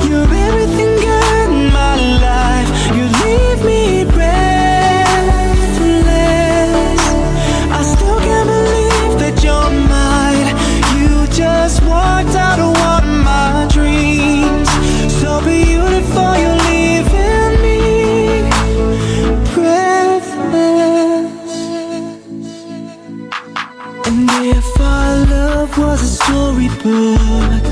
You're everything good in my life. You leave me breathless. I still can't believe that you're mine. You just walked out of one of my dreams. So beautiful, you're leaving me breathless. And if our love was a storybook,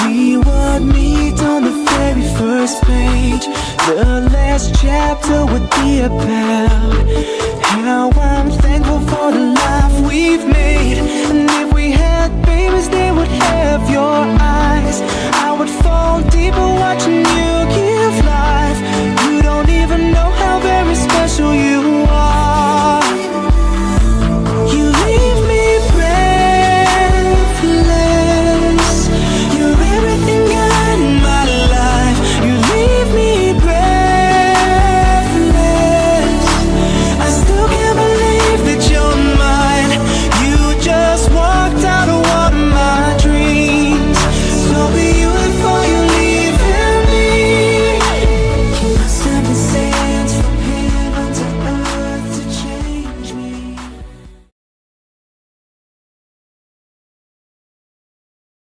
we would meet on the very first page. The last chapter would be about how I'm thankful for the life we've made. And if we had babies, they